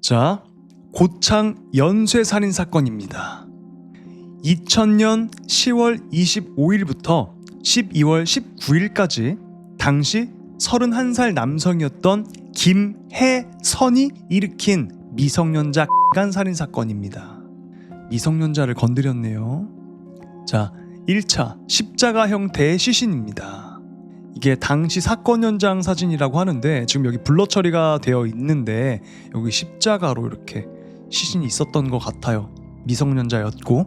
자, 고창 연쇄살인 사건입니다. 2000년 10월 25일부터 12월 19일까지 당시 31살 남성이었던 김혜선이 일으킨 미성년자 살인 사건입니다. 미성년자를 건드렸네요. 자, 1차 십자가 형태의 시신입니다. 이게 당시 사건 현장 사진이라고 하는데 지금 여기 블러 처리가 되어 있는데 여기 십자가로 이렇게 시신이 있었던 것 같아요. 미성년자였고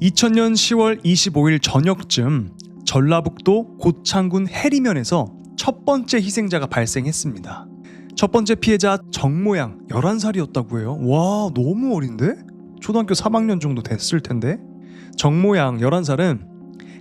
2000년 10월 25일 저녁쯤 전라북도 고창군 해리면에서 첫 번째 희생자가 발생했습니다. 첫 번째 피해자 정모양 11살이었다고 해요. 와, 너무 어린데? 초등학교 3학년 정도 됐을 텐데. 정모양 11살은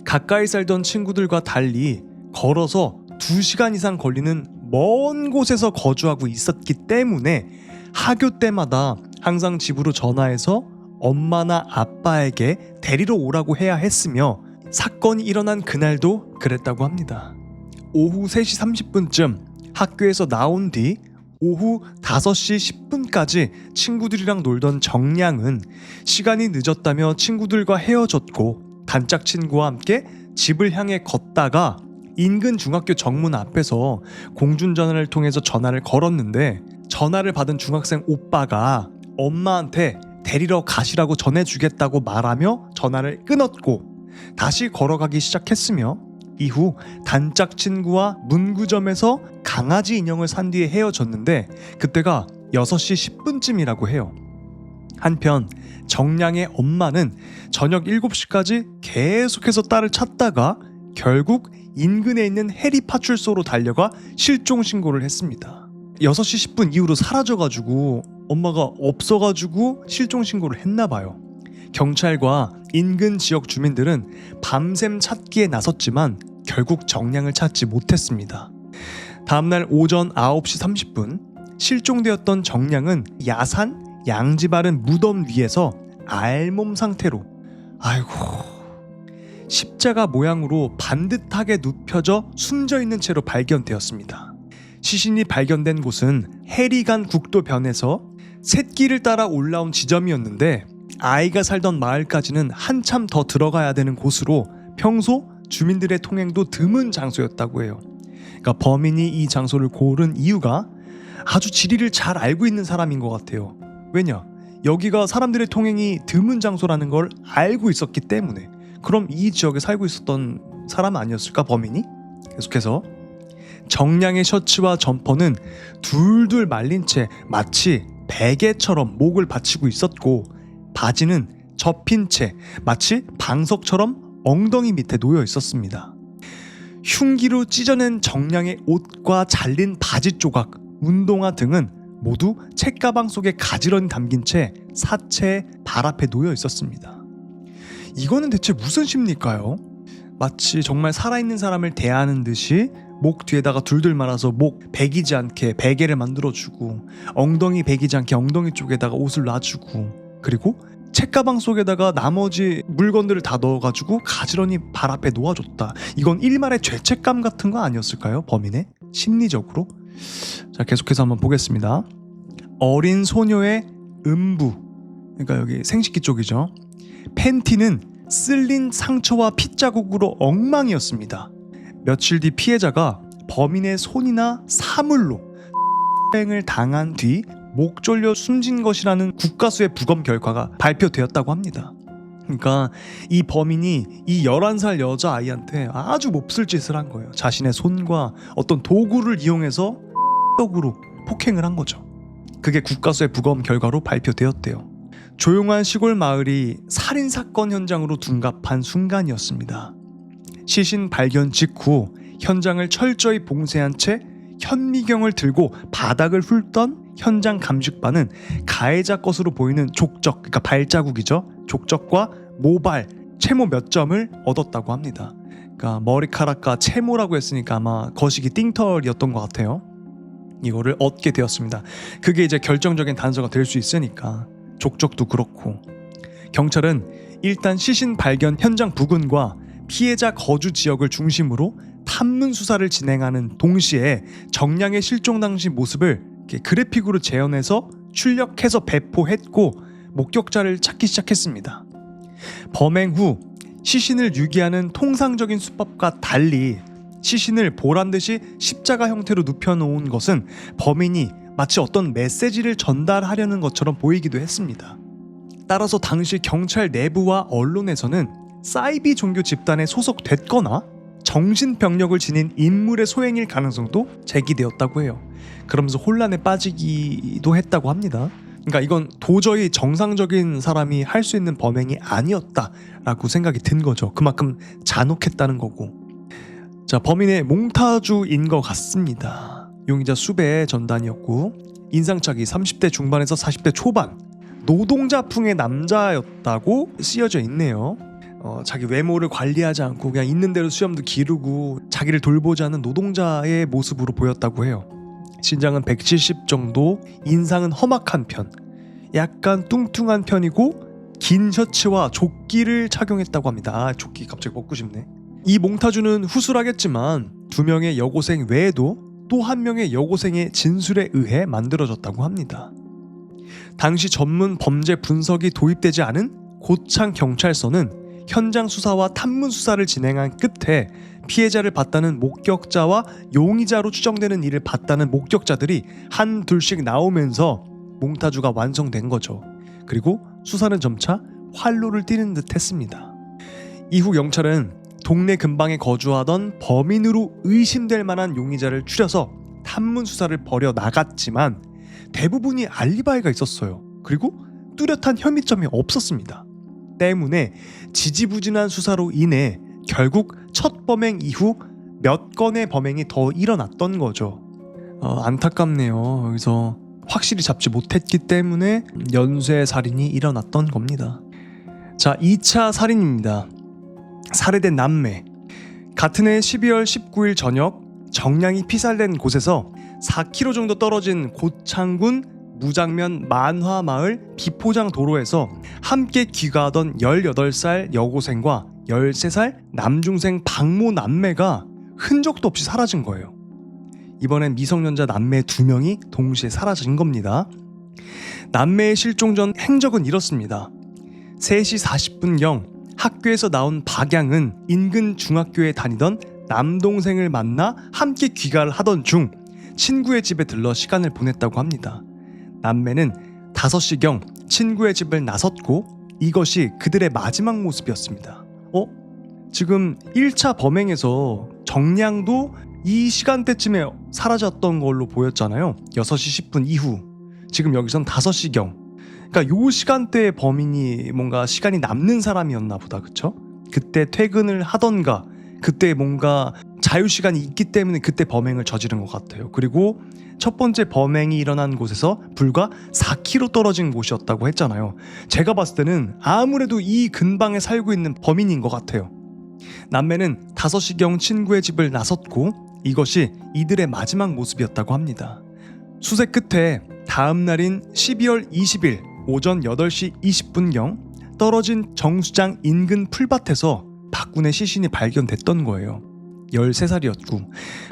가까이 살던 친구들과 달리 걸어서 2시간 이상 걸리는 먼 곳에서 거주하고 있었기 때문에 하교 때마다 항상 집으로 전화해서 엄마나 아빠에게 데리러 오라고 해야 했으며 사건이 일어난 그날도 그랬다고 합니다. 오후 3시 30분쯤 학교에서 나온 뒤 오후 5시 10분까지 친구들이랑 놀던 정량은 시간이 늦었다며 친구들과 헤어졌고 단짝 친구와 함께 집을 향해 걷다가 인근 중학교 정문 앞에서 공중전화를 통해서 전화를 걸었는데 전화를 받은 중학생 오빠가 엄마한테 데리러 가시라고 전해주겠다고 말하며 전화를 끊었고 다시 걸어가기 시작했으며 이후 단짝 친구와 문구점에서 강아지 인형을 산 뒤에 헤어졌는데 그때가 6시 10분쯤이라고 해요. 한편 정량의 엄마는 저녁 7시까지 계속해서 딸을 찾다가 결국 인근에 있는 해리파출소로 달려가 실종 신고를 했습니다. 6시 10분 이후로 사라져가지고 엄마가 없어가지고 실종 신고를 했나봐요. 경찰과 인근 지역 주민들은 밤샘 찾기에 나섰지만 결국 정량을 찾지 못했습니다. 다음날 오전 9시 30분 실종되었던 정량은 야산 양지바른 무덤 위에서 알몸 상태로 십자가 모양으로 반듯하게 눕혀져 숨져있는 채로 발견되었습니다. 시신이 발견된 곳은 해리간 국도변에서 샛길을 따라 올라온 지점이었는데 아이가 살던 마을까지는 한참 더 들어가야 되는 곳으로 평소 주민들의 통행도 드문 장소였다고 해요. 그러니까 범인이 이 장소를 고른 이유가 아주 지리를 잘 알고 있는 사람인 것 같아요. 왜냐? 여기가 사람들의 통행이 드문 장소라는 걸 알고 있었기 때문에. 그럼 이 지역에 살고 있었던 사람 아니었을까, 범인이? 계속해서 정량의 셔츠와 점퍼는 둘둘 말린 채 마치 베개처럼 목을 받치고 있었고 바지는 접힌 채 마치 방석처럼 엉덩이 밑에 놓여 있었습니다. 흉기로 찢어낸 정량의 옷과 잘린 바지 조각, 운동화 등은 모두 책가방 속에 가지런히 담긴 채 사체의 발 앞에 놓여 있었습니다. 이거는 대체 무슨 심리일까요? 마치 정말 살아있는 사람을 대하는 듯이 목 뒤에다가 둘둘 말아서 목 베기지 않게 베개를 만들어주고 엉덩이 베기지 않게 엉덩이 쪽에다가 옷을 놔주고 그리고 책가방 속에다가 나머지 물건들을 다 넣어가지고 가지런히 발 앞에 놓아줬다. 이건 일말의 죄책감 같은 거 아니었을까요? 범인의 심리적으로. 자, 계속해서 한번 보겠습니다. 어린 소녀의 음부, 그러니까 여기 생식기 쪽이죠. 팬티는 쓸린 상처와 핏자국으로 엉망이었습니다. 며칠 뒤 피해자가 범인의 손이나 사물로 을 당한 뒤 목 졸려 숨진 것이라는 국가수의 부검 결과가 발표되었다고 합니다. 그러니까 이 범인이 이 11살 여자아이한테 아주 몹쓸 짓을 한 거예요. 자신의 손과 어떤 도구를 이용해서 떡으로 폭행을 한 거죠. 그게 국가수의 부검 결과로 발표되었대요. 조용한 시골 마을이 살인사건 현장으로 둔갑한 순간이었습니다. 시신 발견 직후 현장을 철저히 봉쇄한 채 현미경을 들고 바닥을 훑던 현장 감식반은 가해자 것으로 보이는 족적, 그러니까 발자국이죠. 족적과 모발, 채모 몇 점을 얻었다고 합니다. 그러니까 머리카락과 채모라고 했으니까 아마 거시기 띵털이었던 것 같아요. 이거를 얻게 되었습니다. 그게 이제 결정적인 단서가 될 수 있으니까 족적도 그렇고. 경찰은 일단 시신 발견 현장 부근과 피해자 거주 지역을 중심으로 탐문 수사를 진행하는 동시에 정량의 실종 당시 모습을 이렇게 그래픽으로 재현해서 출력해서 배포했고 목격자를 찾기 시작했습니다. 범행 후 시신을 유기하는 통상적인 수법과 달리 시신을 보란듯이 십자가 형태로 눕혀놓은 것은 범인이 마치 어떤 메시지를 전달하려는 것처럼 보이기도 했습니다. 따라서 당시 경찰 내부와 언론에서는 사이비 종교 집단에 소속됐거나 정신병력을 지닌 인물의 소행일 가능성도 제기되었다고 해요. 그러면서 혼란에 빠지기도 했다고 합니다. 그러니까 이건 도저히 정상적인 사람이 할 수 있는 범행이 아니었다라고 생각이 든 거죠. 그만큼 잔혹했다는 거고. 자, 범인의 몽타주인 것 같습니다. 용의자 수배의 전단이었고 인상착의 30대 중반에서 40대 초반 노동자풍의 남자였다고 쓰여져 있네요. 자기 외모를 관리하지 않고 그냥 있는 대로 수염도 기르고 자기를 돌보지 않는 노동자의 모습으로 보였다고 해요. 신장은 170 정도, 인상은 험악한 편, 약간 뚱뚱한 편이고 긴 셔츠와 조끼를 착용했다고 합니다. 조끼 갑자기 먹고 싶네. 이 몽타주는 후술하겠지만 2명의 여고생 외에도 또 1명의 여고생의 진술에 의해 만들어졌다고 합니다. 당시 전문 범죄 분석이 도입되지 않은 고창 경찰서는 현장 수사와 탐문 수사를 진행한 끝에 피해자를 봤다는 목격자와 용의자로 추정되는 이를 봤다는 목격자들이 한 둘씩 나오면서 몽타주가 완성된 거죠. 그리고 수사는 점차 활로를 띠는 듯 했습니다. 이후 경찰은 동네 근방에 거주하던 범인으로 의심될 만한 용의자를 추려서 탐문 수사를 벌여 나갔지만 대부분이 알리바이가 있었어요. 그리고 뚜렷한 혐의점이 없었습니다. 때문에 지지부진한 수사로 인해 결국 첫 범행 이후 몇 건의 범행이 더 일어났던 거죠. 안타깝네요. 여기서 확실히 잡지 못했기 때문에 연쇄 살인이 일어났던 겁니다. 자, 2차 살인입니다. 살해된 남매. 같은 해 12월 19일 저녁 정량이 피살된 곳에서 4km 정도 떨어진 고창군 무장면 만화마을 비포장 도로에서 함께 귀가하던 18살 여고생과 13살 남중생 박모 남매가 흔적도 없이 사라진 거예요. 이번엔 미성년자 남매 2명이 동시에 사라진 겁니다. 남매의 실종 전 행적은 이렇습니다. 3시 40분경 학교에서 나온 박양은 인근 중학교에 다니던 남동생을 만나 함께 귀가를 하던 중 친구의 집에 들러 시간을 보냈다고 합니다. 남매는 5시경 친구의 집을 나섰고 이것이 그들의 마지막 모습이었습니다. 지금 1차 범행에서 정량도 이 시간대쯤에 사라졌던 걸로 보였잖아요. 6시 10분 이후. 지금 여기선 5시경. 그러니까 요 시간대에 범인이 뭔가 시간이 남는 사람이었나 보다. 그쵸? 그때 퇴근을 하던가 그때 뭔가 자유시간이 있기 때문에 그때 범행을 저지른 것 같아요. 그리고 첫 번째 범행이 일어난 곳에서 불과 4km 떨어진 곳이었다고 했잖아요. 제가 봤을 때는 아무래도 이 근방에 살고 있는 범인인 것 같아요. 남매는 5시경 친구의 집을 나섰고 이것이 이들의 마지막 모습이었다고 합니다. 수색 끝에 다음 날인 12월 20일 오전 8시 20분경 떨어진 정수장 인근 풀밭에서 박군의 시신이 발견됐던 거예요. 13살이었고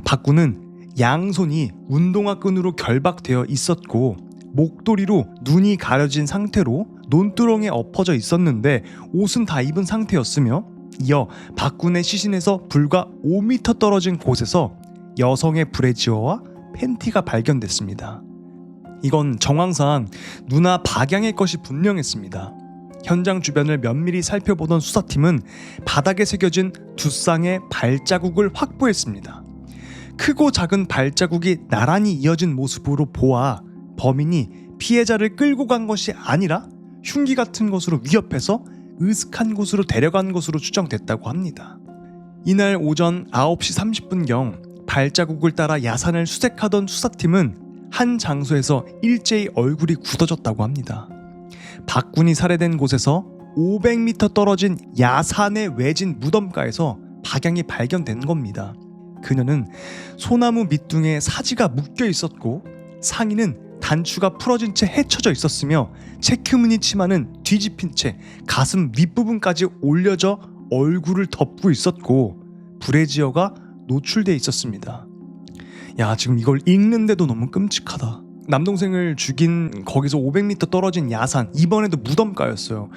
박군은 양손이 운동화 끈으로 결박되어 있었고 목도리로 눈이 가려진 상태로 논두렁에 엎어져 있었는데 옷은 다 입은 상태였으며 이어 박군의 시신에서 불과 5m 떨어진 곳에서 여성의 브래지어와 팬티가 발견됐습니다. 이건 정황상 누나 박양의 것이 분명했습니다. 현장 주변을 면밀히 살펴보던 수사팀은 바닥에 새겨진 2쌍의 발자국을 확보했습니다. 크고 작은 발자국이 나란히 이어진 모습으로 보아 범인이 피해자를 끌고 간 것이 아니라 흉기 같은 것으로 위협해서 으슥한 곳으로 데려간 것으로 추정됐다고 합니다. 이날 오전 9시 30분경 발자국을 따라 야산을 수색하던 수사팀은 한 장소에서 일제히 얼굴이 굳어졌다고 합니다. 박군이 살해된 곳에서 500m 떨어진 야산의 외진 무덤가에서 박양이 발견된 겁니다. 그녀는 소나무 밑둥에 사지가 묶여 있었고 상의는 단추가 풀어진 채 헤쳐져 있었으며 체크무늬 치마는 뒤집힌 채 가슴 윗부분까지 올려져 얼굴을 덮고 있었고 브래지어가 노출돼 있었습니다. 야, 지금 이걸 읽는데도 너무 끔찍하다. 남동생을 죽인 거기서 500m 떨어진 야산, 이번에도 무덤가였어요.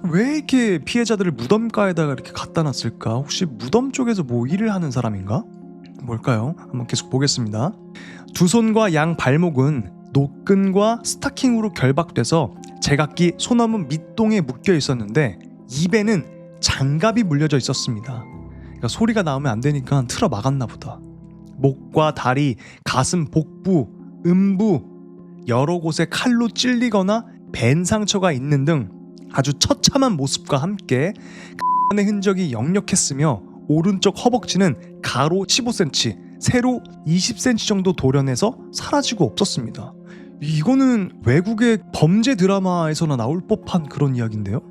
왜 이렇게 피해자들을 무덤가에다가 이렇게 갖다 놨을까? 혹시 무덤 쪽에서 뭐 일을 하는 사람인가? 뭘까요? 한번 계속 보겠습니다. 두 손과 양 발목은 노끈과 스타킹으로 결박돼서 제각기 소나무 밑동에 묶여 있었는데 입에는 장갑이 물려져 있었습니다. 그러니까 소리가 나오면 안 되니까 틀어 막았나 보다. 목과 다리, 가슴, 복부, 음부 여러 곳에 칼로 찔리거나 벤 상처가 있는 등 아주 처참한 모습과 함께 의 흔적이 역력했으며 오른쪽 허벅지는 가로 15cm, 세로 20cm 정도 돌연해서 사라지고 없었습니다. 이거는 외국의 범죄 드라마에서나 나올 법한 그런 이야기인데요.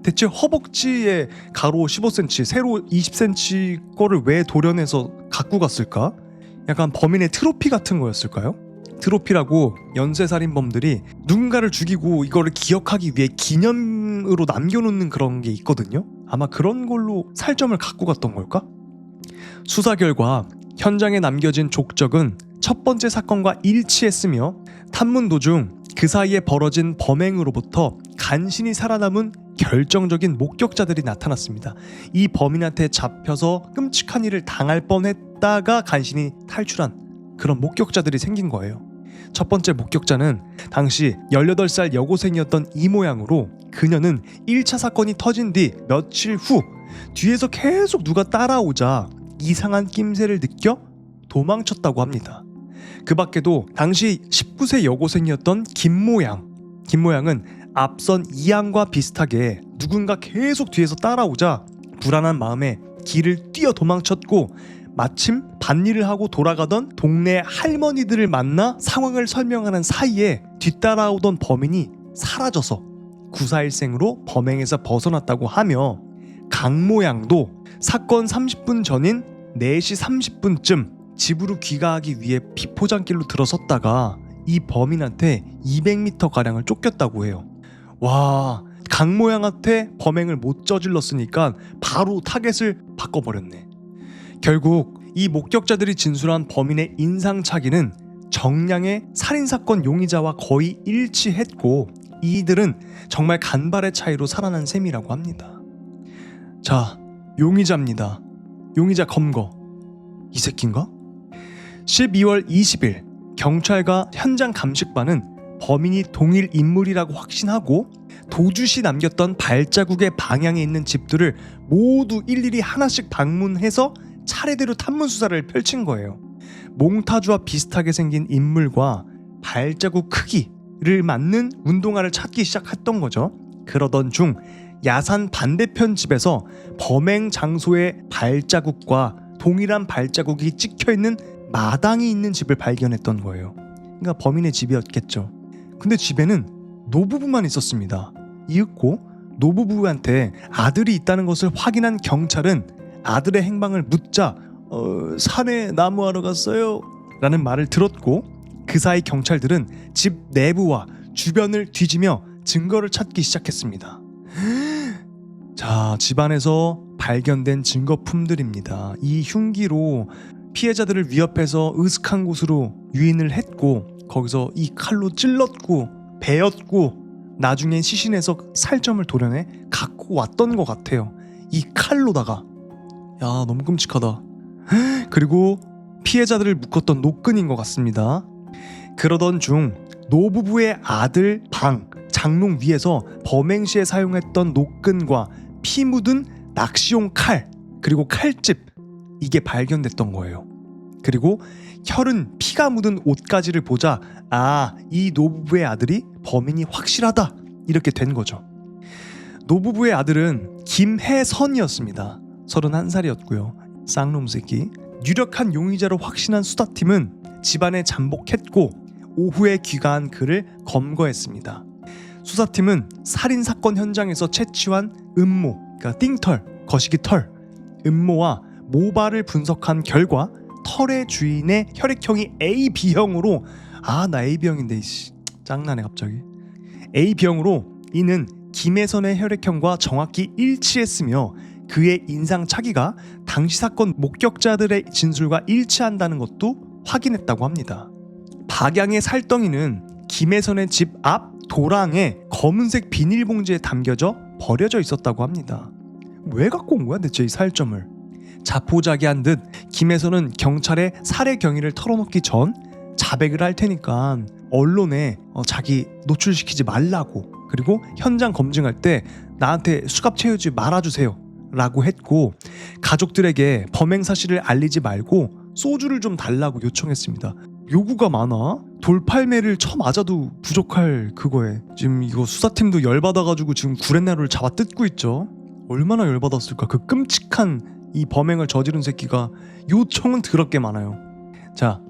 대체 허벅지에 가로 15cm, 세로 20cm 거를 왜 돌연해서 갖고 갔을까? 약간 범인의 트로피 같은 거였을까요? 트로피라고 연쇄살인범들이 누군가를 죽이고 이거를 기억하기 위해 기념으로 남겨놓는 그런 게 있거든요. 아마 그런 걸로 살점을 갖고 갔던 걸까? 수사 결과 현장에 남겨진 족적은 첫 번째 사건과 일치했으며 탐문 도중 그 사이에 벌어진 범행으로부터 간신히 살아남은 결정적인 목격자들이 나타났습니다. 이 범인한테 잡혀서 끔찍한 일을 당할 뻔했다가 간신히 탈출한 그런 목격자들이 생긴 거예요. 첫 번째 목격자는 당시 18살 여고생이었던 이 모양으로 그녀는 1차 사건이 터진 뒤 며칠 후 뒤에서 계속 누가 따라오자 이상한 낌새를 느껴 도망쳤다고 합니다. 그 밖에도 당시 19세 여고생이었던 김모양은 앞선 이양과 비슷하게 누군가 계속 뒤에서 따라오자 불안한 마음에 길을 뛰어 도망쳤고 마침 밭일을 하고 돌아가던 동네 할머니들을 만나 상황을 설명하는 사이에 뒤따라오던 범인이 사라져서 구사일생으로 범행에서 벗어났다고 하며 강모양도 사건 30분 전인 4시 30분쯤 집으로 귀가하기 위해 비포장길로 들어섰다가 이 범인한테 200m가량을 쫓겼다고 해요. 와, 강모양한테 범행을 못 저질렀으니까 바로 타겟을 바꿔버렸네. 결국 이 목격자들이 진술한 범인의 인상착의는 정량의 살인사건 용의자와 거의 일치했고 이들은 정말 간발의 차이로 살아난 셈이라고 합니다. 자, 용의자입니다. 용의자 검거. 이 새끼인가? 12월 20일 경찰과 현장 감식반은 범인이 동일 인물이라고 확신하고 도주시 남겼던 발자국의 방향에 있는 집들을 모두 일일이 하나씩 방문해서 차례대로 탐문 수사를 펼친 거예요. 몽타주와 비슷하게 생긴 인물과 발자국 크기를 맞는 운동화를 찾기 시작했던 거죠. 그러던 중 야산 반대편 집에서 범행 장소의 발자국과 동일한 발자국이 찍혀있는 마당이 있는 집을 발견했던 거예요. 그러니까 범인의 집이었겠죠. 근데 집에는 노부부만 있었습니다. 이윽고 노부부한테 아들이 있다는 것을 확인한 경찰은 아들의 행방을 묻자 산에 나무하러 갔어요 라는 말을 들었고 그 사이 경찰들은 집 내부와 주변을 뒤지며 증거를 찾기 시작했습니다. 자, 집안에서 발견된 증거품들입니다. 이 흉기로 피해자들을 위협해서 으슥한 곳으로 유인을 했고 거기서 이 칼로 찔렀고 베었고 나중엔 시신에서 살점을 도려내 갖고 왔던 것 같아요. 이 칼로다가. 야, 너무 끔찍하다. 그리고 피해자들을 묶었던 노끈인 것 같습니다. 그러던 중 노부부의 아들 방 장롱 위에서 범행 시에 사용했던 노끈과 피 묻은 낚시용 칼 그리고 칼집 이게 발견됐던 거예요. 그리고 혈흔 피가 묻은 옷가지를 보자 이 노부부의 아들이 범인이 확실하다 이렇게 된 거죠. 노부부의 아들은 김혜선이었습니다. 31살이었고요. 쌍놈 새끼. 유력한 용의자로 확신한 수사팀은 집안에 잠복했고 오후에 귀가한 그를 검거했습니다. 수사팀은 살인사건 현장에서 채취한 음모, 그러니까 띵털, 거시기털, 음모와 모발을 분석한 결과 털의 주인의 혈액형이 AB형으로 나 AB형인데 짱나네 갑자기. AB형으로 이는 김혜선의 혈액형과 정확히 일치했으며 그의 인상착의가 당시 사건 목격자들의 진술과 일치한다는 것도 확인했다고 합니다. 박양의 살덩이는 김혜선의 집 앞 도랑에 검은색 비닐봉지에 담겨져 버려져 있었다고 합니다. 왜 갖고 온 거야 대체 이 살점을? 자포자기한 듯 김혜선은 경찰에 살해 경위를 털어놓기 전 자백을 할 테니까 언론에 자기 노출시키지 말라고, 그리고 현장 검증할 때 나한테 수갑 채우지 말아주세요 라고 했고, 가족들에게 범행 사실을 알리지 말고 소주를 좀 달라고 요청했습니다. 요구가 많아? 돌팔매를 쳐맞아도 부족할 그거에 지금 이거 수사팀도 열받아가지고 지금 구렛나루를 잡아 뜯고 있죠. 얼마나 열받았을까. 그 끔찍한 이 범행을 저지른 새끼가 요청은 더럽게 많아요. 자,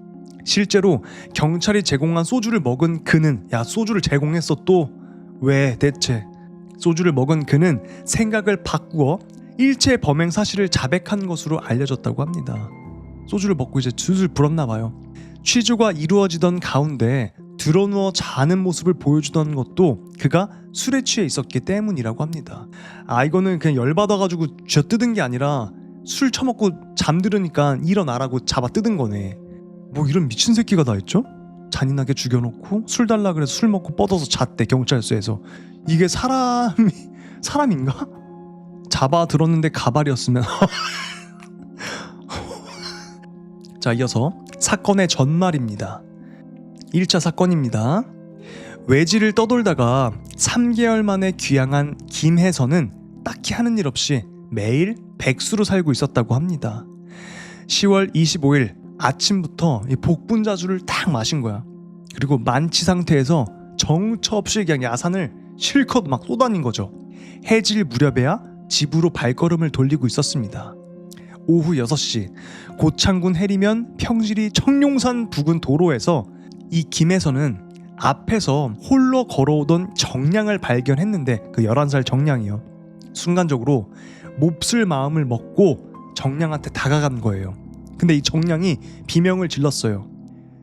실제로 경찰이 제공한 소주를 먹은 그는, 야 소주를 제공했어 또 왜 대체? 소주를 먹은 그는 생각을 바꾸어 일체 범행 사실을 자백한 것으로 알려졌다고 합니다. 소주를 먹고 이제 술술 불었나 봐요. 취조가 이루어지던 가운데 드러누워 자는 모습을 보여주던 것도 그가 술에 취해 있었기 때문이라고 합니다. 이거는 그냥 열받아가지고 쥐어 뜯은 게 아니라 술 처먹고 잠들으니까 일어나라고 잡아 뜯은 거네. 뭐 이런 미친 새끼가 다 있죠? 잔인하게 죽여놓고 술 달라 그래서 술 먹고 뻗어서 잤대 경찰서에서. 이게 사람인가? 잡아 들었는데 가발이었으면 자, 이어서 사건의 전말입니다. 1차 사건입니다. 외지를 떠돌다가 3개월 만에 귀향한 김혜선은 딱히 하는 일 없이 매일 백수로 살고 있었다고 합니다. 10월 25일 아침부터 이 복분자주를 딱 마신 거야. 그리고 만취 상태에서 정처 없이 그냥 야산을 실컷 막 쏘다닌 거죠. 해질 무렵에야 집으로 발걸음을 돌리고 있었습니다. 오후 6시 고창군 해리면 평시리 청룡산 부근 도로에서 이 김혜선은 앞에서 홀로 걸어오던 정량을 발견했는데, 그 11살 정량이요. 순간적으로 몹쓸 마음을 먹고 정량한테 다가간 거예요. 근데 이 정량이 비명을 질렀어요.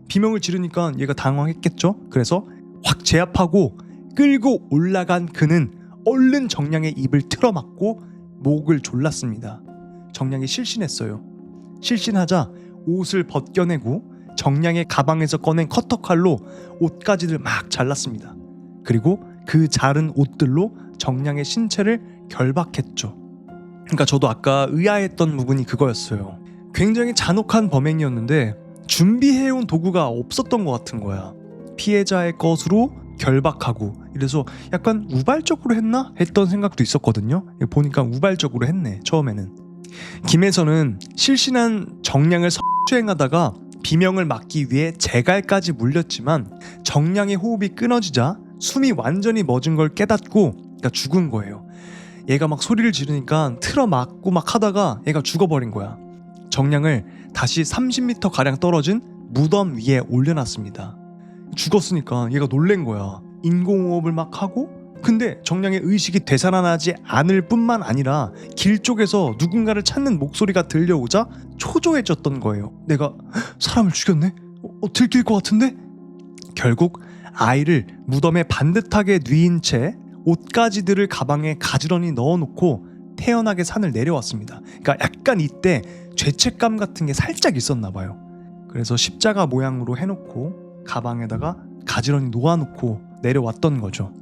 비명을 지르니까 얘가 당황했겠죠. 그래서 확 제압하고 끌고 올라간 그는 얼른 정량의 입을 틀어막고 목을 졸랐습니다. 정량이 실신했어요. 실신하자 옷을 벗겨내고 정량의 가방에서 꺼낸 커터칼로 옷가지를 막 잘랐습니다. 그리고 그 자른 옷들로 정량의 신체를 결박했죠. 그러니까 저도 아까 의아했던 부분이 그거였어요. 굉장히 잔혹한 범행이었는데 준비해온 도구가 없었던 것 같은 거야. 피해자의 것으로 결박하고, 이래서 약간 우발적으로 했나? 했던 생각도 있었거든요. 보니까 우발적으로 했네 처음에는. 김혜선은 실신한 정량을 수행하다가 비명을 막기 위해 제갈까지 물렸지만 정량의 호흡이 끊어지자 숨이 완전히 멎은 걸 깨닫고 그러니까 죽은 거예요. 얘가 막 소리를 지르니까 틀어막고 막 하다가 얘가 죽어버린 거야. 정량을 다시 30m 가량 떨어진 무덤 위에 올려놨습니다. 죽었으니까 얘가 놀란 거야. 인공호흡을 막 하고, 근데 정량의 의식이 되살아나지 않을 뿐만 아니라 길 쪽에서 누군가를 찾는 목소리가 들려오자 초조해졌던 거예요. 내가 사람을 죽였네? 들킬 것 같은데? 결국 아이를 무덤에 반듯하게 뉘인 채 옷가지들을 가방에 가지런히 넣어놓고 태연하게 산을 내려왔습니다. 그러니까 약간 이때 죄책감 같은 게 살짝 있었나 봐요. 그래서 십자가 모양으로 해놓고 가방에다가 가지런히 놓아놓고 내려왔던 거죠.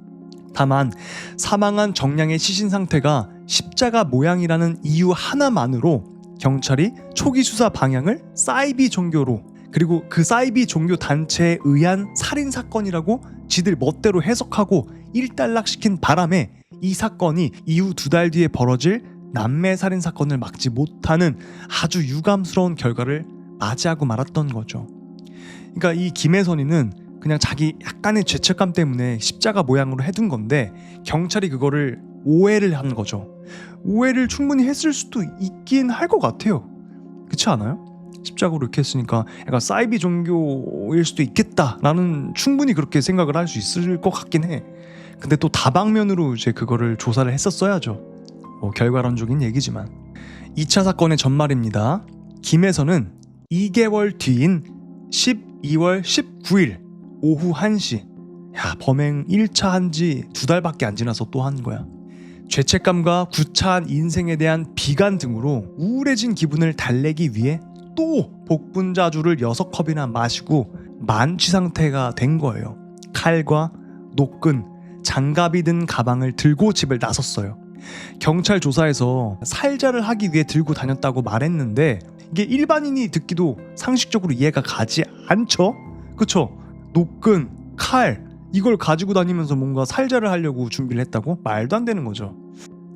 다만 사망한 정량의 시신 상태가 십자가 모양이라는 이유 하나만으로 경찰이 초기 수사 방향을 사이비 종교로, 그리고 그 사이비 종교 단체에 의한 살인 사건이라고 지들 멋대로 해석하고 일단락시킨 바람에 이 사건이 이후 2달 뒤에 벌어질 남매 살인 사건을 막지 못하는 아주 유감스러운 결과를 맞이하고 말았던 거죠. 그러니까 이 김혜선이는 그냥 자기 약간의 죄책감 때문에 십자가 모양으로 해둔 건데 경찰이 그거를 오해를 한 거죠. 오해를 충분히 했을 수도 있긴 할 것 같아요. 그렇지 않아요? 십자가로 이렇게 했으니까 약간 사이비 종교일 수도 있겠다라는, 충분히 그렇게 생각을 할 수 있을 것 같긴 해. 근데 또 다방면으로 이제 그거를 조사를 했었어야죠. 결과론적인 얘기지만. 2차 사건의 전말입니다. 김혜선은 2개월 뒤인 12월 19일 오후 1시, 범행 1차 한 지 2달밖에 안 지나서 또 한 거야. 죄책감과 구차한 인생에 대한 비관 등으로 우울해진 기분을 달래기 위해 또 복분자주를 6컵이나 마시고 만취 상태가 된 거예요. 칼과 노끈, 장갑이 든 가방을 들고 집을 나섰어요. 경찰 조사에서 살자를 하기 위해 들고 다녔다고 말했는데 이게 일반인이 듣기도 상식적으로 이해가 가지 않죠? 그쵸? 노끈, 칼 이걸 가지고 다니면서 뭔가 살자를 하려고 준비를 했다고? 말도 안 되는 거죠.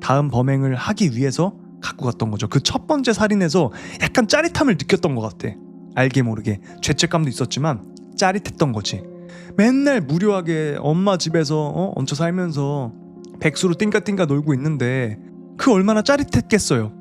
다음 범행을 하기 위해서 갖고 갔던 거죠. 그 첫 번째 살인에서 약간 짜릿함을 느꼈던 것 같아. 알게 모르게 죄책감도 있었지만 짜릿했던 거지. 맨날 무료하게 엄마 집에서 얹혀 살면서 백수로 띵까띵까 놀고 있는데 그 얼마나 짜릿했겠어요.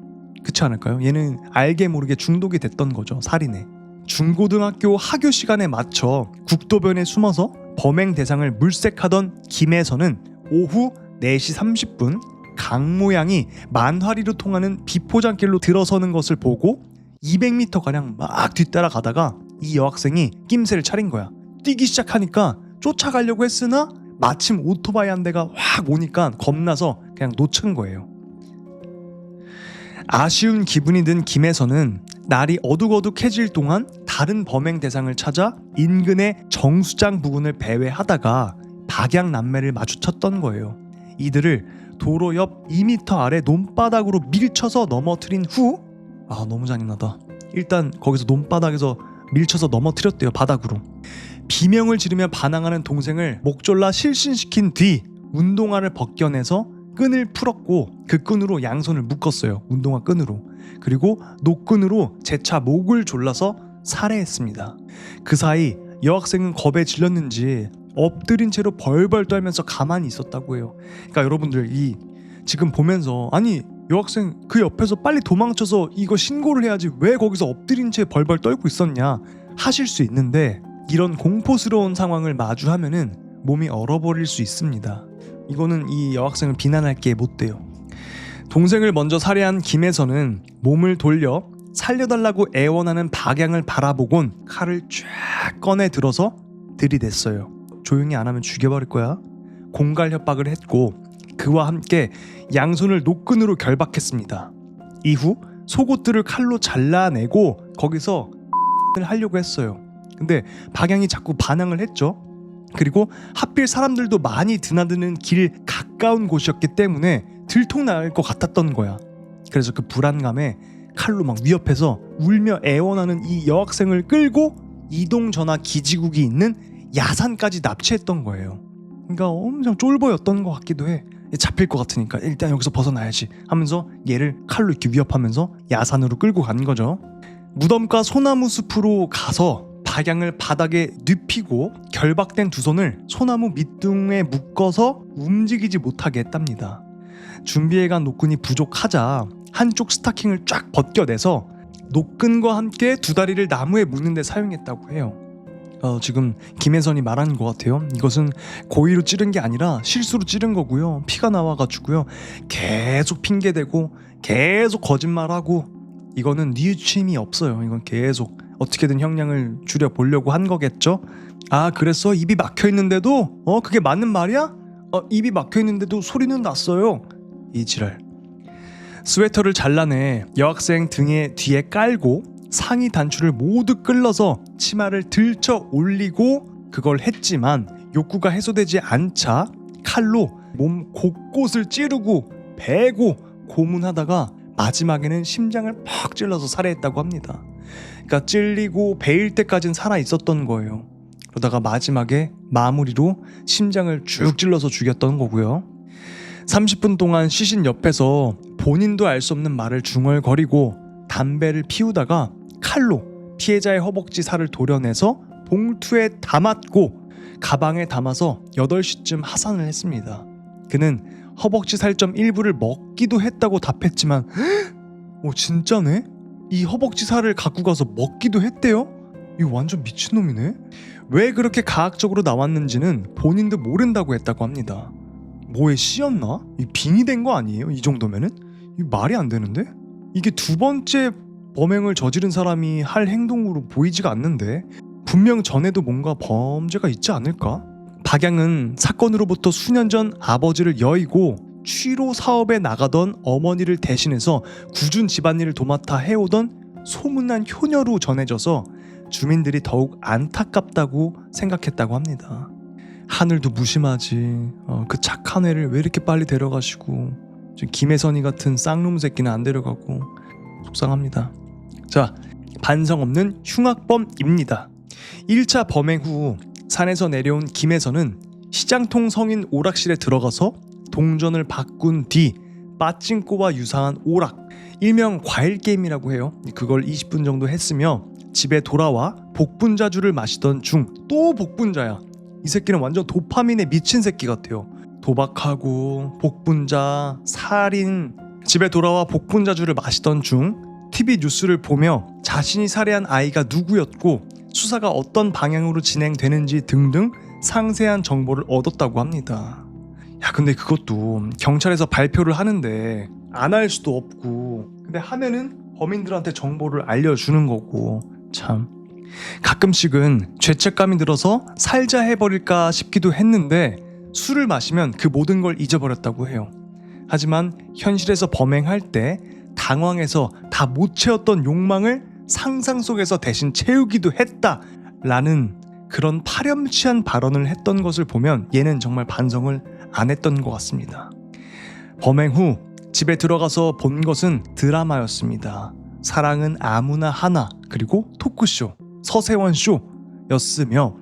그렇지 않을까요? 얘는 알게 모르게 중독이 됐던 거죠. 살인에. 중고등학교 하교 시간에 맞춰 국도변에 숨어서 범행 대상을 물색하던 김혜선은 오후 4시 30분 강 모양이 만화리로 통하는 비포장길로 들어서는 것을 보고 200m가량 막 뒤따라가다가 이 여학생이 낌새를 차린 거야. 뛰기 시작하니까 쫓아가려고 했으나 마침 오토바이 한 대가 확 오니까 겁나서 그냥 놓친 거예요. 아쉬운 기분이 든 김혜선은 날이 어둑어둑해질 동안 다른 범행 대상을 찾아 인근의 정수장 부근을 배회하다가 박양남매를 마주쳤던 거예요. 이들을 도로 옆 2m 아래 논바닥으로 밀쳐서 넘어뜨린 후 너무 잔인하다. 일단 거기서 논바닥에서 밀쳐서 넘어뜨렸대요. 바닥으로. 비명을 지르며 반항하는 동생을 목 졸라 실신시킨 뒤 운동화를 벗겨내서 끈을 풀었고 그 끈으로 양손을 묶었어요. 운동화 끈으로. 그리고 노끈으로 재차 목을 졸라서 살해했습니다. 그 사이 여학생은 겁에 질렸는지 엎드린 채로 벌벌 떨면서 가만히 있었다고 해요. 그러니까 여러분들 이 지금 보면서 아니 여학생 그 옆에서 빨리 도망쳐서 이거 신고를 해야지 왜 거기서 엎드린 채 벌벌 떨고 있었냐 하실 수 있는데 이런 공포스러운 상황을 마주하면은 몸이 얼어버릴 수 있습니다. 이거는 이 여학생을 비난할 게 못 돼요. 동생을 먼저 살해한 김혜선은 몸을 돌려 살려달라고 애원하는 박양을 바라보곤 칼을 쫙 꺼내 들어서 들이댔어요. 조용히 안 하면 죽여버릴 거야. 공갈 협박을 했고 그와 함께 양손을 노끈으로 결박했습니다. 이후 속옷들을 칼로 잘라내고 거기서 을 하려고 했어요. 근데 박양이 자꾸 반항을 했죠. 그리고 하필 사람들도 많이 드나드는 길 가까운 곳이었기 때문에 들통날 것 같았던 거야. 그래서 그 불안감에 칼로 막 위협해서 울며 애원하는 이 여학생을 끌고 이동전화 기지국이 있는 야산까지 납치했던 거예요. 그러니까 엄청 쫄보였던 것 같기도 해. 잡힐 것 같으니까 일단 여기서 벗어나야지 하면서 얘를 칼로 이렇게 위협하면서 야산으로 끌고 간 거죠. 무덤가 소나무 숲으로 가서 박양을 바닥에 눕히고 결박된 두 손을 소나무 밑둥에 묶어서 움직이지 못하게 했답니다. 준비해간 노끈이 부족하자 한쪽 스타킹을 쫙 벗겨내서 노끈과 함께 두 다리를 나무에 묶는 데 사용했다고 해요. 지금 김혜선이 말한 것 같아요. 이것은 고의로 찌른 게 아니라 실수로 찌른 거고요. 피가 나와가지고요. 계속 핑계대고 계속 거짓말하고 이거는 뉘우침이 없어요. 이건 계속 어떻게든 형량을 줄여보려고 한 거겠죠. 아 그랬어? 입이 막혀있는데도? 그게 맞는 말이야? 입이 막혀있는데도 소리는 났어요. 이 지랄. 스웨터를 잘라내 여학생 등에 뒤에 깔고 상의 단추를 모두 끌러서 치마를 들쳐 올리고 그걸 했지만 욕구가 해소되지 않자 칼로 몸 곳곳을 찌르고 베고 고문하다가 마지막에는 심장을 퍽 찔러서 살해했다고 합니다. 그러니까 찔리고 베일 때까지는 살아 있었던 거예요. 그러다가 마지막에 마무리로 심장을 쭉 찔러서 죽였던 거고요. 30분 동안 시신 옆에서 본인도 알 수 없는 말을 중얼거리고 담배를 피우다가 칼로 피해자의 허벅지 살을 도려내서 봉투에 담았고 가방에 담아서 8시쯤 하산을 했습니다. 그는 허벅지 살점 일부를 먹기도 했다고 답했지만 진짜네? 이 허벅지 살을 갖고 가서 먹기도 했대요? 이거 완전 미친놈이네? 왜 그렇게 가학적으로 나왔는지는 본인도 모른다고 했다고 합니다. 뭐에 씌었나? 이 빙의 된 거 아니에요? 이 정도면은? 이거 말이 안 되는데? 이게 두 번째 범행을 저지른 사람이 할 행동으로 보이지가 않는데 분명 전에도 뭔가 범죄가 있지 않을까? 박양은 사건으로부터 수년 전 아버지를 여의고 취로 사업에 나가던 어머니를 대신해서 굳은 집안일을 도맡아 해오던 소문난 효녀로 전해져서 주민들이 더욱 안타깝다고 생각했다고 합니다. 하늘도 무심하지. 그 착한 애를 왜 이렇게 빨리 데려가시고 지금 김혜선이 같은 쌍놈 새끼는 안 데려가고 속상합니다. 자, 반성 없는 흉악범입니다. 1차 범행 후 산에서 내려온 김혜선은 시장통 성인 오락실에 들어가서 동전을 바꾼 뒤 빠찡코와 유사한 오락, 일명 과일 게임이라고 해요. 그걸 20분 정도 했으며 집에 돌아와 복분자주를 마시던 중 또 복분자야. 이 새끼는 완전 도파민에 미친 새끼 같아요. 도박하고 복분자, 살인. 집에 돌아와 복분자주를 마시던 중 TV 뉴스를 보며 자신이 살해한 아이가 누구였고 수사가 어떤 방향으로 진행되는지 등등 상세한 정보를 얻었다고 합니다. 야, 근데 그것도 경찰에서 발표를 하는데 안 할 수도 없고, 근데 하면은 범인들한테 정보를 알려주는 거고. 참, 가끔씩은 죄책감이 들어서 살자 해버릴까 싶기도 했는데 술을 마시면 그 모든 걸 잊어버렸다고 해요. 하지만 현실에서 범행할 때 당황해서 다 못 채웠던 욕망을 상상 속에서 대신 채우기도 했다라는 그런 파렴치한 발언을 했던 것을 보면 얘는 정말 반성을 안 했던 것 같습니다. 범행 후 집에 들어가서 본 것은 드라마였습니다. 사랑은 아무나 하나, 그리고 토크쇼, 서세원 쇼였으며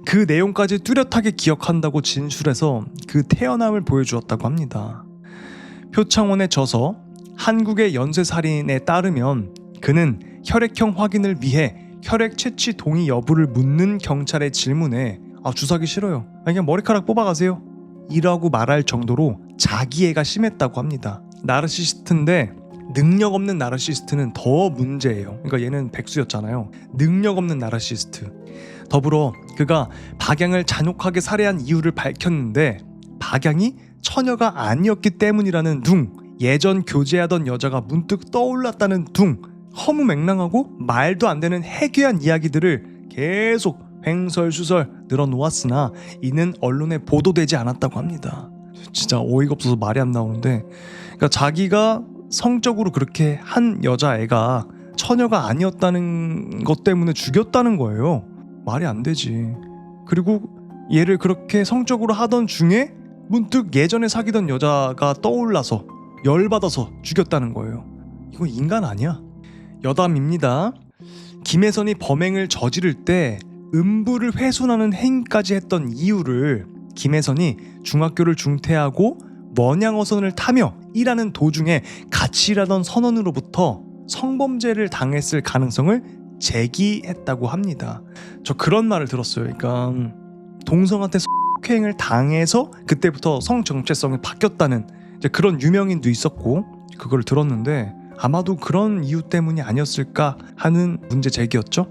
그 내용까지 뚜렷하게 기억한다고 진술해서 그 태어남을 보여주었다고 합니다. 표창원에 져서 한국의 연쇄살인에 따르면 그는 혈액형 확인을 위해 혈액 채취 동의 여부를 묻는 경찰의 질문에 주사기 싫어요, 그냥 머리카락 뽑아가세요 이라고 말할 정도로 자기애가 심했다고 합니다. 나르시시스트인데 능력 없는 나르시시스트는 더 문제예요. 그러니까 얘는 백수였잖아요. 능력 없는 나르시시스트. 더불어 그가 박양을 잔혹하게 살해한 이유를 밝혔는데 박양이 처녀가 아니었기 때문이라는 둥, 예전 교제하던 여자가 문득 떠올랐다는 둥, 허무맹랑하고 말도 안 되는 해괴한 이야기들을 계속 횡설수설 늘어놓았으나 이는 언론에 보도되지 않았다고 합니다. 진짜 어이가 없어서 말이 안 나오는데, 그러니까 자기가 성적으로 그렇게 한 여자애가 처녀가 아니었다는 것 때문에 죽였다는 거예요. 말이 안 되지. 그리고 얘를 그렇게 성적으로 하던 중에 문득 예전에 사귀던 여자가 떠올라서 열받아서 죽였다는 거예요. 이거 인간 아니야. 여담입니다. 김혜선이 범행을 저지를 때 음부를 훼손하는 행위까지 했던 이유를 김혜선이 중학교를 중퇴하고 원양어선을 타며 일하는 도중에 같이 일하던 선원으로부터 성범죄를 당했을 가능성을 제기했다고 합니다. 저 그런 말을 들었어요. 그러니까 동성한테 성폭행을 당해서 그때부터 성정체성이 바뀌었다는 이제 그런 유명인도 있었고, 그걸 들었는데 아마도 그런 이유 때문이 아니었을까 하는 문제 제기였죠.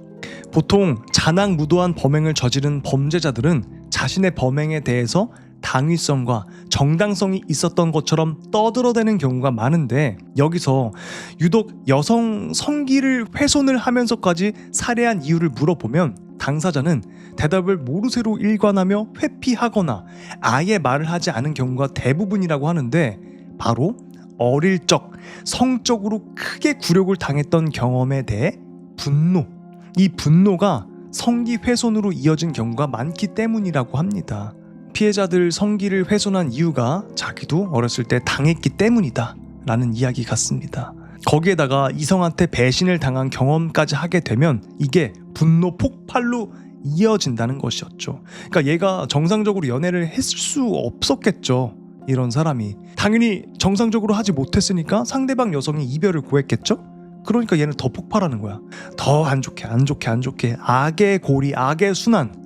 보통 잔악무도한 범행을 저지른 범죄자들은 자신의 범행에 대해서 당위성과 정당성이 있었던 것처럼 떠들어대는 경우가 많은데, 여기서 유독 여성 성기를 훼손을 하면서까지 살해한 이유를 물어보면 당사자는 대답을 모르쇠로 일관하며 회피하거나 아예 말을 하지 않은 경우가 대부분이라고 하는데, 바로 어릴 적 성적으로 크게 굴욕을 당했던 경험에 대해 분노, 이 분노가 성기 훼손으로 이어진 경우가 많기 때문이라고 합니다. 피해자들 성기를 훼손한 이유가 자기도 어렸을 때 당했기 때문이다 라는 이야기 같습니다. 거기에다가 이성한테 배신을 당한 경험까지 하게 되면 이게 분노 폭발로 이어진다는 것이었죠. 그러니까 얘가 정상적으로 연애를 했을 수 없었겠죠. 이런 사람이 당연히 정상적으로 하지 못했으니까 상대방 여성이 이별을 구했겠죠. 그러니까 얘는 더 폭발하는 거야. 더 안 좋게 악의 고리, 악의 순환.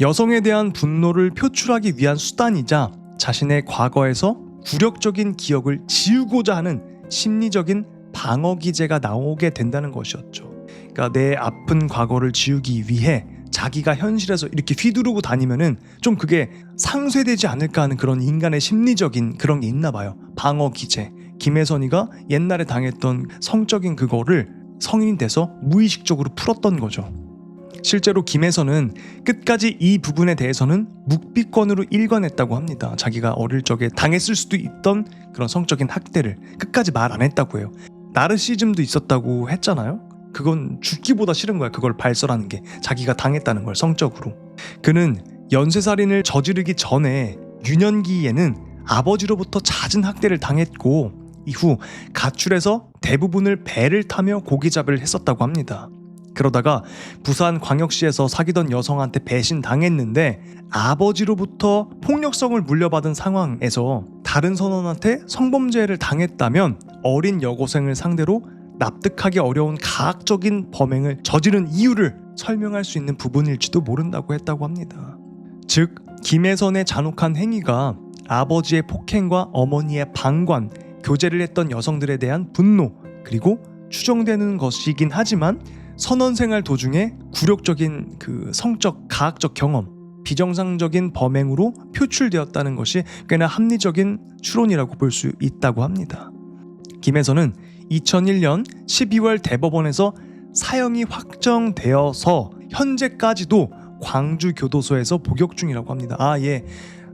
여성에 대한 분노를 표출하기 위한 수단이자 자신의 과거에서 굴욕적인 기억을 지우고자 하는 심리적인 방어 기제가 나오게 된다는 것이었죠. 그러니까 내 아픈 과거를 지우기 위해 자기가 현실에서 이렇게 휘두르고 다니면은 좀 그게 상쇄되지 않을까 하는 그런 인간의 심리적인 그런 게 있나 봐요. 방어 기제. 김혜선이가 옛날에 당했던 성적인 그거를 성인이 돼서 무의식적으로 풀었던 거죠. 실제로 김혜선은 끝까지 이 부분에 대해서는 묵비권으로 일관했다고 합니다. 자기가 어릴 적에 당했을 수도 있던 그런 성적인 학대를 끝까지 말 안 했다고 해요. 나르시즘도 있었다고 했잖아요. 그건 죽기보다 싫은 거야. 그걸 발설하는 게, 자기가 당했다는 걸 성적으로. 그는 연쇄살인을 저지르기 전에 유년기에는 아버지로부터 잦은 학대를 당했고 이후 가출해서 대부분을 배를 타며 고기잡이를 했었다고 합니다. 그러다가 부산광역시에서 사귀던 여성한테 배신당했는데 아버지로부터 폭력성을 물려받은 상황에서 다른 선원한테 성범죄를 당했다면 어린 여고생을 상대로 납득하기 어려운 가학적인 범행을 저지른 이유를 설명할 수 있는 부분일지도 모른다고 했다고 합니다. 즉 김혜선의 잔혹한 행위가 아버지의 폭행과 어머니의 방관, 교제를 했던 여성들에 대한 분노, 그리고 추정되는 것이긴 하지만 선원생활 도중에 굴욕적인 그 성적, 가학적 경험, 비정상적인 범행으로 표출되었다는 것이 꽤나 합리적인 추론이라고 볼 수 있다고 합니다. 김혜선은 2001년 12월 대법원에서 사형이 확정되어서 현재까지도 광주교도소에서 복역 중이라고 합니다. 아, 얘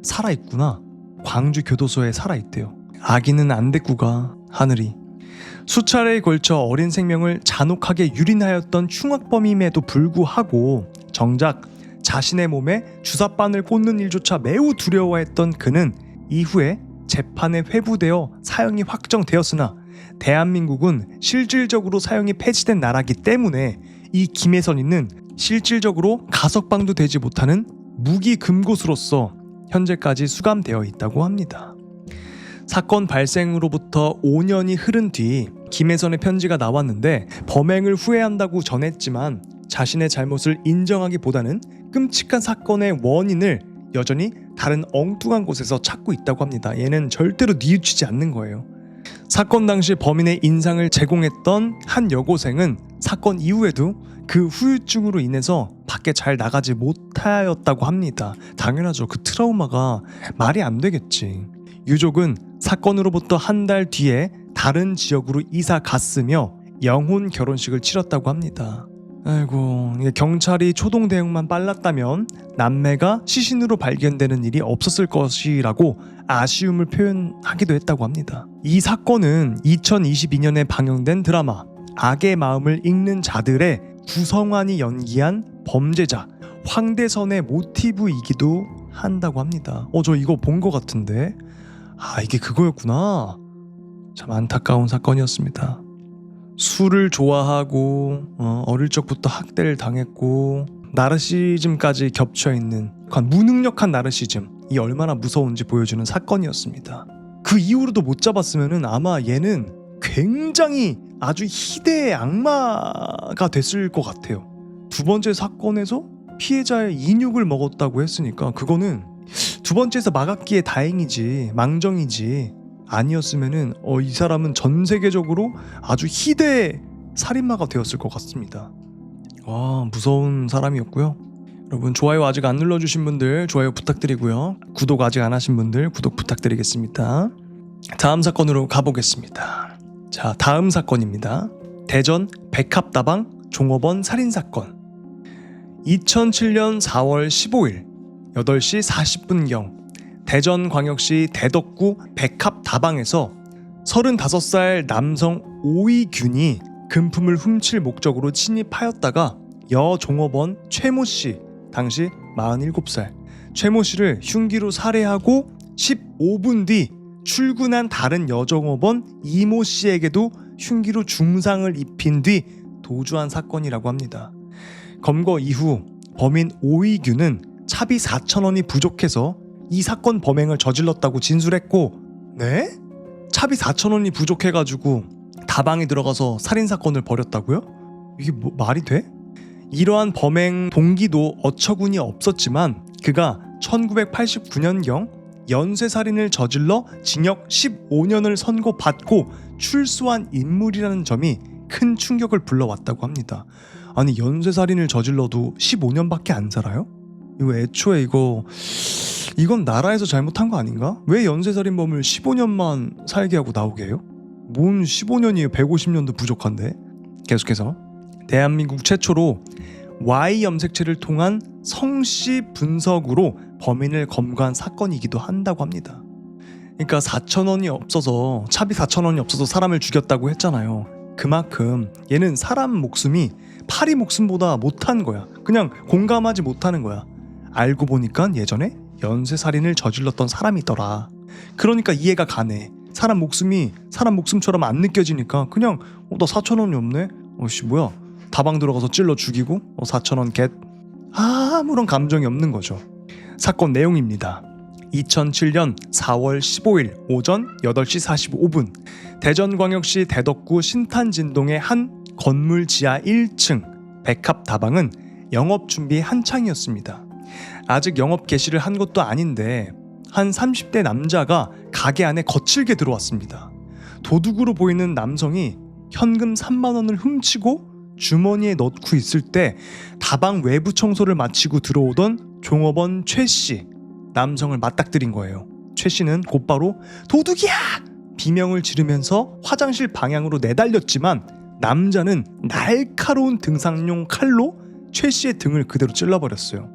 살아있구나. 광주교도소에 살아있대요. 아기는 안 데리고 가, 하늘이. 수차례에 걸쳐 어린 생명을 잔혹하게 유린하였던 흉악범임에도 불구하고 정작 자신의 몸에 주사바늘 꽂는 일조차 매우 두려워했던 그는 이후에 재판에 회부되어 사형이 확정되었으나 대한민국은 실질적으로 사형이 폐지된 나라기 때문에 이 김혜선이는 실질적으로 가석방도 되지 못하는 무기금고수로서 현재까지 수감되어 있다고 합니다. 사건 발생으로부터 5년이 흐른 뒤 김혜선의 편지가 나왔는데 범행을 후회한다고 전했지만 자신의 잘못을 인정하기보다는 끔찍한 사건의 원인을 여전히 다른 엉뚱한 곳에서 찾고 있다고 합니다. 얘는 절대로 뉘우치지 않는 거예요. 사건 당시 범인의 인상을 제공했던 한 여고생은 사건 이후에도 그 후유증으로 인해서 밖에 잘 나가지 못하였다고 합니다. 당연하죠. 그 트라우마가 말이 안 되겠지. 유족은 사건으로부터 한 달 뒤에 다른 지역으로 이사 갔으며 영혼 결혼식을 치렀다고 합니다. 아이고, 경찰이 초동 대응만 빨랐다면 남매가 시신으로 발견되는 일이 없었을 것이라고 아쉬움을 표현하기도 했다고 합니다. 이 사건은 2022년에 방영된 드라마 악의 마음을 읽는 자들의 구성환이 연기한 범죄자 황대선의 모티브이기도 한다고 합니다. 저 이거 본 것 같은데. 아, 이게 그거였구나. 참 안타까운 사건이었습니다. 술을 좋아하고 어릴 적부터 학대를 당했고 나르시즘까지 겹쳐있는 무능력한 나르시즘, 이 얼마나 무서운지 보여주는 사건이었습니다. 그 이후로도 못 잡았으면 아마 얘는 굉장히 아주 희대의 악마가 됐을 것 같아요. 두 번째 사건에서 피해자의 인육을 먹었다고 했으니까 그거는 두 번째에서 막았기에 다행이지 망정이지, 아니었으면은 이 사람은 전 세계적으로 아주 희대의 살인마가 되었을 것 같습니다. 와, 무서운 사람이었고요. 여러분, 좋아요 아직 안 눌러주신 분들 좋아요 부탁드리고요. 구독 아직 안 하신 분들 구독 부탁드리겠습니다. 다음 사건으로 가보겠습니다. 자, 다음 사건입니다. 대전 백합다방 종업원 살인사건. 2007년 4월 15일 8시 40분경 대전광역시 대덕구 백합다방에서 35살 남성 오이균이 금품을 훔칠 목적으로 침입하였다가 여 종업원 최모씨, 당시 47살 최모씨를 흉기로 살해하고 15분 뒤 출근한 다른 여종업원 이모씨에게도 흉기로 중상을 입힌 뒤 도주한 사건이라고 합니다. 검거 이후 범인 오이균은 차비 4,000원이 부족해서 이 사건 범행을 저질렀다고 진술했고, 네? 차비 4,000원이 부족해가지고 다방에 들어가서 살인사건을 벌였다고요? 이게 말이 돼? 이러한 범행 동기도 어처구니 없었지만 그가 1989년경 연쇄살인을 저질러 징역 15년을 선고받고 출소한 인물이라는 점이 큰 충격을 불러왔다고 합니다. 아니, 연쇄살인을 저질러도 15년밖에 안 살아요? 이거 애초에 이건 나라에서 잘못한 거 아닌가? 왜 연쇄살인범을 15년만 살게 하고 나오게 해요? 뭔 15년이에요? 150년도 부족한데. 계속해서 대한민국 최초로 Y 염색체를 통한 성씨 분석으로 범인을 검거한 사건이기도 한다고 합니다. 그러니까 4,000원이 없어서, 차비 4,000원이 없어서 사람을 죽였다고 했잖아요. 그만큼 얘는 사람 목숨이 파리 목숨보다 못한 거야. 그냥 공감하지 못하는 거야. 알고 보니까 예전에 연쇄살인을 저질렀던 사람이더라. 그러니까 이해가 가네. 사람 목숨이 사람 목숨처럼 안 느껴지니까 그냥 나 4,000원이 없네? 어씨 뭐야, 다방 들어가서 찔러 죽이고 4,000원 겟. 아무런 감정이 없는 거죠. 사건 내용입니다. 2007년 4월 15일 오전 8시 45분 대전광역시 대덕구 신탄진동의 한 건물 지하 1층 백합 다방은 영업 준비 한창이었습니다. 아직 영업 개시를 한 것도 아닌데 한 30대 남자가 가게 안에 거칠게 들어왔습니다. 도둑으로 보이는 남성이 현금 3만 원을 훔치고 주머니에 넣고 있을 때 다방 외부 청소를 마치고 들어오던 종업원 최 씨, 남성을 맞닥뜨린 거예요. 최 씨는 곧바로 도둑이야! 비명을 지르면서 화장실 방향으로 내달렸지만 남자는 날카로운 등산용 칼로 최 씨의 등을 그대로 찔러버렸어요.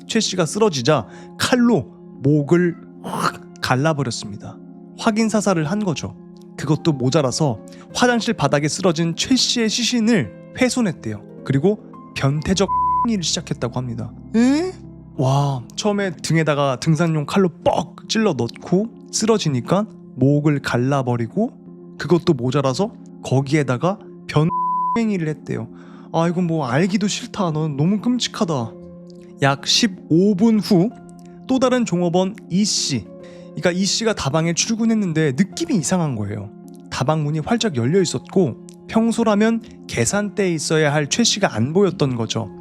최 씨가 쓰러지자 칼로 목을 확 갈라버렸습니다. 확인 사살을 한 거죠. 그것도 모자라서 화장실 바닥에 쓰러진 최 씨의 시신을 훼손했대요. 그리고 변태적 을 시작했다고 합니다. 에? 와, 처음에 등에다가 등산용 칼로 뻑 찔러 넣고 쓰러지니까 목을 갈라버리고 그것도 모자라서 거기에다가 변행위를 했대요. 아, 이건 뭐 알기도 싫다. 넌 너무 끔찍하다. 약 15분 후 또 다른 종업원 이씨, 그러니까 이씨가 다방에 출근했는데 느낌이 이상한 거예요. 다방 문이 활짝 열려 있었고 평소라면 계산대에 있어야 할 최 씨가 안 보였던 거죠.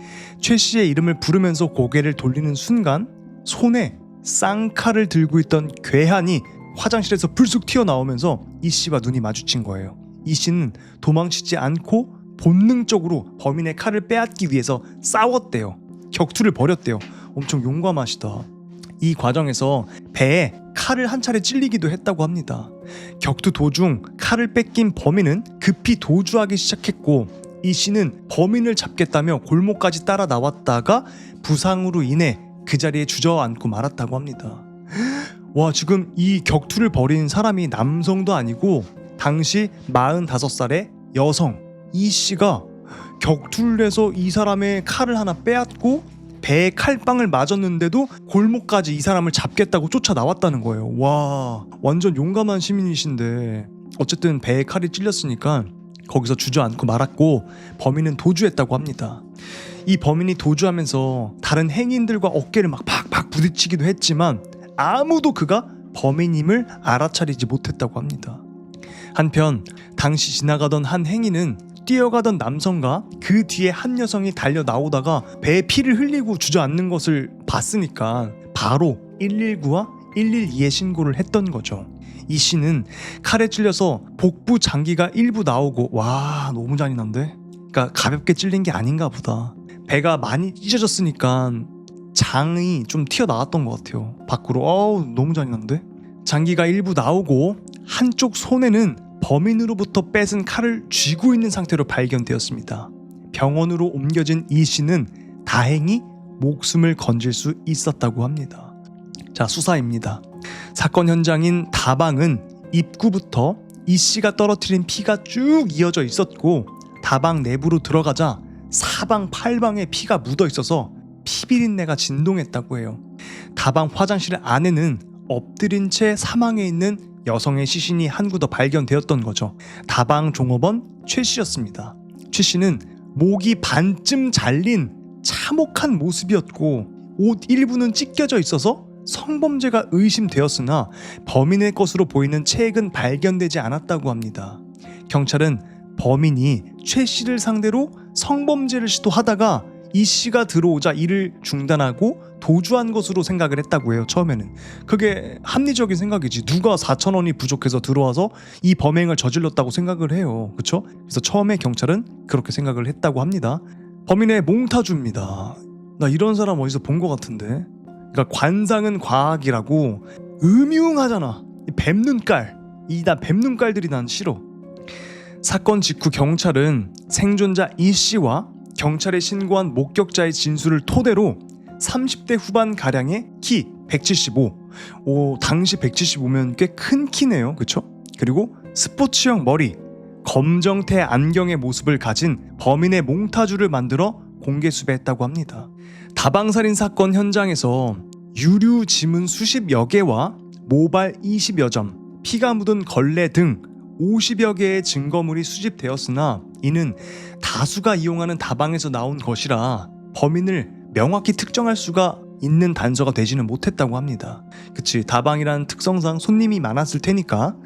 최 씨의 이름을 부르면서 고개를 돌리는 순간 손에 쌍칼을 들고 있던 괴한이 화장실에서 불쑥 튀어나오면서 이 씨와 눈이 마주친 거예요. 이 씨는 도망치지 않고 본능적으로 범인의 칼을 빼앗기 위해서 싸웠대요. 격투를 벌였대요. 엄청 용감하시다. 이 과정에서 배에 칼을 한 차례 찔리기도 했다고 합니다. 격투 도중 칼을 뺏긴 범인은 급히 도주하기 시작했고 이 씨는 범인을 잡겠다며 골목까지 따라 나왔다가 부상으로 인해 그 자리에 주저앉고 말았다고 합니다. 와, 지금 이 격투를 벌인 사람이 남성도 아니고 당시 45살의 여성 이 씨가 격투를 해서 이 사람의 칼을 하나 빼앗고 배에 칼빵을 맞았는데도 골목까지 이 사람을 잡겠다고 쫓아 나왔다는 거예요. 와, 완전 용감한 시민이신데 어쨌든 배에 칼이 찔렸으니까 거기서 주저앉고 말았고 범인은 도주했다고 합니다. 이 범인이 도주하면서 다른 행인들과 어깨를 막 팍팍 부딪히기도 했지만 아무도 그가 범인임을 알아차리지 못했다고 합니다. 한편 당시 지나가던 한 행인은 뛰어가던 남성과 그 뒤에 한 여성이 달려 나오다가 배에 피를 흘리고 주저앉는 것을 봤으니까 바로 119와 112에 신고를 했던 거죠. 이 씨는 칼에 찔려서 복부 장기가 일부 나오고, 와, 너무 잔인한데? 그러니까 가볍게 찔린 게 아닌가 보다. 배가 많이 찢어졌으니까 장이 좀 튀어나왔던 것 같아요. 밖으로. 너무 잔인한데? 장기가 일부 나오고 한쪽 손에는 범인으로부터 뺏은 칼을 쥐고 있는 상태로 발견되었습니다. 병원으로 옮겨진 이 씨는 다행히 목숨을 건질 수 있었다고 합니다. 자, 수사입니다. 사건 현장인 다방은 입구부터 이 씨가 떨어뜨린 피가 쭉 이어져 있었고 다방 내부로 들어가자 사방팔방에 피가 묻어 있어서 피비린내가 진동했다고 해요. 다방 화장실 안에는 엎드린 채 사망해 있는 여성의 시신이 한 구 더 발견되었던 거죠. 다방 종업원 최 씨였습니다. 최 씨는 목이 반쯤 잘린 참혹한 모습이었고 옷 일부는 찢겨져 있어서 성범죄가 의심되었으나 범인의 것으로 보이는 체액은 발견되지 않았다고 합니다. 경찰은 범인이 최 씨를 상대로 성범죄를 시도하다가 이 씨가 들어오자 이를 중단하고 도주한 것으로 생각을 했다고 해요. 처음에는 그게 합리적인 생각이지. 누가 4,000원이 부족해서 들어와서 이 범행을 저질렀다고 생각을 해요. 그쵸? 그래서 처음에 경찰은 그렇게 생각을 했다고 합니다. 범인의 몽타주입니다. 나 이런 사람 어디서 본 것 같은데. 그러니까 관상은 과학이라고 음흉하잖아. 뱀눈깔. 나 뱀눈깔들이 난 싫어. 사건 직후 경찰은 생존자 이 씨와 경찰에 신고한 목격자의 진술을 토대로 30대 후반 가량의 키 175. 당시 175면 꽤 큰 키네요. 그쵸? 그리고 스포츠형 머리, 검정태 안경의 모습을 가진 범인의 몽타주를 만들어 공개 수배했다고 합니다. 다방살인 사건 현장에서 유류 지문 수십여 개와 모발 20여 점, 피가 묻은 걸레 등 50여 개의 증거물이 수집되었으나 이는 다수가 이용하는 다방에서 나온 것이라 범인을 명확히 특정할 수가 있는 단서가 되지는 못했다고 합니다. 그치, 다방이란 특성상 손님이 많았을 테니까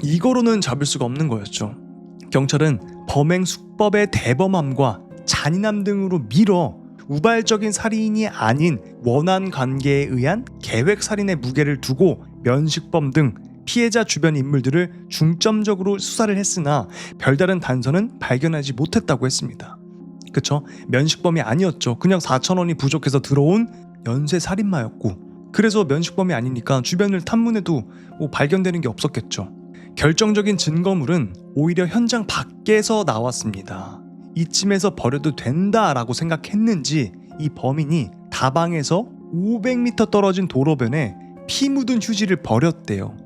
이거로는 잡을 수가 없는 거였죠. 경찰은 범행 수법의 대범함과 잔인함 등으로 밀어 우발적인 살인이 아닌 원한 관계에 의한 계획살인의 무게를 두고 면식범 등 피해자 주변 인물들을 중점적으로 수사를 했으나 별다른 단서는 발견하지 못했다고 했습니다. 그쵸? 면식범이 아니었죠. 그냥 4,000원이 부족해서 들어온 연쇄살인마였고, 그래서 면식범이 아니니까 주변을 탐문해도 발견되는 게 없었겠죠. 결정적인 증거물은 오히려 현장 밖에서 나왔습니다. 이쯤에서 버려도 된다라고 생각했는지 이 범인이 다방에서 500m 떨어진 도로변에 피 묻은 휴지를 버렸대요.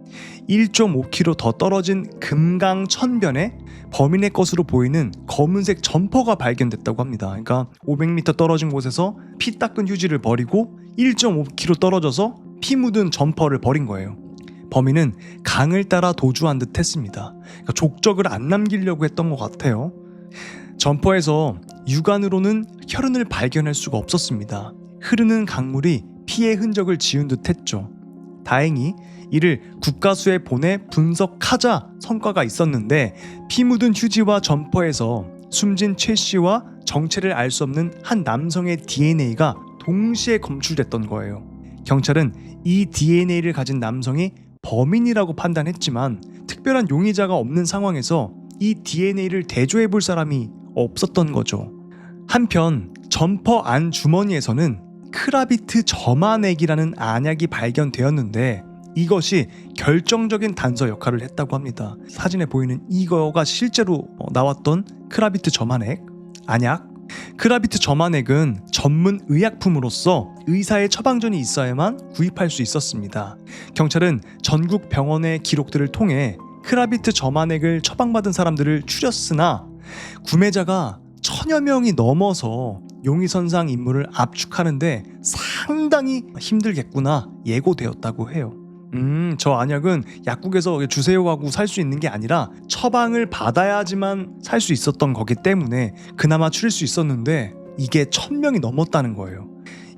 1.5km 더 떨어진 금강천변에 범인의 것으로 보이는 검은색 점퍼가 발견됐다고 합니다. 그러니까 500m 떨어진 곳에서 피 닦은 휴지를 버리고 1.5km 떨어져서 피 묻은 점퍼를 버린 거예요. 범인은 강을 따라 도주한 듯 했습니다. 그러니까 족적을 안 남기려고 했던 것 같아요. 점퍼에서 육안으로는 혈흔을 발견할 수가 없었습니다. 흐르는 강물이 피의 흔적을 지운 듯 했죠. 다행히 이를 국가수에 보내 분석하자 성과가 있었는데 피 묻은 휴지와 점퍼에서 숨진 최 씨와 정체를 알 수 없는 한 남성의 DNA가 동시에 검출됐던 거예요. 경찰은 이 DNA를 가진 남성이 범인이라고 판단했지만 특별한 용의자가 없는 상황에서 이 DNA를 대조해 볼 사람이 없었던 거죠. 한편 점퍼 안 주머니에서는 크라비트 점안액이라는 안약이 발견되었는데 이것이 결정적인 단서 역할을 했다고 합니다. 사진에 보이는 이거가 실제로 나왔던 크라비트 점안액, 안약. 크라비트 점안액은 전문 의약품으로서 의사의 처방전이 있어야만 구입할 수 있었습니다. 경찰은 전국 병원의 기록들을 통해 크라비트 점안액을 처방받은 사람들을 추렸으나 구매자가 1000여 명이 넘어서 용의선상 인물을 압축하는데 상당히 힘들겠구나 예고되었다고 해요. 저 안약은 약국에서 주세요 하고 살 수 있는 게 아니라 처방을 받아야지만 살 수 있었던 거기 때문에 그나마 추릴 수 있었는데 이게 1000명이 넘었다는 거예요.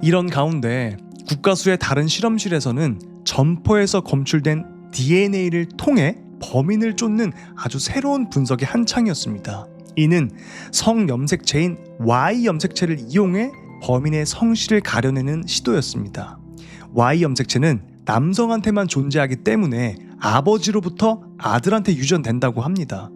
이런 가운데 국가수의 다른 실험실에서는 점포에서 검출된 DNA를 통해 범인을 쫓는 아주 새로운 분석이 한창이었습니다. 이는 성염색체인 Y염색체를 이용해 범인의 성씨를 가려내는 시도였습니다. Y염색체는 남성한테만 존재하기 때문에 아버지로부터 아들한테 유전된다고 합니다.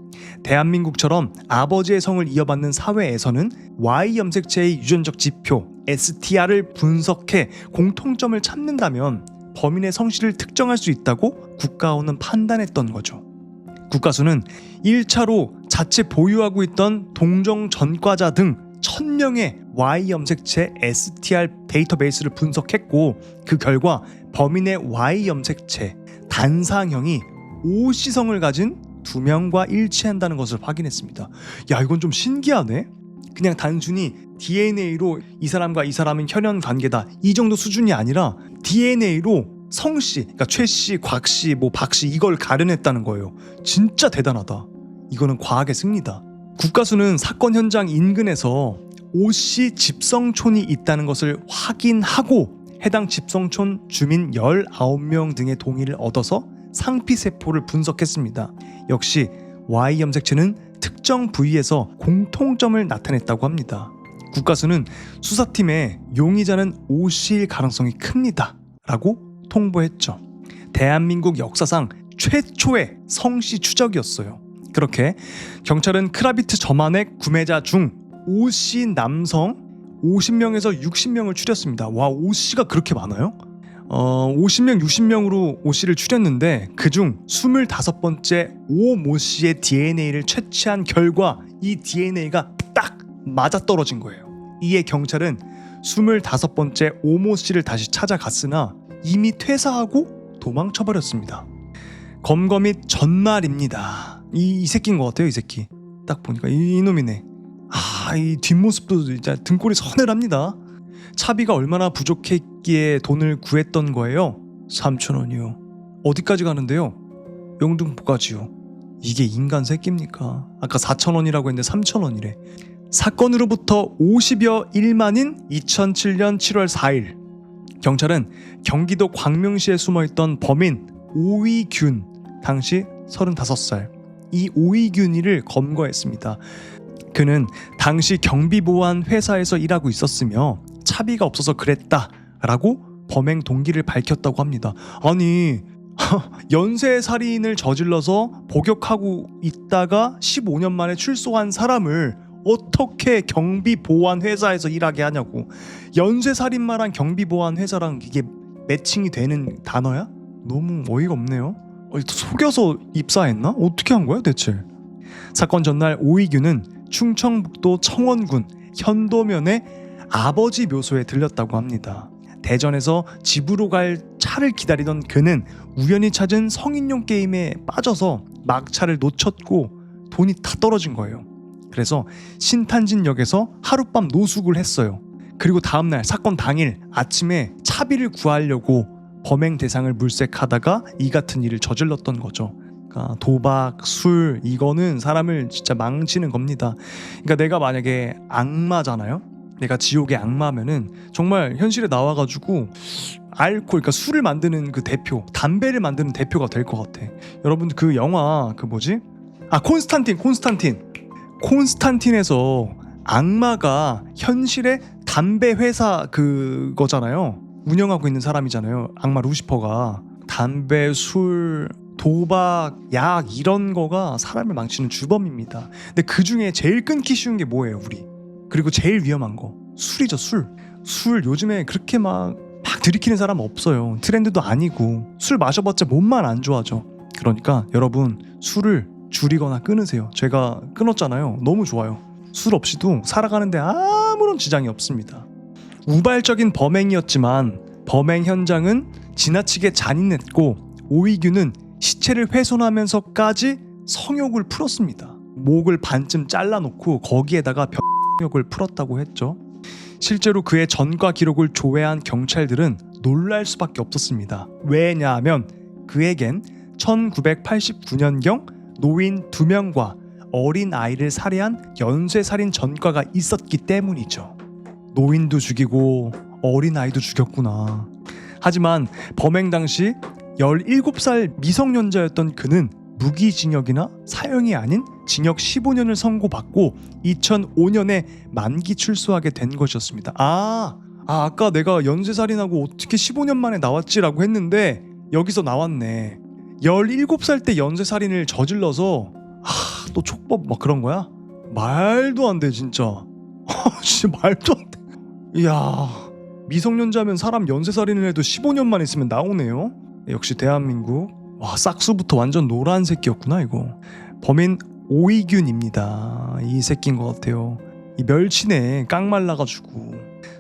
대한민국처럼 아버지의 성을 이어받는 사회에서는 Y염색체의 유전적 지표 STR을 분석해 공통점을 찾는다면 범인의 성씨를 특정할 수 있다고 국가원은 판단했던 거죠. 국가수는 1차로 자체 보유하고 있던 동종 전과자 등 1000명의 Y염색체 STR 데이터베이스를 분석했고 그 결과 범인의 Y염색체 단상형이 O씨성을 가진 2명과 일치한다는 것을 확인했습니다. 야, 이건 좀 신기하네. 그냥 단순히 DNA로 이 사람과 이 사람은 혈연 관계다 이 정도 수준이 아니라 DNA로 성씨, 그러니까 최씨, 곽씨, 박씨 이걸 가려냈다는 거예요. 진짜 대단하다. 이거는 과학의 승리다. 국가수는 사건 현장 인근에서 O씨 집성촌이 있다는 것을 확인하고 해당 집성촌 주민 19명 등의 동의를 얻어서 상피세포를 분석했습니다. 역시 Y염색체는 특정 부위에서 공통점을 나타냈다고 합니다. 국가수는 수사팀에 용의자는 O씨일 가능성이 큽니다 라고 통보했죠. 대한민국 역사상 최초의 성씨 추적이었어요. 그렇게 경찰은 크라비트 점안액 구매자 중 O씨 남성 50명에서 60명을 추렸습니다. 와, O씨가 그렇게 많아요? 50명, 60명으로 O씨를 추렸는데 그중 25번째 오모씨의 DNA를 채취한 결과 이 DNA가 딱 맞아떨어진 거예요. 이에 경찰은 25번째 오모씨를 다시 찾아갔으나 이미 퇴사하고 도망쳐버렸습니다. 검거 및 전말입니다. 이 새끼인 것 같아요, 이 새끼. 딱 보니까 이놈이네. 이 뒷모습도 진짜 등골이 서늘합니다. 차비가 얼마나 부족했기에 돈을 구했던 거예요? 3,000원이요. 어디까지 가는데요? 영등포까지요. 이게 인간 새끼입니까? 아까 4,000원이라고 했는데 3,000원이래. 사건으로부터 50여 일 만인 2007년 7월 4일 경찰은 경기도 광명시에 숨어있던 범인 오이균, 당시 35살, 이 오이균이를 검거했습니다. 그는 당시 경비보안 회사에서 일하고 있었으며 차비가 없어서 그랬다라고 범행 동기를 밝혔다고 합니다. 아니 연쇄살인을 저질러서 복역하고 있다가 15년 만에 출소한 사람을 어떻게 경비보안회사에서 일하게 하냐고. 연쇄살인마랑 경비보안회사랑 이게 매칭이 되는 단어야? 너무 어이가 없네요. 속여서 입사했나? 어떻게 한 거야 대체? 사건 전날 오이규는 충청북도 청원군 현도면의 아버지 묘소에 들렸다고 합니다. 대전에서 집으로 갈 차를 기다리던 그는 우연히 찾은 성인용 게임에 빠져서 막차를 놓쳤고 돈이 다 떨어진 거예요. 그래서 신탄진역에서 하룻밤 노숙을 했어요. 그리고 다음날 사건 당일 아침에 차비를 구하려고 범행 대상을 물색하다가 이 같은 일을 저질렀던 거죠. 그러니까 도박, 술, 이거는 사람을 진짜 망치는 겁니다. 그러니까 내가 만약에 악마잖아요. 내가 지옥의 악마면은 정말 현실에 나와가지고 그러니까 술을 만드는 그 대표, 담배를 만드는 대표가 될 것 같아. 여러분들 그 영화 그 뭐지? 콘스탄틴에서 악마가 현실의 담배 회사 그거잖아요. 운영하고 있는 사람이잖아요. 악마 루시퍼가. 담배, 술, 도박, 약 이런 거가 사람을 망치는 주범입니다. 근데 그 중에 제일 끊기 쉬운 게 뭐예요, 우리? 그리고 제일 위험한 거 술이죠. 술 요즘에 그렇게 막 들이키는 사람 없어요. 트렌드도 아니고 술 마셔봤자 몸만 안 좋아져. 그러니까 여러분 술을 줄이거나 끊으세요. 제가 끊었잖아요. 너무 좋아요. 술 없이도 살아가는데 아무런 지장이 없습니다. 우발적인 범행이었지만 범행 현장은 지나치게 잔인했고 오이규는 시체를 훼손하면서까지 성욕을 풀었습니다. 목을 반쯤 잘라놓고 거기에다가 병력을 풀었다고 했죠. 실제로 그의 전과 기록을 조회한 경찰들은 놀랄 수밖에 없었습니다. 왜냐하면 그에겐 1989년경 노인 2명과 어린 아이를 살해한 연쇄살인 전과가 있었기 때문이죠. 노인도 죽이고 어린 아이도 죽였구나. 하지만 범행 당시 17살 미성년자였던 그는 무기징역이나 사형이 아닌 징역 15년을 선고받고 2005년에 만기 출소하게 된 것이었습니다. 아까 내가 연쇄살인하고 어떻게 15년 만에 나왔지라고 했는데 여기서 나왔네. 17살 때 연쇄살인을 저질러서 또 촉법 막 그런 거야? 말도 안 돼 진짜. 진짜 말도 안 돼. 이야, 미성년자면 사람 연쇄살인을 해도 15년 만 있으면 나오네요. 역시 대한민국. 와, 싹수부터 완전 노란 새끼였구나 이거. 범인 오이균입니다. 이 새끼인 것 같아요. 이 멸치네 깡말라가지고.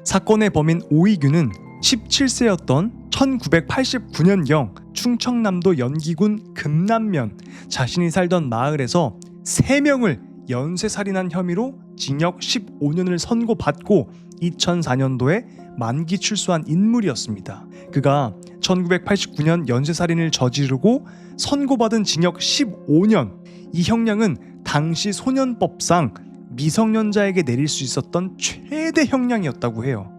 사건의 범인 오이균은 17세였던 1989년경 충청남도 연기군 금남면 자신이 살던 마을에서 3명을 연쇄살인한 혐의로 징역 15년을 선고받고 2004년도에 만기 출소한 인물이었습니다. 그가 1989년 연쇄살인을 저지르고 선고받은 징역 15년. 이 형량은 당시 소년법상 미성년자에게 내릴 수 있었던 최대 형량이었다고 해요.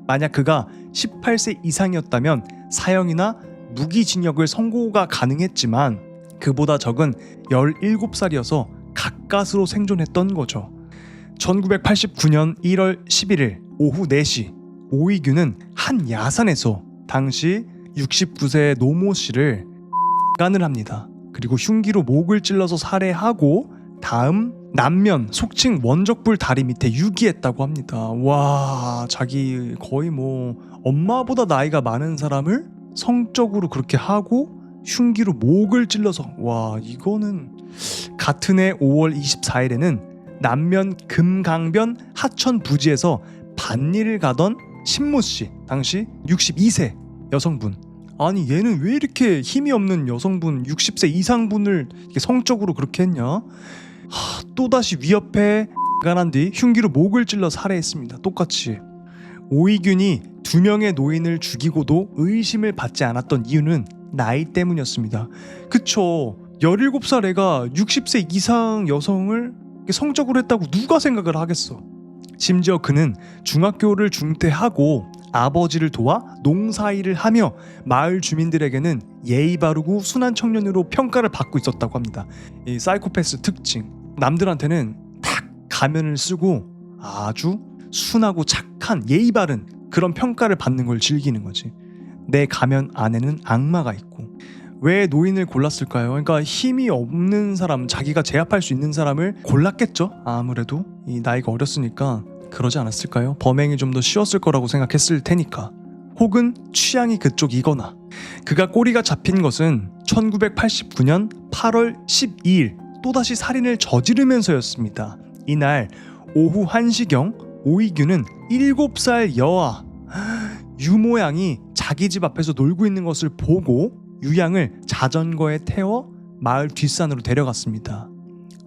만약 그가 18세 이상이었다면 사형이나 무기징역을 선고가 가능했지만 그보다 적은 17살이어서 가까스로 생존했던 거죠. 1989년 1월 11일 오후 4시 오이규는 한 야산에서 당시 69세 노모 씨를 간을 합니다. 그리고 흉기로 목을 찔러서 살해하고 다음 남면 속칭 원적불 다리 밑에 유기했다고 합니다. 와, 자기 거의 뭐 엄마보다 나이가 많은 사람을 성적으로 그렇게 하고 흉기로 목을 찔러서, 와, 이거는. 같은 해 5월 24일에는 남면 금강변 하천 부지에서 밭일을 가던 신모 씨, 당시 62세 여성분. 아니 얘는 왜 이렇게 힘이 없는 여성분 60세 이상분을 성적으로 그렇게 했냐? 또다시 위협해 간한 뒤 흉기로 목을 찔러 살해했습니다. 똑같이. 오이균이 2명의 노인을 죽이고도 의심을 받지 않았던 이유는 나이 때문이었습니다. 그쵸, 17살 애가 60세 이상 여성을 성적으로 했다고 누가 생각을 하겠어. 심지어 그는 중학교를 중퇴하고 아버지를 도와 농사일을 하며 마을 주민들에게는 예의 바르고 순한 청년으로 평가를 받고 있었다고 합니다. 이 사이코패스 특징, 남들한테는 탁 가면을 쓰고 아주 순하고 착한 예의 바른 그런 평가를 받는 걸 즐기는 거지. 내 가면 안에는 악마가 있고. 왜 노인을 골랐을까요? 그러니까 힘이 없는 사람, 자기가 제압할 수 있는 사람을 골랐겠죠. 아무래도 이 나이가 어렸으니까 그러지 않았을까요? 범행이 좀 더 쉬웠을 거라고 생각했을 테니까. 혹은 취향이 그쪽이거나. 그가 꼬리가 잡힌 것은 1989년 8월 12일 또다시 살인을 저지르면서였습니다. 이날 오후 1시경 오이규는 7살 여아 유모양이 자기 집 앞에서 놀고 있는 것을 보고 유양을 자전거에 태워 마을 뒷산으로 데려갔습니다.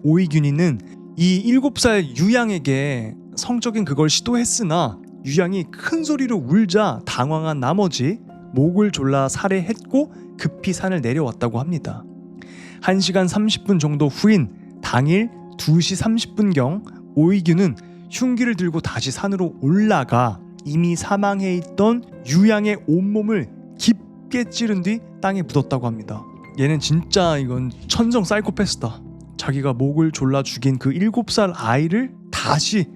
오이균이는 이 7살 유양에게 성적인 그걸 시도했으나 유양이 큰 소리로 울자 당황한 나머지 목을 졸라 살해했고 급히 산을 내려왔다고 합니다. 1시간 30분 정도 후인 당일 2시 30분경 오이균은 흉기를 들고 다시 산으로 올라가 이미 사망해 있던 유양의 온몸을 깊게 찌른 뒤 땅에 묻었다고 합니다. 얘는 진짜 이건 천성 사이코패스다. 자기가 목을 졸라 죽인 그 7살 아이를 다시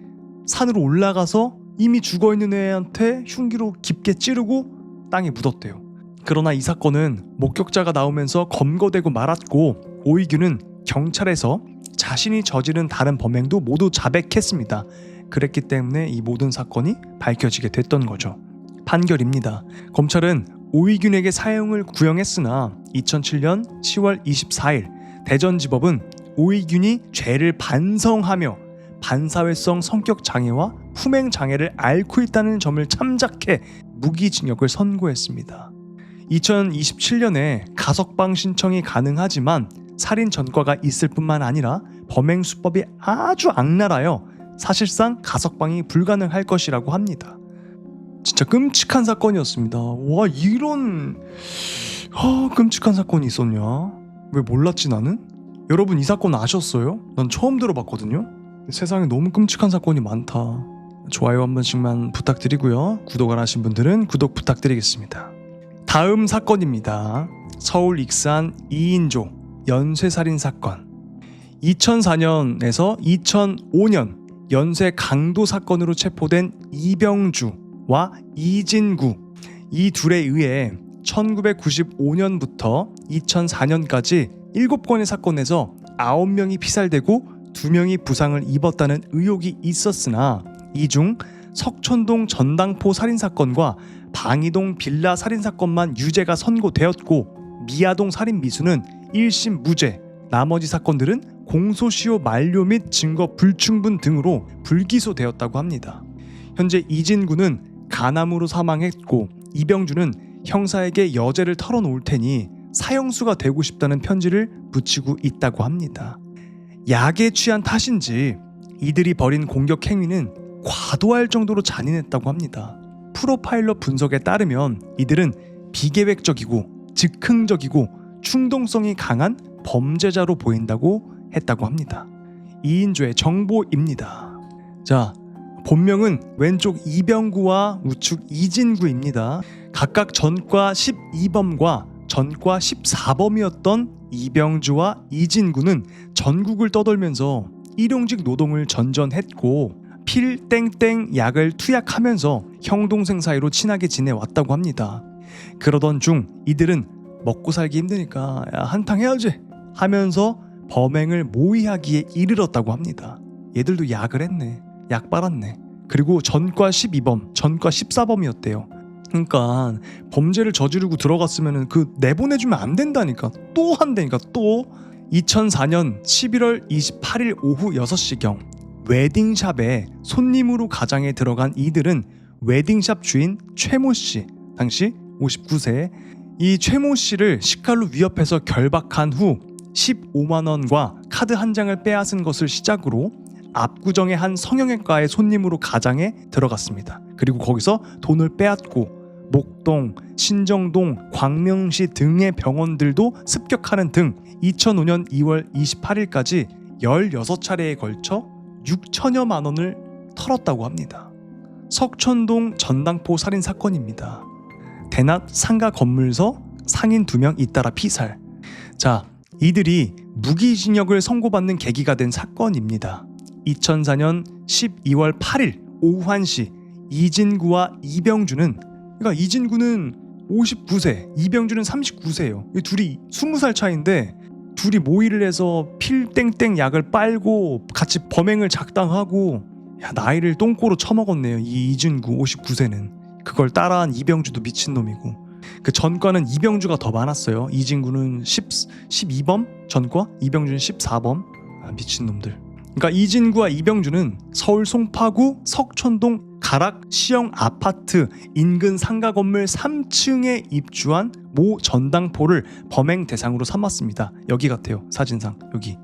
산으로 올라가서 이미 죽어있는 애한테 흉기로 깊게 찌르고 땅에 묻었대요. 그러나 이 사건은 목격자가 나오면서 검거되고 말았고 오이규는 경찰에서 자신이 저지른 다른 범행도 모두 자백했습니다. 그랬기 때문에 이 모든 사건이 밝혀지게 됐던 거죠. 판결입니다. 검찰은 오이균에게 사형을 구형했으나 2007년 10월 24일 대전지법은 오이균이 죄를 반성하며 반사회성 성격 장애와 후행 장애를 앓고 있다는 점을 참작해 무기징역을 선고했습니다. 2027년에 가석방 신청이 가능하지만 살인 전과가 있을 뿐만 아니라 범행 수법이 아주 악랄하여 사실상 가석방이 불가능할 것이라고 합니다. 진짜 끔찍한 사건이었습니다. 와, 이런 끔찍한 사건이 있었냐? 왜 몰랐지 나는? 여러분 이 사건 아셨어요? 난 처음 들어봤거든요. 세상에 너무 끔찍한 사건이 많다. 좋아요 한 번씩만 부탁드리고요. 구독 안 하신 분들은 구독 부탁드리겠습니다. 다음 사건입니다. 서울 익산 2인조 연쇄살인 사건. 2004년에서 2005년 연쇄 강도 사건으로 체포된 이병주와 이진구, 이 둘에 의해 1995년부터 2004년까지 7건의 사건에서 9명이 피살되고 2명이 부상을 입었다는 의혹이 있었으나 이 중 석촌동 전당포 살인사건과 방이동 빌라 살인사건만 유죄가 선고되었고 미아동 살인 미수는 1심 무죄, 나머지 사건들은 공소시효 만료 및 증거 불충분 등으로 불기소되었다고 합니다. 현재 이진구는 간암으로 사망했고 이병주는 형사에게 여죄를 털어놓을 테니 사형수가 되고 싶다는 편지를 붙이고 있다고 합니다. 약에 취한 탓인지 이들이 벌인 공격 행위는 과도할 정도로 잔인했다고 합니다. 프로파일러 분석에 따르면 이들은 비계획적이고 즉흥적이고 충동성이 강한 범죄자로 보인다고 했다고 합니다. 2인조의 정보입니다. 자, 본명은 왼쪽 이병구와 우측 이진구입니다. 각각 전과 12범과 전과 14범이었던 이병주와 이진구는 전국을 떠돌면서 일용직 노동을 전전했고 필땡땡 약을 투약하면서 형동생 사이로 친하게 지내왔다고 합니다. 그러던 중 이들은 먹고 살기 힘드니까 한탕 해야지 하면서 범행을 모의하기에 이르렀다고 합니다. 얘들도 약을 했네. 약 빨았네. 그리고 전과 12범, 전과 14범이었대요. 그러니까 범죄를 저지르고 들어갔으면 그 내보내주면 안 된다니까. 또 한다니까 또. 2004년 11월 28일 오후 6시경 웨딩샵에 손님으로 가장에 들어간 이들은 웨딩샵 주인 최모 씨, 당시 59세, 이 최모 씨를 식칼로 위협해서 결박한 후 15만 원과 카드 한 장을 빼앗은 것을 시작으로 압구정의 한 성형외과의 손님으로 가장에 들어갔습니다. 그리고 거기서 돈을 빼앗고 목동, 신정동, 광명시 등의 병원들도 습격하는 등 2005년 2월 28일까지 16차례에 걸쳐 6천여만 원을 털었다고 합니다. 석천동 전당포 살인 사건입니다. 대낮 상가 건물서 상인 2명 잇따라 피살. 자, 이들이 무기징역을 선고받는 계기가 된 사건입니다. 2004년 12월 8일 오후 1시 이진구와 이병주는, 그러니까 이진구는 59세, 이병주는 39세예요. 이 둘이 20살 차이인데 둘이 모의를 해서 필땡땡 약을 빨고 같이 범행을 작당하고, 야, 나이를 똥꼬로 처먹었네요. 이 이진구 59세는. 그걸 따라한 이병주도 미친놈이고, 그 전과는 이병주가 더 많았어요. 이진구는 12범 전과, 이병주는 14범. 미친놈들. 그러니까 이진구와 이병주는 서울 송파구 석천동 가락 시형 아파트 인근 상가 건물 3층에 입주한 모 전당포를 범행 대상으로 삼았습니다. 여기 같아요. 사진상 여기.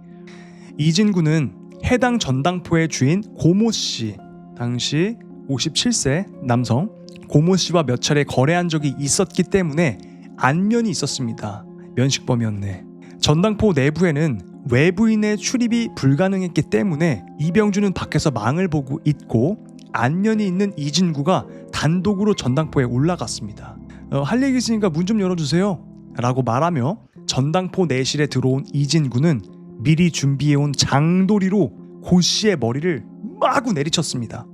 이진구는 해당 전당포의 주인 고모 씨, 당시 57세 남성 고모 씨와 몇 차례 거래한 적이 있었기 때문에 안면이 있었습니다. 면식범이었네. 전당포 내부에는 외부인의 출입이 불가능했기 때문에 이병주는 밖에서 망을 보고 있고, 안면이 있는 이진구가 단독으로 전당포에 올라갔습니다. 할 얘기 있으니까 문 좀 열어주세요 라고 말하며 전당포 내실에 들어온 이진구는 미리 준비해온 장도리로 고 씨의 머리를 마구 내리쳤습니다.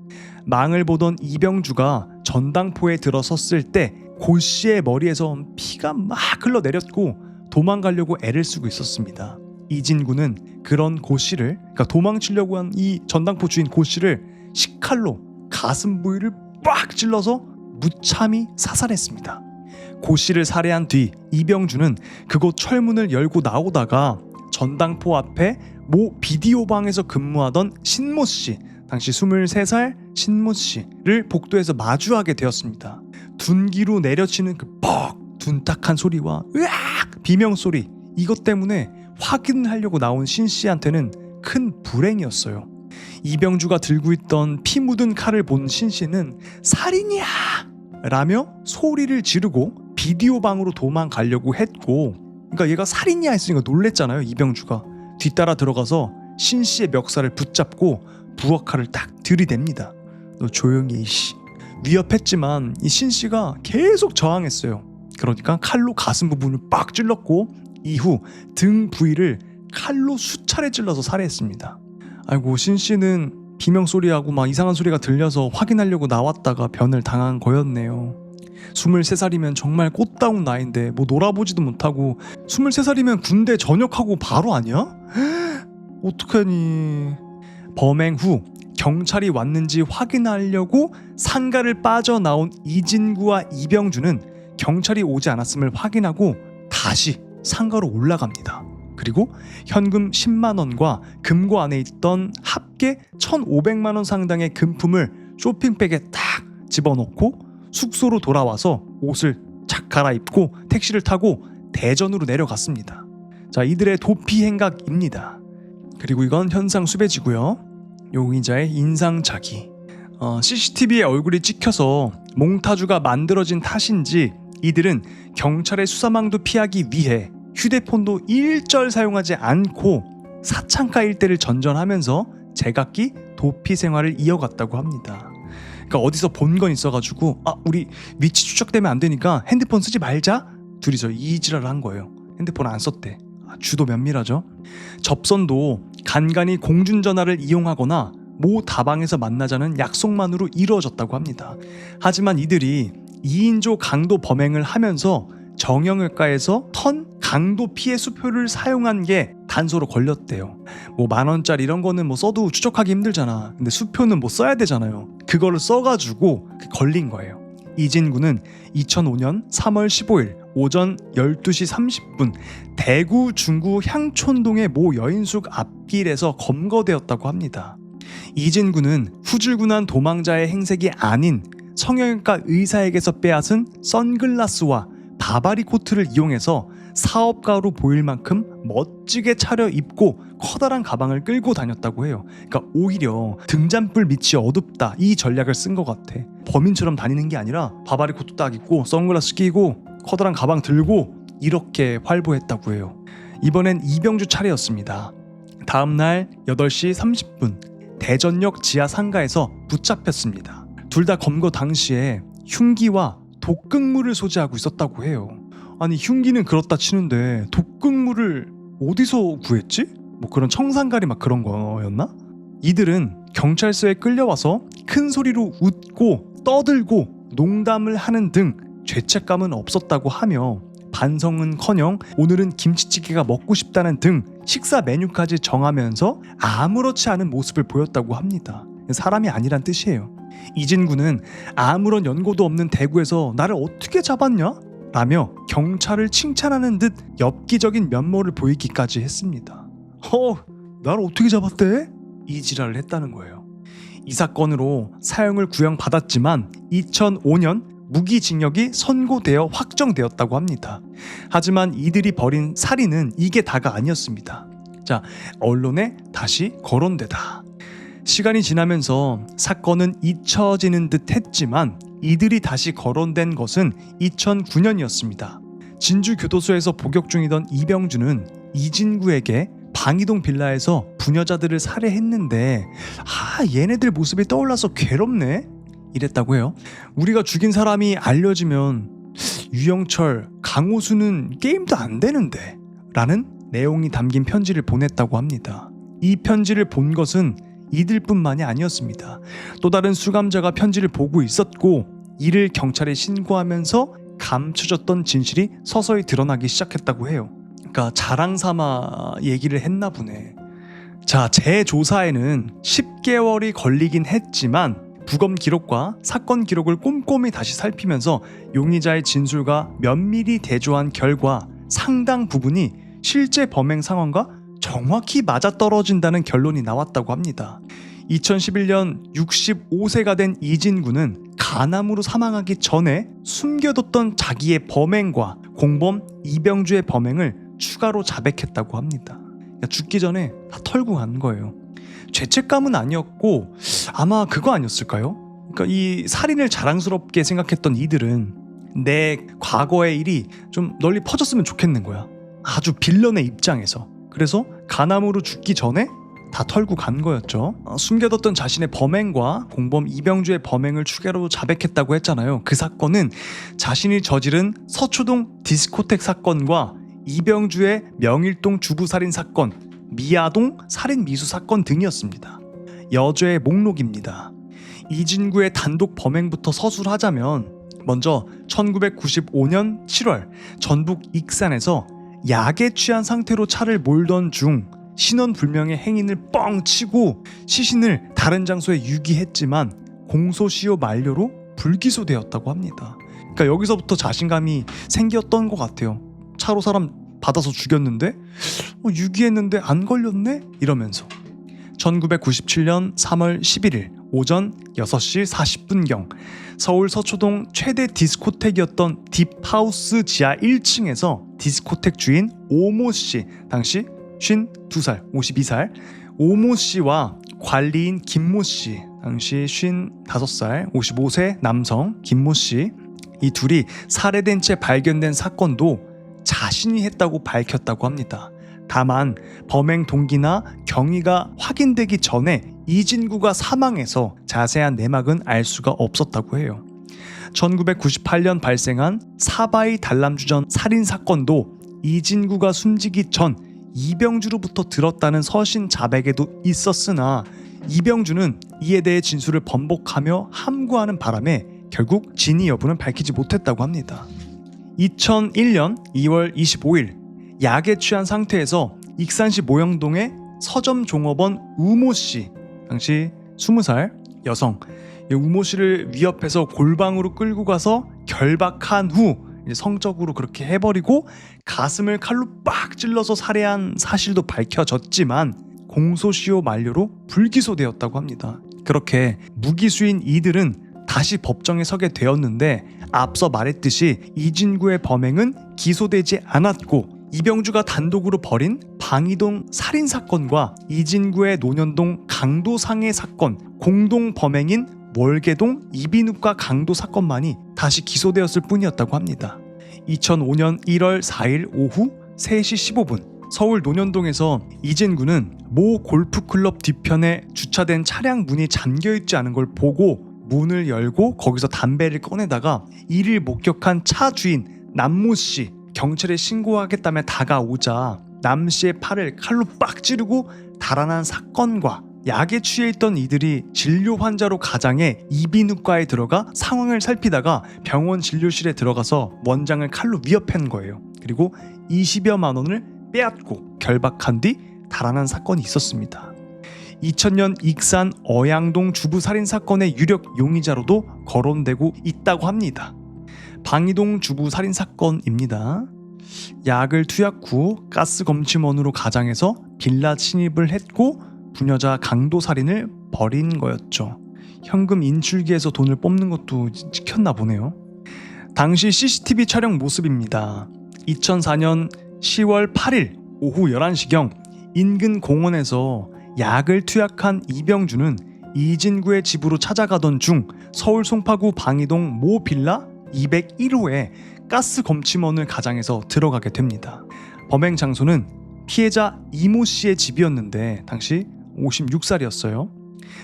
망을 보던 이병주가 전당포에 들어섰을 때 고 씨의 머리에서 피가 막 흘러내렸고 도망가려고 애를 쓰고 있었습니다. 이진구는 그런 고 씨를, 그러니까 도망치려고 한 이 전당포 주인 고 씨를 식칼로 가슴 부위를 빡 찔러서 무참히 사살했습니다. 고 씨를 살해한 뒤 이병주는 그곳 철문을 열고 나오다가 전당포 앞에 모 비디오 방에서 근무하던 신모 씨, 당시 23살 신모 씨를 복도에서 마주하게 되었습니다. 둔기로 내려치는 그 뻑 둔탁한 소리와 으악 비명 소리, 이것 때문에 확인을 하려고 나온 신 씨한테는 큰 불행이었어요. 이병주가 들고 있던 피 묻은 칼을 본 신 씨는 살인이야! 라며 소리를 지르고 비디오 방으로 도망가려고 했고, 그러니까 얘가 살인이야 했으니까 놀랬잖아요. 이병주가 뒤따라 들어가서 신 씨의 멱살을 붙잡고 부엌칼을 딱 들이댑니다. 너 조용히 씨. 위협했지만 이 신 씨가 계속 저항했어요. 그러니까 칼로 가슴 부분을 빡 찔렀고 이후 등 부위를 칼로 수차례 찔러서 살해했습니다. 아이고, 신 씨는 비명 소리하고 막 이상한 소리가 들려서 확인하려고 나왔다가 변을 당한 거였네요. 23살이면 정말 꽃다운 나이인데 뭐 놀아보지도 못하고, 23살이면 군대 전역하고 바로 아니야? 어떡하니. 범행 후 경찰이 왔는지 확인하려고 상가를 빠져나온 이진구와 이병주는 경찰이 오지 않았음을 확인하고 다시 상가로 올라갑니다. 그리고 현금 10만 원과 금고 안에 있던 합계 1,500만 원 상당의 금품을 쇼핑백에 딱 집어넣고 숙소로 돌아와서 옷을 착 갈아입고 택시를 타고 대전으로 내려갔습니다. 자, 이들의 도피 행각입니다. 그리고 이건 현상 수배지고요. 용의자의 인상착의. CCTV에 얼굴이 찍혀서 몽타주가 만들어진 탓인지 이들은 경찰의 수사망도 피하기 위해 휴대폰도 일절 사용하지 않고 사창가 일대를 전전하면서 제각기 도피 생활을 이어갔다고 합니다. 그러니까 어디서 본 건 있어가지고 우리 위치 추적되면 안 되니까 핸드폰 쓰지 말자, 둘이서 이지랄을 한 거예요. 핸드폰 안 썼대. 주도 면밀하죠. 접선도 간간히 공중전화를 이용하거나 모 다방에서 만나자는 약속만으로 이루어졌다고 합니다. 하지만 이들이 2인조 강도 범행을 하면서 정형외과에서 턴 강도 피해 수표를 사용한 게 단서로 걸렸대요. 뭐 만원짜리 이런 거는 뭐 써도 추적하기 힘들잖아. 근데 수표는 뭐 써야 되잖아요. 그거를 써가지고 걸린 거예요. 이진구는 2005년 3월 15일 오전 12시 30분 대구 중구 향촌동의 모 여인숙 앞길에서 검거되었다고 합니다. 이진구는 후줄근한 도망자의 행색이 아닌 성형외과 의사에게서 빼앗은 선글라스와 바바리 코트를 이용해서 사업가로 보일 만큼 멋지게 차려입고 커다란 가방을 끌고 다녔다고 해요. 그러니까 오히려 등잔불 밑이 어둡다 이 전략을 쓴 것 같아. 범인처럼 다니는 게 아니라 바바리 코트 딱 입고 선글라스 끼고 커다란 가방 들고 이렇게 활보했다고 해요. 이번엔 이병주 차례였습니다. 다음날 8시 30분 대전역 지하 상가에서 붙잡혔습니다. 둘 다 검거 당시에 흉기와 독극물을 소지하고 있었다고 해요. 아니 흉기는 그렇다 치는데 독극물을 어디서 구했지? 뭐 그런 청산가리 막 그런 거였나? 이들은 경찰서에 끌려와서 큰 소리로 웃고 떠들고 농담을 하는 등 죄책감은 없었다고 하며 반성은커녕 오늘은 김치찌개가 먹고 싶다는 등 식사 메뉴까지 정하면서 아무렇지 않은 모습을 보였다고 합니다. 사람이 아니란 뜻이에요. 이진구는 아무런 연고도 없는 대구에서 나를 어떻게 잡았냐? 라며 경찰을 칭찬하는 듯 엽기적인 면모를 보이기까지 했습니다. 나를 어떻게 잡았대? 이 지랄을 했다는 거예요. 이 사건으로 사형을 구형받았지만 2005년 무기징역이 선고되어 확정되었다고 합니다. 하지만 이들이 벌인 살인은 이게 다가 아니었습니다. 자, 언론에 다시 거론되다. 시간이 지나면서 사건은 잊혀지는 듯 했지만 이들이 다시 거론된 것은 2009년이었습니다. 진주교도소에서 복역 중이던 이병주는 이진구에게 방이동 빌라에서 부녀자들을 살해했는데 얘네들 모습이 떠올라서 괴롭네? 이랬다고 해요. 우리가 죽인 사람이 알려지면 유영철, 강호수는 게임도 안 되는데 라는 내용이 담긴 편지를 보냈다고 합니다. 이 편지를 본 것은 이들뿐만이 아니었습니다. 또 다른 수감자가 편지를 보고 있었고 이를 경찰에 신고하면서 감춰졌던 진실이 서서히 드러나기 시작했다고 해요. 그러니까 자랑삼아 얘기를 했나 보네. 자, 재조사에는 10개월이 걸리긴 했지만 부검 기록과 사건 기록을 꼼꼼히 다시 살피면서 용의자의 진술과 면밀히 대조한 결과 상당 부분이 실제 범행 상황과 정확히 맞아떨어진다는 결론이 나왔다고 합니다. 2011년 65세가 된 이진구는 간암으로 사망하기 전에 숨겨뒀던 자기의 범행과 공범 이병주의 범행을 추가로 자백했다고 합니다. 그러니까 죽기 전에 다 털고 간 거예요. 죄책감은 아니었고 아마 그거 아니었을까요? 그러니까 이 살인을 자랑스럽게 생각했던 이들은 내 과거의 일이 좀 널리 퍼졌으면 좋겠는 거야. 아주 빌런의 입장에서. 그래서 간암으로 죽기 전에 다 털고 간 거였죠. 숨겨뒀던 자신의 범행과 공범 이병주의 범행을 추가로 자백했다고 했잖아요. 그 사건은 자신이 저지른 서초동 디스코텍 사건과 이병주의 명일동 주부살인 사건, 미아동 살인 미수 사건 등이었습니다. 여죄의 목록입니다. 이진구의 단독 범행부터 서술하자면 먼저 1995년 7월 전북 익산에서 약에 취한 상태로 차를 몰던 중 신원불명의 행인을 뻥 치고 시신을 다른 장소에 유기했지만 공소시효 만료로 불기소되었다고 합니다. 그러니까 여기서부터 자신감이 생겼던 것 같아요. 차로 사람 받아서 죽였는데 유기했는데 안 걸렸네? 이러면서 1997년 3월 11일 오전 6시 40분경 서울 서초동 최대 디스코텍이었던 딥하우스 지하 1층에서 디스코텍 주인 오모 씨, 당시 52살, 52살 오모 씨와 관리인 김모 씨, 당시 55살, 55세 남성 김모 씨, 이 둘이 살해된 채 발견된 사건도 자신이 했다고 밝혔다고 합니다. 다만 범행 동기나 경위가 확인되기 전에 이진구가 사망해서 자세한 내막은 알 수가 없었다고 해요. 1998년 발생한 사바이 단람주전 살인사건도 이진구가 숨지기 전 이병주로부터 들었다는 서신 자백에도 있었으나 이병주는 이에 대해 진술을 번복하며 함구하는 바람에 결국 진위 여부는 밝히지 못했다고 합니다. 2001년 2월 25일 약에 취한 상태에서 익산시 모영동의 서점 종업원 우모 씨, 당시 20살 여성, 우모 씨를 위협해서 골방으로 끌고 가서 결박한 후 성적으로 그렇게 해버리고 가슴을 칼로 빡 찔러서 살해한 사실도 밝혀졌지만 공소시효 만료로 불기소되었다고 합니다. 그렇게 무기수인 이들은 다시 법정에 서게 되었는데 앞서 말했듯이 이진구의 범행은 기소되지 않았고 이병주가 단독으로 벌인 방이동 살인사건과 이진구의 논현동 강도상해 사건, 공동 범행인 월계동 이비인후과 강도 사건만이 다시 기소되었을 뿐이었다고 합니다. 2005년 1월 4일 오후 3시 15분 서울 논현동에서 이진구는 모 골프클럽 뒤편에 주차된 차량 문이 잠겨있지 않은 걸 보고 문을 열고 거기서 담배를 꺼내다가 이를 목격한 차 주인 남모씨 경찰에 신고하겠다며 다가오자 남씨의 팔을 칼로 빡 찌르고 달아난 사건과 약에 취해 있던 이들이 진료 환자로 가장해 이비인후과에 들어가 상황을 살피다가 병원 진료실에 들어가서 원장을 칼로 위협한 거예요. 그리고 20여만 원을 빼앗고 결박한 뒤 달아난 사건이 있었습니다. 2000년 익산 어양동 주부 살인 사건의 유력 용의자로도 거론되고 있다고 합니다. 방이동 주부 살인 사건입니다. 약을 투약 후 가스 검침원으로 가장해서 빌라 침입을 했고 부녀자 강도 살인을 벌인 거였죠. 현금 인출기에서 돈을 뽑는 것도 찍혔나 보네요. 당시 CCTV 촬영 모습입니다. 2004년 10월 8일 오후 11시경 인근 공원에서 약을 투약한 이병주는 이진구의 집으로 찾아가던 중 서울 송파구 방이동 모 빌라 201호에 가스 검침원을 가장해서 들어가게 됩니다. 범행 장소는 피해자 이모 씨의 집이었는데 당시 56살이었어요.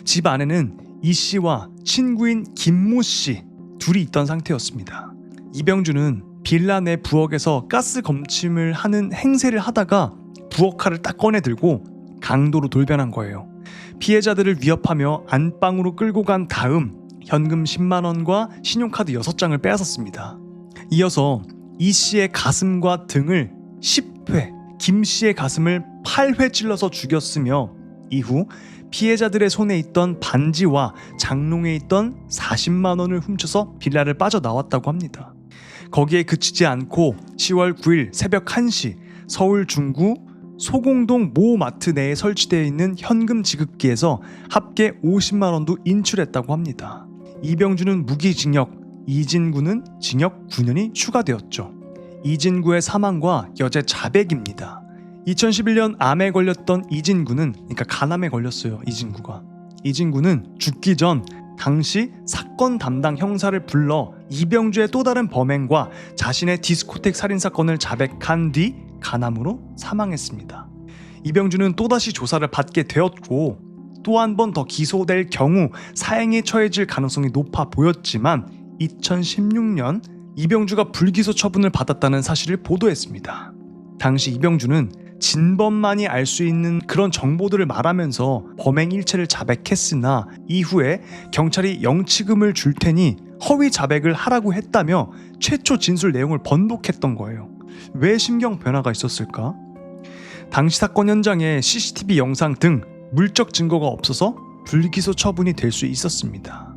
집 안에는 이 씨와 친구인 김모 씨 둘이 있던 상태였습니다. 이병주는 빌라 내 부엌에서 가스 검침을 하는 행세를 하다가 부엌칼을 딱 꺼내 들고 강도로 돌변한 거예요. 피해자들을 위협하며 안방으로 끌고 간 다음 현금 10만 원과 신용카드 6장을 빼앗았습니다. 이어서 이 씨의 가슴과 등을 10회, 김 씨의 가슴을 8회 찔러서 죽였으며 이후 피해자들의 손에 있던 반지와 장롱에 있던 40만 원을 훔쳐서 빌라를 빠져나왔다고 합니다. 거기에 그치지 않고 10월 9일 새벽 1시 서울 중구 소공동 모 마트 내에 설치되어 있는 현금 지급기에서 합계 50만 원도 인출했다고 합니다. 이병주는 무기징역, 이진구는 징역 9년이 추가되었죠. 이진구의 사망과 여제 자백입니다. 2011년 암에 걸렸던 이진구는, 그러니까 간암에 걸렸어요. 이진구는 죽기 전 당시 사건 담당 형사를 불러 이병주의 또 다른 범행과 자신의 디스코텍 살인사건을 자백한 뒤 간암으로 사망했습니다. 이병주는 또다시 조사를 받게 되었고 또 한 번 더 기소될 경우 사형에 처해질 가능성이 높아 보였지만 2016년 이병주가 불기소 처분을 받았다는 사실을 보도했습니다. 당시 이병주는 진범만이 알 수 있는 그런 정보들을 말하면서 범행 일체를 자백했으나 이후에 경찰이 영치금을 줄 테니 허위 자백을 하라고 했다며 최초 진술 내용을 번복했던 거예요. 왜 심경 변화가 있었을까? 당시 사건 현장에 CCTV 영상 등 물적 증거가 없어서 불기소 처분이 될 수 있었습니다.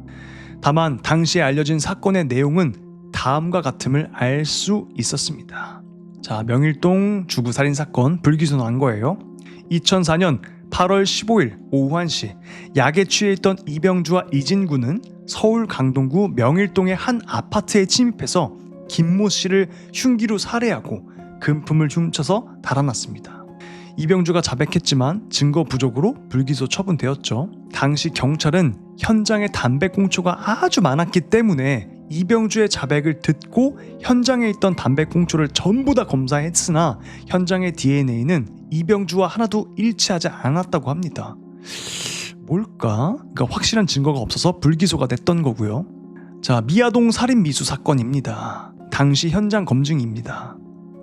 다만 당시에 알려진 사건의 내용은 다음과 같음을 알 수 있었습니다. 자, 명일동 주부 살인 사건 불기소 난 거예요. 2004년 8월 15일 오후 1시 약에 취해 있던 이병주와 이진구는 서울 강동구 명일동의 한 아파트에 침입해서 김모 씨를 흉기로 살해하고 금품을 훔쳐서 달아났습니다. 이병주가 자백했지만 증거 부족으로 불기소 처분되었죠. 당시 경찰은 현장에 담배꽁초가 아주 많았기 때문에 이병주의 자백을 듣고 현장에 있던 담배꽁초를 전부 다 검사했으나 현장의 DNA는 이병주와 하나도 일치하지 않았다고 합니다. 뭘까? 그러니까 확실한 증거가 없어서 불기소가 됐던 거고요. 자, 미아동 살인 미수 사건입니다. 당시 현장 검증입니다.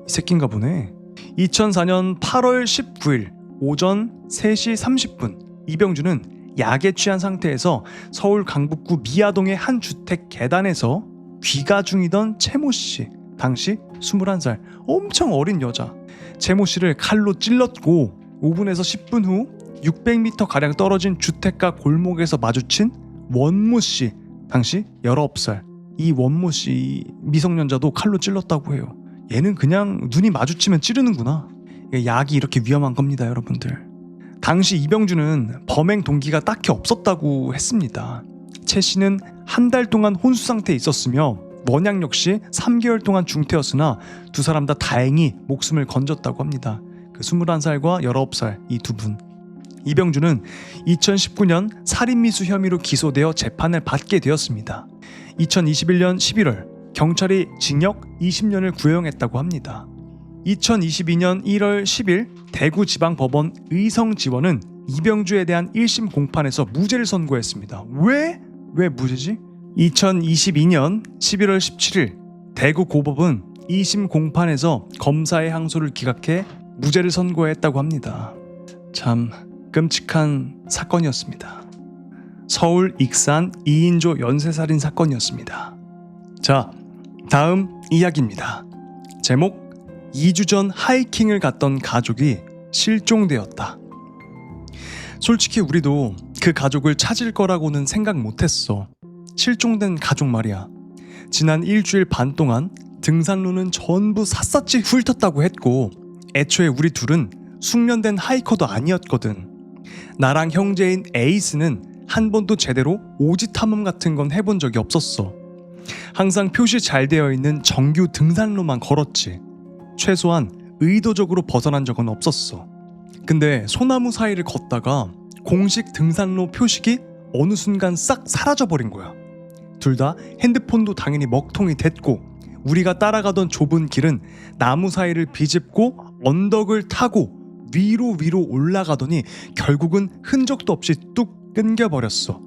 이 새끼인가 보네. 2004년 8월 19일 오전 3시 30분 이병주는 약에 취한 상태에서 서울 강북구 미아동의 한 주택 계단에서 귀가 중이던 채모 씨, 당시 21살, 엄청 어린 여자 채모 씨를 칼로 찔렀고 5분에서 10분 후 600m가량 떨어진 주택가 골목에서 마주친 원모 씨, 당시 19살. 이 원모 씨 미성년자도 칼로 찔렀다고 해요. 얘는 그냥 눈이 마주치면 찌르는구나. 약이 이렇게 위험한 겁니다, 여러분들. 당시 이병주는 범행 동기가 딱히 없었다고 했습니다. 채 씨는 한 달 동안 혼수 상태에 있었으며 원양 역시 3개월 동안 중태였으나 두 사람 다 다행히 목숨을 건졌다고 합니다. 그 21살과 19살 이 두 분. 이병주는 2019년 살인미수 혐의로 기소되어 재판을 받게 되었습니다. 2021년 11월 경찰이 징역 20년을 구형했다고 합니다. 2022년 1월 10일 대구지방법원 의성지원은 이병주에 대한 1심 공판에서 무죄를 선고했습니다. 왜 무죄지? 2022년 11월 17일 대구고법은 2심 공판에서 검사의 항소를 기각해 무죄를 선고했다고 합니다. 참 끔찍한 사건이었습니다. 서울 익산 2인조 연쇄살인 사건이었습니다. 자, 다음 이야기입니다. 제목 2주 전 하이킹을 갔던 가족이 실종되었다. 솔직히 우리도 그 가족을 찾을 거라고는 생각 못했어. 실종된 가족 말이야. 지난 일주일 반 동안 등산로는 전부 샅샅이 훑었다고 했고 애초에 우리 둘은 숙련된 하이커도 아니었거든. 나랑 형제인 에이스는 한 번도 제대로 오지 탐험 같은 건 해본 적이 없었어. 항상 표시 잘 되어 있는 정규 등산로만 걸었지. 최소한 의도적으로 벗어난 적은 없었어. 근데 소나무 사이를 걷다가 공식 등산로 표식이 어느 순간 싹 사라져버린 거야. 둘 다 핸드폰도 당연히 먹통이 됐고 우리가 따라가던 좁은 길은 나무 사이를 비집고 언덕을 타고 위로 올라가더니 결국은 흔적도 없이 뚝 끊겨버렸어.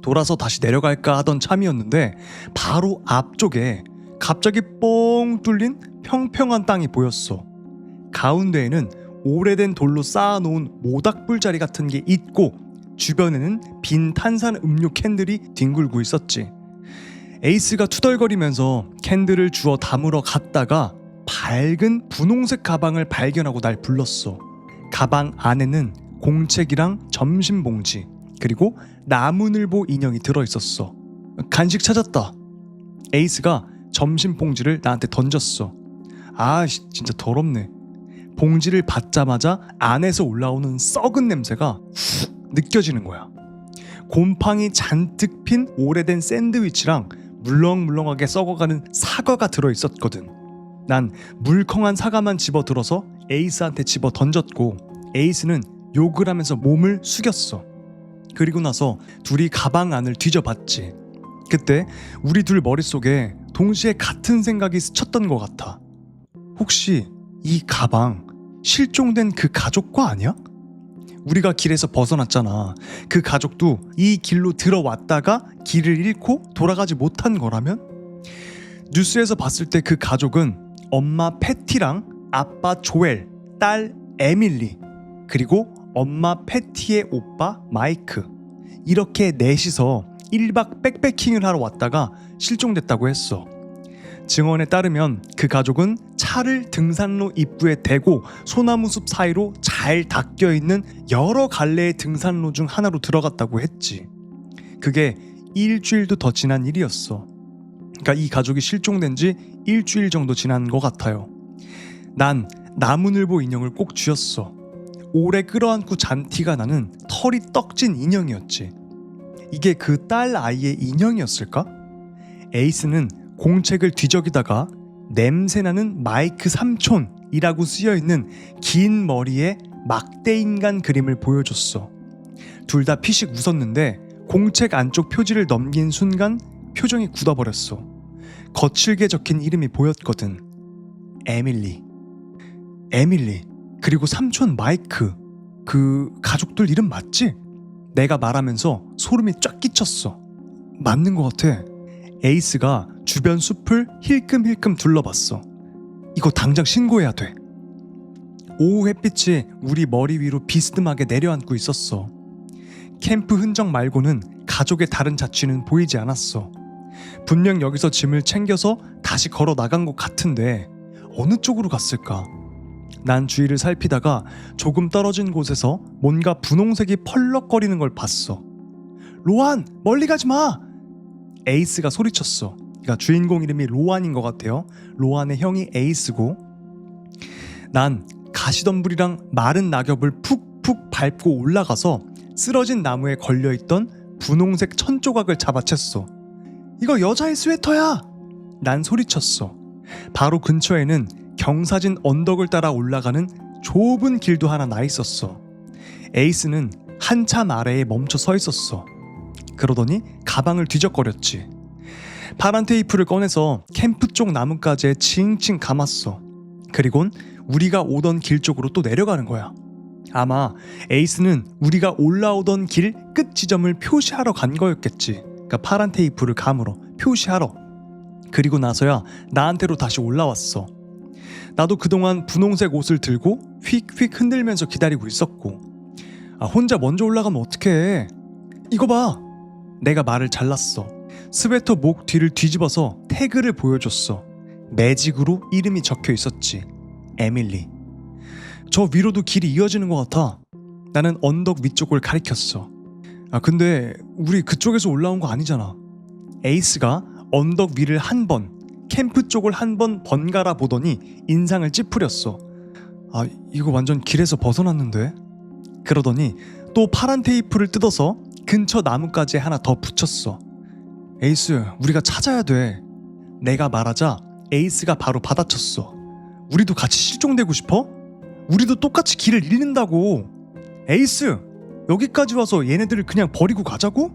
돌아서 다시 내려갈까 하던 참이었는데 바로 앞쪽에 갑자기 뻥 뚫린 평평한 땅이 보였어. 가운데에는 오래된 돌로 쌓아놓은 모닥불자리 같은 게 있고 주변에는 빈 탄산 음료 캔들이 뒹굴고 있었지. 에이스가 투덜거리면서 캔들을 주워 담으러 갔다가 밝은 분홍색 가방을 발견하고 날 불렀어. 가방 안에는 공책이랑 점심봉지 그리고 나무늘보 인형이 들어있었어. 간식 찾았다. 에이스가 점심봉지를 나한테 던졌어. 아 진짜 더럽네. 봉지를 받자마자 안에서 올라오는 썩은 냄새가 훅 느껴지는 거야. 곰팡이 잔뜩 핀 오래된 샌드위치랑 물렁물렁하게 썩어가는 사과가 들어있었거든. 난 물컹한 사과만 집어들어서 에이스한테 집어 던졌고 에이스는 욕을 하면서 몸을 숙였어. 그리고 나서 둘이 가방 안을 뒤져봤지. 그때 우리 둘 머릿속에 동시에 같은 생각이 스쳤던 것 같아. 혹시 이 가방 실종된 그 가족 거 아니야? 우리가 길에서 벗어났잖아. 그 가족도 이 길로 들어왔다가 길을 잃고 돌아가지 못한 거라면? 뉴스에서 봤을 때 그 가족은 엄마 패티랑 아빠 조엘, 딸 에밀리, 그리고 엄마 패티의 오빠 마이크, 이렇게 넷이서 1박 백패킹을 하러 왔다가 실종됐다고 했어. 증언에 따르면 그 가족은 차를 등산로 입구에 대고 소나무숲 사이로 잘 닦여있는 여러 갈래의 등산로 중 하나로 들어갔다고 했지. 그게 일주일도 더 지난 일이었어. 그러니까 이 가족이 실종된 지 일주일 정도 지난 것 같아요. 난 나무늘보 인형을 꼭 쥐었어. 오래 끌어안고 잔 티가 나는 털이 떡진 인형이었지. 이게 그 딸 아이의 인형이었을까? 에이스는 공책을 뒤적이다가 냄새나는 마이크 삼촌이라고 쓰여있는 긴 머리에 막대인간 그림을 보여줬어. 둘 다 피식 웃었는데 공책 안쪽 표지를 넘긴 순간 표정이 굳어버렸어. 거칠게 적힌 이름이 보였거든. 에밀리, 그리고 삼촌 마이크. 그 가족들 이름 맞지? 내가 말하면서 소름이 쫙 끼쳤어. 맞는 것 같아. 에이스가 주변 숲을 힐끔힐끔 둘러봤어. 이거 당장 신고해야 돼. 오후 햇빛이 우리 머리 위로 비스듬하게 내려앉고 있었어. 캠프 흔적 말고는 가족의 다른 자취는 보이지 않았어. 분명 여기서 짐을 챙겨서 다시 걸어 나간 것 같은데 어느 쪽으로 갔을까? 난 주위를 살피다가 조금 떨어진 곳에서 뭔가 분홍색이 펄럭거리는 걸 봤어. 로안, 멀리 가지 마! 에이스가 소리쳤어. 그러니까 주인공 이름이 로안인 것 같아요. 로안의 형이 에이스고, 난 가시덤불이랑 마른 낙엽을 푹푹 밟고 올라가서 쓰러진 나무에 걸려있던 분홍색 천조각을 잡아챘어. 이거 여자의 스웨터야! 난 소리쳤어. 바로 근처에는 경사진 언덕을 따라 올라가는 좁은 길도 하나 나 있었어. 에이스는 한참 아래에 멈춰 서 있었어. 그러더니 가방을 뒤적거렸지. 파란 테이프를 꺼내서 캠프 쪽 나뭇가지에 칭칭 감았어. 그리곤 우리가 오던 길 쪽으로 또 내려가는 거야. 아마 에이스는 우리가 올라오던 길 끝 지점을 표시하러 간 거였겠지. 그러니까 파란 테이프를 감으러 표시하러. 그리고 나서야 나한테로 다시 올라왔어. 나도 그동안 분홍색 옷을 들고 휙휙 흔들면서 기다리고 있었고, 혼자 먼저 올라가면 어떡해. 이거 봐. 내가 말을 잘랐어. 스웨터 목 뒤를 뒤집어서 태그를 보여줬어. 매직으로 이름이 적혀 있었지. 에밀리. 저 위로도 길이 이어지는 것 같아. 나는 언덕 위쪽을 가리켰어. 근데 우리 그쪽에서 올라온 거 아니잖아. 에이스가 언덕 위를 한 번, 캠프 쪽을 한 번 번갈아 보더니 인상을 찌푸렸어. 이거 완전 길에서 벗어났는데? 그러더니 또 파란 테이프를 뜯어서 근처 나뭇가지에 하나 더 붙였어. 에이스, 우리가 찾아야 돼. 내가 말하자 에이스가 바로 받아쳤어. 우리도 같이 실종되고 싶어? 우리도 똑같이 길을 잃는다고. 에이스, 여기까지 와서 얘네들을 그냥 버리고 가자고?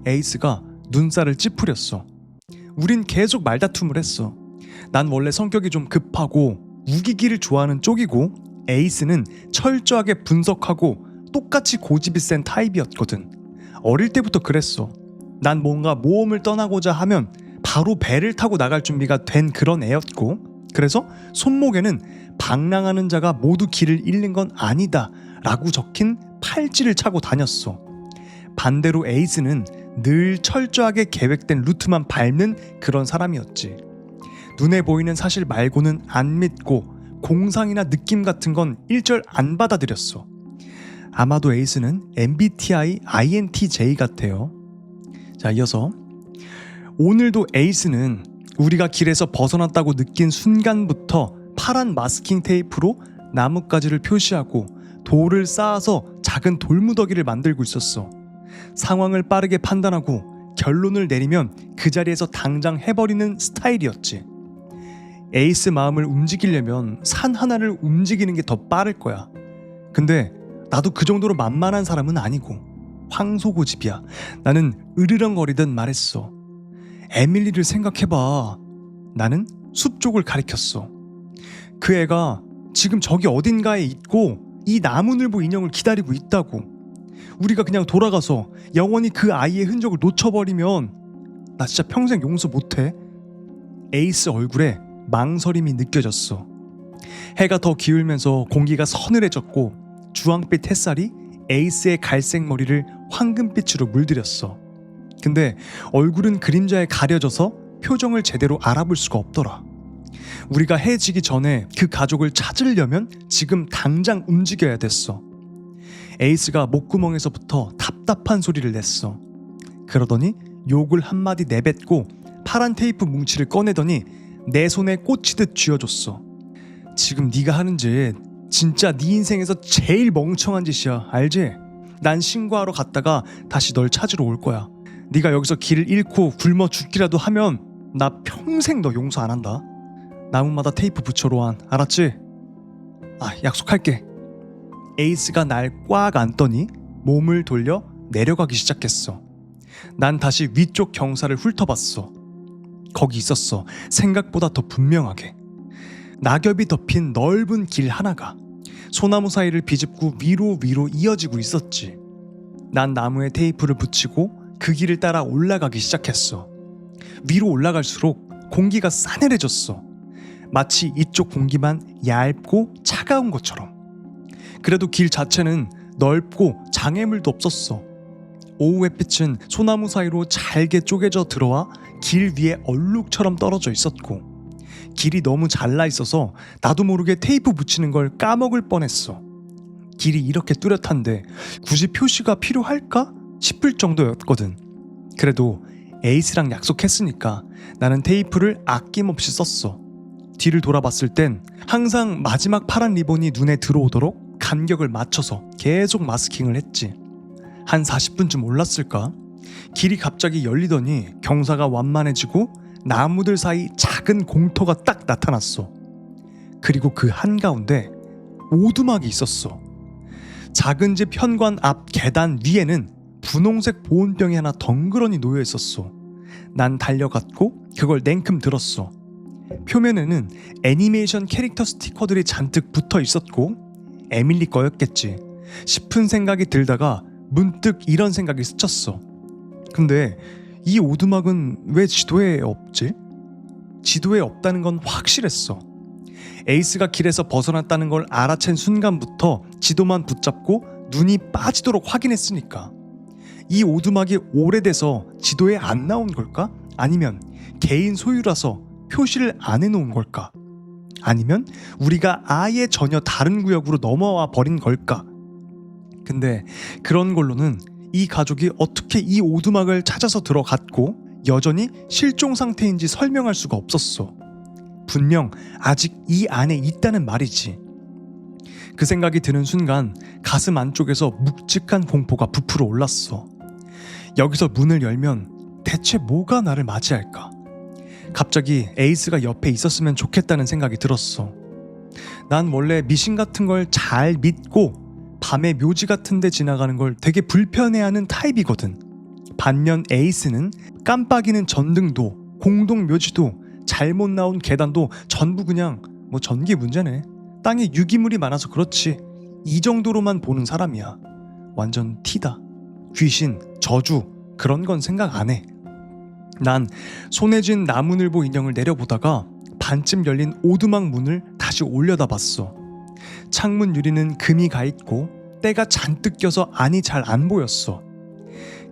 에이스가 눈살을 찌푸렸어. 우린 계속 말다툼을 했어. 난 원래 성격이 좀 급하고 우기기를 좋아하는 쪽이고, 에이스는 철저하게 분석하고 똑같이 고집이 센 타입이었거든. 어릴 때부터 그랬어. 난 뭔가 모험을 떠나고자 하면 바로 배를 타고 나갈 준비가 된 그런 애였고, 그래서 손목에는 방랑하는 자가 모두 길을 잃는 건 아니다 라고 적힌 팔찌를 차고 다녔어. 반대로 에이스는 늘 철저하게 계획된 루트만 밟는 그런 사람이었지. 눈에 보이는 사실 말고는 안 믿고 공상이나 느낌 같은 건 일절 안 받아들였어. 아마도 에이스는 MBTI INTJ 같아요. 자, 이어서 오늘도 에이스는 우리가 길에서 벗어났다고 느낀 순간부터 파란 마스킹 테이프로 나뭇가지를 표시하고 돌을 쌓아서 작은 돌무더기를 만들고 있었어. 상황을 빠르게 판단하고 결론을 내리면 그 자리에서 당장 해버리는 스타일이었지. 에이스 마음을 움직이려면 산 하나를 움직이는 게 더 빠를 거야. 근데 나도 그 정도로 만만한 사람은 아니고 황소고집이야. 나는 으르렁거리듯 말했어. 에밀리를 생각해봐. 나는 숲 쪽을 가리켰어. 그 애가 지금 저기 어딘가에 있고 이 나무늘보 인형을 기다리고 있다고. 우리가 그냥 돌아가서 영원히 그 아이의 흔적을 놓쳐버리면 나 진짜 평생 용서 못해. 에이스 얼굴에 망설임이 느껴졌어. 해가 더 기울면서 공기가 서늘해졌고 주황빛 햇살이 에이스의 갈색 머리를 황금빛으로 물들였어. 근데 얼굴은 그림자에 가려져서 표정을 제대로 알아볼 수가 없더라. 우리가 해 지기 전에 그 가족을 찾으려면 지금 당장 움직여야 됐어. 에이스가 목구멍에서부터 답답한 소리를 냈어. 그러더니 욕을 한마디 내뱉고 파란 테이프 뭉치를 꺼내더니 내 손에 꽂히듯 쥐어줬어. 지금 네가 하는 짓 진짜 네 인생에서 제일 멍청한 짓이야. 알지? 난 신고하러 갔다가 다시 널 찾으러 올 거야. 네가 여기서 길을 잃고 굶어 죽기라도 하면 나 평생 너 용서 안 한다. 나무마다 테이프 붙여 로한. 알았지? 약속할게. 에이스가 날 꽉 안더니 몸을 돌려 내려가기 시작했어. 난 다시 위쪽 경사를 훑어봤어. 거기 있었어. 생각보다 더 분명하게. 낙엽이 덮인 넓은 길 하나가 소나무 사이를 비집고 위로 이어지고 있었지. 난 나무에 테이프를 붙이고 그 길을 따라 올라가기 시작했어. 위로 올라갈수록 공기가 싸늘해졌어. 마치 이쪽 공기만 얇고 차가운 것처럼. 그래도 길 자체는 넓고 장애물도 없었어. 오후 햇빛은 소나무 사이로 잘게 쪼개져 들어와 길 위에 얼룩처럼 떨어져 있었고, 길이 너무 잘나 있어서 나도 모르게 테이프 붙이는 걸 까먹을 뻔했어. 길이 이렇게 뚜렷한데 굳이 표시가 필요할까 싶을 정도였거든. 그래도 에이스랑 약속했으니까 나는 테이프를 아낌없이 썼어. 뒤를 돌아봤을 땐 항상 마지막 파란 리본이 눈에 들어오도록 간격을 맞춰서 계속 마스킹을 했지. 한 40분쯤 올랐을까? 길이 갑자기 열리더니 경사가 완만해지고 나무들 사이 작은 공터가 딱 나타났어. 그리고 그 한가운데 오두막이 있었어. 작은 집 현관 앞 계단 위에는 분홍색 보온병이 하나 덩그러니 놓여 있었어. 난 달려갔고 그걸 냉큼 들었어. 표면에는 애니메이션 캐릭터 스티커들이 잔뜩 붙어 있었고 에밀리 거였겠지 싶은 생각이 들다가 문득 이런 생각이 스쳤어. 근데 이 오두막은 왜 지도에 없지? 지도에 없다는 건 확실했어. 에이스가 길에서 벗어났다는 걸 알아챈 순간부터 지도만 붙잡고 눈이 빠지도록 확인했으니까. 이 오두막이 오래돼서 지도에 안 나온 걸까? 아니면 개인 소유라서 표시를 안 해놓은 걸까? 아니면 우리가 아예 전혀 다른 구역으로 넘어와 버린 걸까? 근데 그런 걸로는 이 가족이 어떻게 이 오두막을 찾아서 들어갔고 여전히 실종 상태인지 설명할 수가 없었어. 분명 아직 이 안에 있다는 말이지. 그 생각이 드는 순간 가슴 안쪽에서 묵직한 공포가 부풀어 올랐어. 여기서 문을 열면 대체 뭐가 나를 맞이할까? 갑자기 에이스가 옆에 있었으면 좋겠다는 생각이 들었어. 난 원래 미신 같은 걸 잘 믿고 밤에 묘지 같은 데 지나가는 걸 되게 불편해하는 타입이거든. 반면 에이스는 깜빡이는 전등도 공동 묘지도 잘못 나온 계단도 전부 그냥 뭐 전기 문제네. 땅에 유기물이 많아서 그렇지. 이 정도로만 보는 사람이야. 완전 티다. 귀신, 저주 그런 건 생각 안 해. 난 손에 쥔 나무늘보 인형을 내려보다가 반쯤 열린 오두막 문을 다시 올려다봤어. 창문 유리는 금이 가있고 때가 잔뜩 껴서 안이 잘 안 보였어.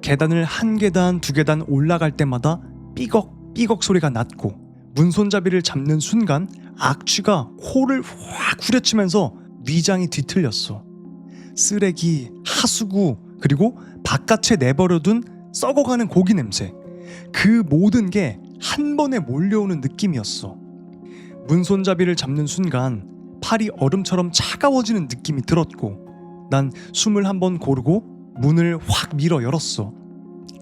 계단을 한 계단 두 계단 올라갈 때마다 삐걱삐걱 소리가 났고 문손잡이를 잡는 순간 악취가 코를 확 후려치면서 위장이 뒤틀렸어. 쓰레기, 하수구, 그리고 바깥에 내버려둔 썩어가는 고기 냄새, 그 모든 게 한 번에 몰려오는 느낌이었어. 문손잡이를 잡는 순간 팔이 얼음처럼 차가워지는 느낌이 들었고 난 숨을 한번 고르고 문을 확 밀어 열었어.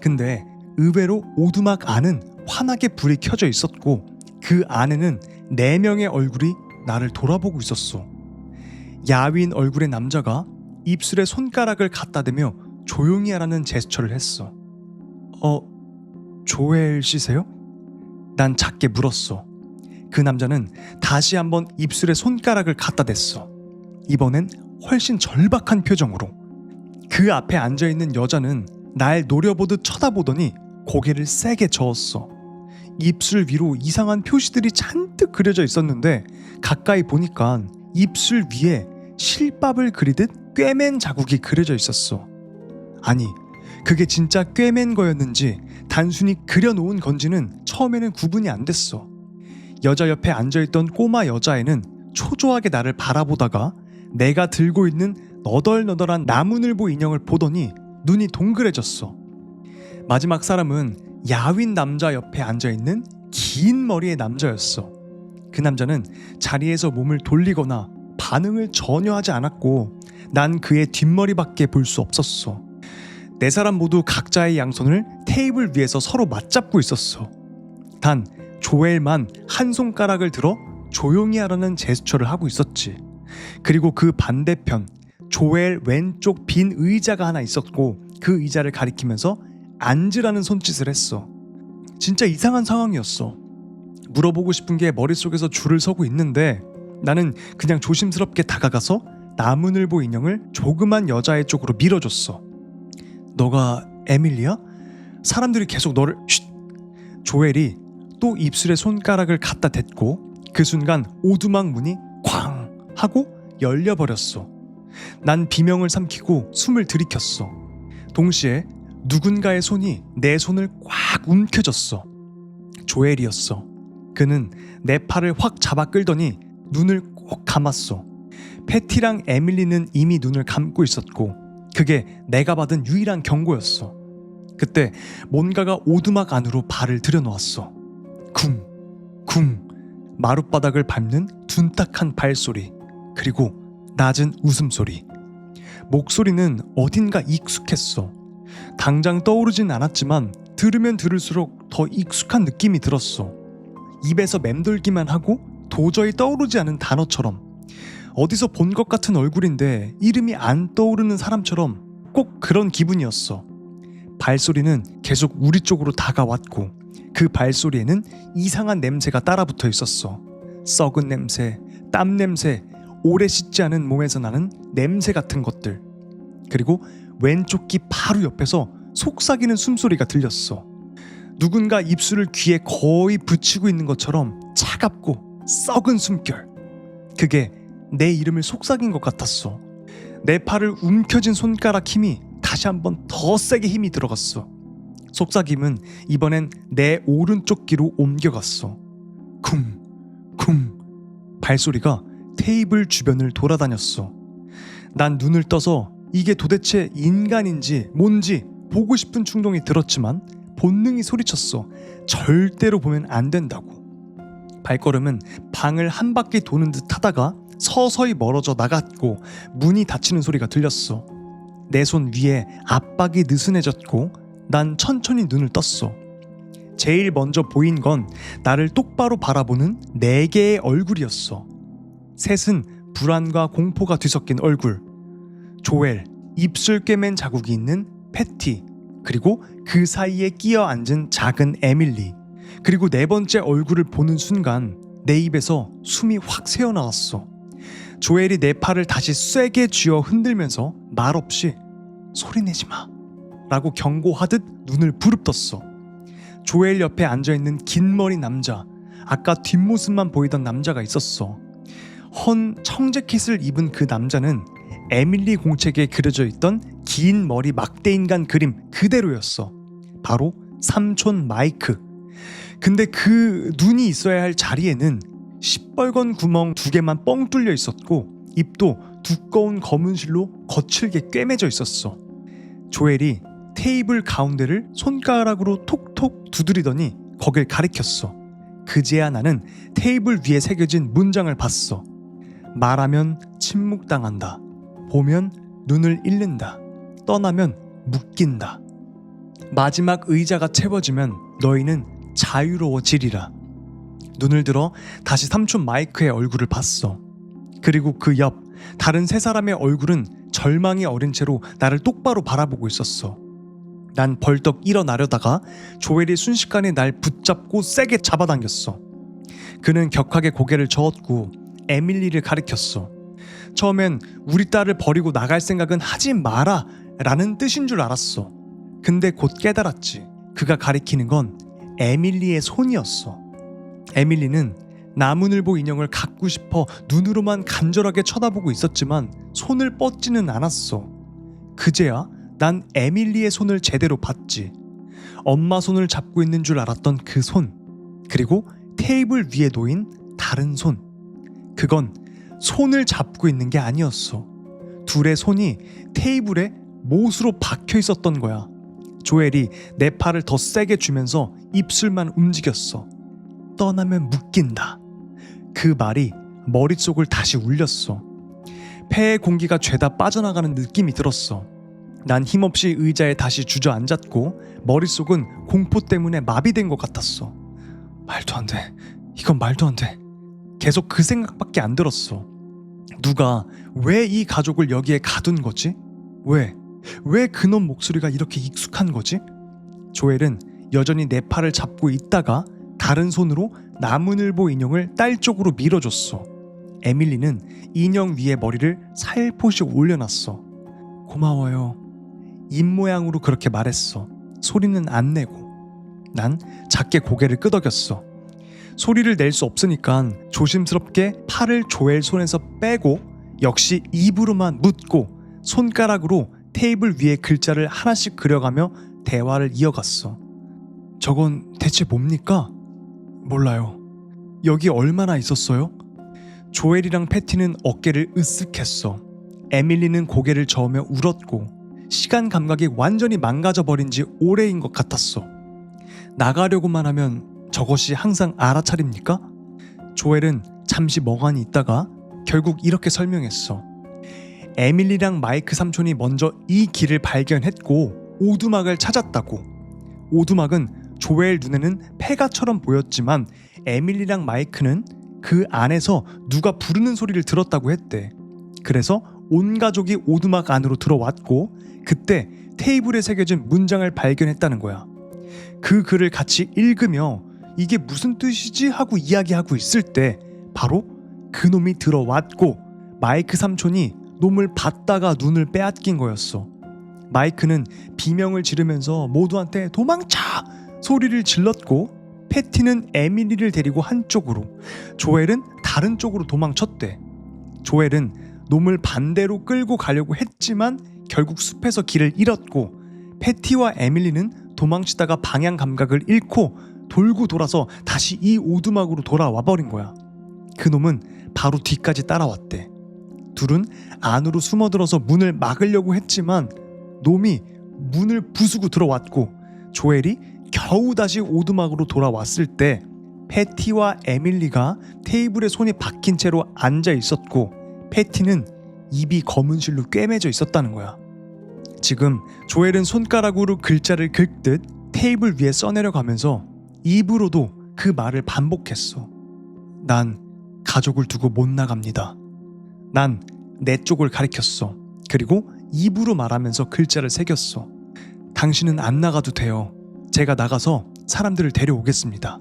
근데 의외로 오두막 안은 환하게 불이 켜져 있었고 그 안에는 4명의 얼굴이 나를 돌아보고 있었어. 야윈 얼굴의 남자가 입술에 손가락을 갖다 대며 조용히 하라는 제스처를 했어. 조엘 씨세요? 난 작게 물었어. 그 남자는 다시 한번 입술에 손가락을 갖다 댔어. 이번엔 훨씬 절박한 표정으로. 그 앞에 앉아있는 여자는 날 노려보듯 쳐다보더니 고개를 세게 저었어. 입술 위로 이상한 표시들이 잔뜩 그려져 있었는데 가까이 보니까 입술 위에 실밥을 그리듯 꿰맨 자국이 그려져 있었어. 아니, 그게 진짜 꿰맨 거였는지 단순히 그려놓은 건지는 처음에는 구분이 안 됐어. 여자 옆에 앉아있던 꼬마 여자애는 초조하게 나를 바라보다가 내가 들고 있는 너덜너덜한 나무늘보 인형을 보더니 눈이 동그래졌어. 마지막 사람은 야윈 남자 옆에 앉아있는 긴 머리의 남자였어. 그 남자는 자리에서 몸을 돌리거나 반응을 전혀 하지 않았고 난 그의 뒷머리밖에 볼 수 없었어. 4사람 모두 각자의 양손을 테이블 위에서 서로 맞잡고 있었어. 단 조엘만 한 손가락을 들어 조용히 하라는 제스처를 하고 있었지. 그리고 그 반대편 조엘 왼쪽 빈 의자가 하나 있었고 그 의자를 가리키면서 앉으라는 손짓을 했어. 진짜 이상한 상황이었어. 물어보고 싶은 게 머릿속에서 줄을 서고 있는데 나는 그냥 조심스럽게 다가가서 나무늘보 인형을 조그만 여자애 쪽으로 밀어줬어. 너가 에밀리야? 사람들이 계속 너를... 쉿! 조엘이 또 입술에 손가락을 갖다 댔고 그 순간 오두막 문이 쾅 하고 열려버렸어. 난 비명을 삼키고 숨을 들이켰어. 동시에 누군가의 손이 내 손을 꽉 움켜쥐었어. 조엘이었어. 그는 내 팔을 확 잡아 끌더니 눈을 꼭 감았어. 패티랑 에밀리는 이미 눈을 감고 있었고 그게 내가 받은 유일한 경고였어. 그때 뭔가가 오두막 안으로 발을 들여놓았어. 쿵, 쿵, 마룻바닥을 밟는 둔탁한 발소리, 그리고 낮은 웃음소리. 목소리는 어딘가 익숙했어. 당장 떠오르진 않았지만 들으면 들을수록 더 익숙한 느낌이 들었어. 입에서 맴돌기만 하고 도저히 떠오르지 않은 단어처럼, 어디서 본 것 같은 얼굴인데 이름이 안 떠오르는 사람처럼 꼭 그런 기분이었어. 발소리는 계속 우리 쪽으로 다가왔고 그 발소리에는 이상한 냄새가 따라붙어 있었어. 썩은 냄새, 땀 냄새, 오래 씻지 않은 몸에서 나는 냄새 같은 것들. 그리고 왼쪽 귀 바로 옆에서 속삭이는 숨소리가 들렸어. 누군가 입술을 귀에 거의 붙이고 있는 것처럼 차갑고 썩은 숨결. 그게 내 이름을 속삭인 것 같았어. 내 팔을 움켜쥔 손가락 힘이 다시 한번 더 세게 힘이 들어갔어. 속삭임은 이번엔 내 오른쪽 귀로 옮겨갔어. 쿵, 쿵. 발소리가 테이블 주변을 돌아다녔어. 난 눈을 떠서 이게 도대체 인간인지 뭔지 보고 싶은 충동이 들었지만 본능이 소리쳤어. 절대로 보면 안 된다고. 발걸음은 방을 한 바퀴 도는 듯 하다가 서서히 멀어져 나갔고 문이 닫히는 소리가 들렸어. 내 손 위에 압박이 느슨해졌고 난 천천히 눈을 떴어. 제일 먼저 보인 건 나를 똑바로 바라보는 네 개의 얼굴이었어. 셋은 불안과 공포가 뒤섞인 얼굴. 조엘, 입술 꿰맨 자국이 있는 패티, 그리고 그 사이에 끼어 앉은 작은 에밀리. 그리고 네 번째 얼굴을 보는 순간 내 입에서 숨이 확 새어나왔어. 조엘이 내 팔을 다시 쇠게 쥐어 흔들면서 말없이 소리내지 마 라고 경고하듯 눈을 부릅떴어. 조엘 옆에 앉아있는 긴 머리 남자, 아까 뒷모습만 보이던 남자가 있었어. 헌 청재킷을 입은 그 남자는 에밀리 공책에 그려져 있던 긴 머리 막대인간 그림 그대로였어. 바로 삼촌 마이크. 근데 그 눈이 있어야 할 자리에는 시뻘건 구멍 2개만 뻥 뚫려 있었고 입도 두꺼운 검은 실로 거칠게 꿰매져 있었어. 조엘이 테이블 가운데를 손가락으로 톡톡 두드리더니 거길 가리켰어. 그제야 나는 테이블 위에 새겨진 문장을 봤어. 말하면 침묵당한다. 보면 눈을 잃는다. 떠나면 묶인다. 마지막 의자가 채워지면 너희는 자유로워지리라. 눈을 들어 다시 삼촌 마이크의 얼굴을 봤어. 그리고 그 옆 다른 세 사람의 얼굴은 절망이 어린 채로 나를 똑바로 바라보고 있었어. 난 벌떡 일어나려다가 조엘이 순식간에 날 붙잡고 세게 잡아당겼어. 그는 격하게 고개를 저었고 에밀리를 가리켰어. 처음엔 우리 딸을 버리고 나갈 생각은 하지 마라 라는 뜻인 줄 알았어. 근데 곧 깨달았지. 그가 가리키는 건 에밀리의 손이었어. 에밀리는 나무늘보 인형을 갖고 싶어 눈으로만 간절하게 쳐다보고 있었지만 손을 뻗지는 않았어. 그제야 난 에밀리의 손을 제대로 봤지. 엄마 손을 잡고 있는 줄 알았던 그 손, 그리고 테이블 위에 놓인 다른 손. 그건 손을 잡고 있는 게 아니었어. 둘의 손이 테이블에 못으로 박혀 있었던 거야. 조엘이 내 팔을 더 세게 쥐면서 입술만 움직였어. 떠나면 묶인다. 그 말이 머릿속을 다시 울렸어. 폐의 공기가 죄다 빠져나가는 느낌이 들었어. 난 힘없이 의자에 다시 주저앉았고 머릿속은 공포 때문에 마비된 것 같았어. 말도 안 돼. 이건 말도 안 돼. 계속 그 생각밖에 안 들었어. 누가 왜 이 가족을 여기에 가둔 거지? 왜 그놈 목소리가 이렇게 익숙한 거지? 조엘은 여전히 내 팔을 잡고 있다가 다른 손으로 나무늘보 인형을 딸 쪽으로 밀어줬어. 에밀리는 인형 위에 머리를 살포시 올려놨어. 고마워요. 입모양으로 그렇게 말했어. 소리는 안 내고. 난 작게 고개를 끄덕였어. 소리를 낼 수 없으니까 조심스럽게 팔을 조엘 손에서 빼고 역시 입으로만 묻고 손가락으로 테이블 위에 글자를 하나씩 그려가며 대화를 이어갔어. 저건 대체 뭡니까? 몰라요. 여기 얼마나 있었어요? 조엘이랑 패티는 어깨를 으쓱했어. 에밀리는 고개를 저으며 울었고 시간 감각이 완전히 망가져버린 지 오래인 것 같았어. 나가려고만 하면 저것이 항상 알아차립니까? 조엘은 잠시 멍하니 있다가 결국 이렇게 설명했어. 에밀리랑 마이크 삼촌이 먼저 이 길을 발견했고 오두막을 찾았다고. 오두막은 조엘 눈에는 폐가처럼 보였지만 에밀리랑 마이크는 그 안에서 누가 부르는 소리를 들었다고 했대. 그래서 온 가족이 오두막 안으로 들어왔고 그때 테이블에 새겨진 문장을 발견했다는 거야. 그 글을 같이 읽으며 이게 무슨 뜻이지 하고 이야기하고 있을 때 바로 그놈이 들어왔고 마이크 삼촌이 놈을 봤다가 눈을 빼앗긴 거였어. 마이크는 비명을 지르면서 모두한테 도망쳐! 소리를 질렀고 패티는 에밀리를 데리고 한쪽으로, 조엘은 다른 쪽으로 도망쳤대. 조엘은 놈을 반대로 끌고 가려고 했지만 결국 숲에서 길을 잃었고 패티와 에밀리는 도망치다가 방향 감각을 잃고 돌고 돌아서 다시 이 오두막으로 돌아와 버린 거야. 그놈은 바로 뒤까지 따라왔대. 둘은 안으로 숨어들어서 문을 막으려고 했지만 놈이 문을 부수고 들어왔고 조엘이 겨우 다시 오두막으로 돌아왔을 때 패티와 에밀리가 테이블에 손이 박힌 채로 앉아 있었고 패티는 입이 검은 실로 꿰매져 있었다는 거야. 지금 조엘은 손가락으로 글자를 긁듯 테이블 위에 써내려가면서 입으로도 그 말을 반복했어. 난 가족을 두고 못 나갑니다. 난 내 쪽을 가리켰어. 그리고 입으로 말하면서 글자를 새겼어. 당신은 안 나가도 돼요. 제가 나가서 사람들을 데려오겠습니다.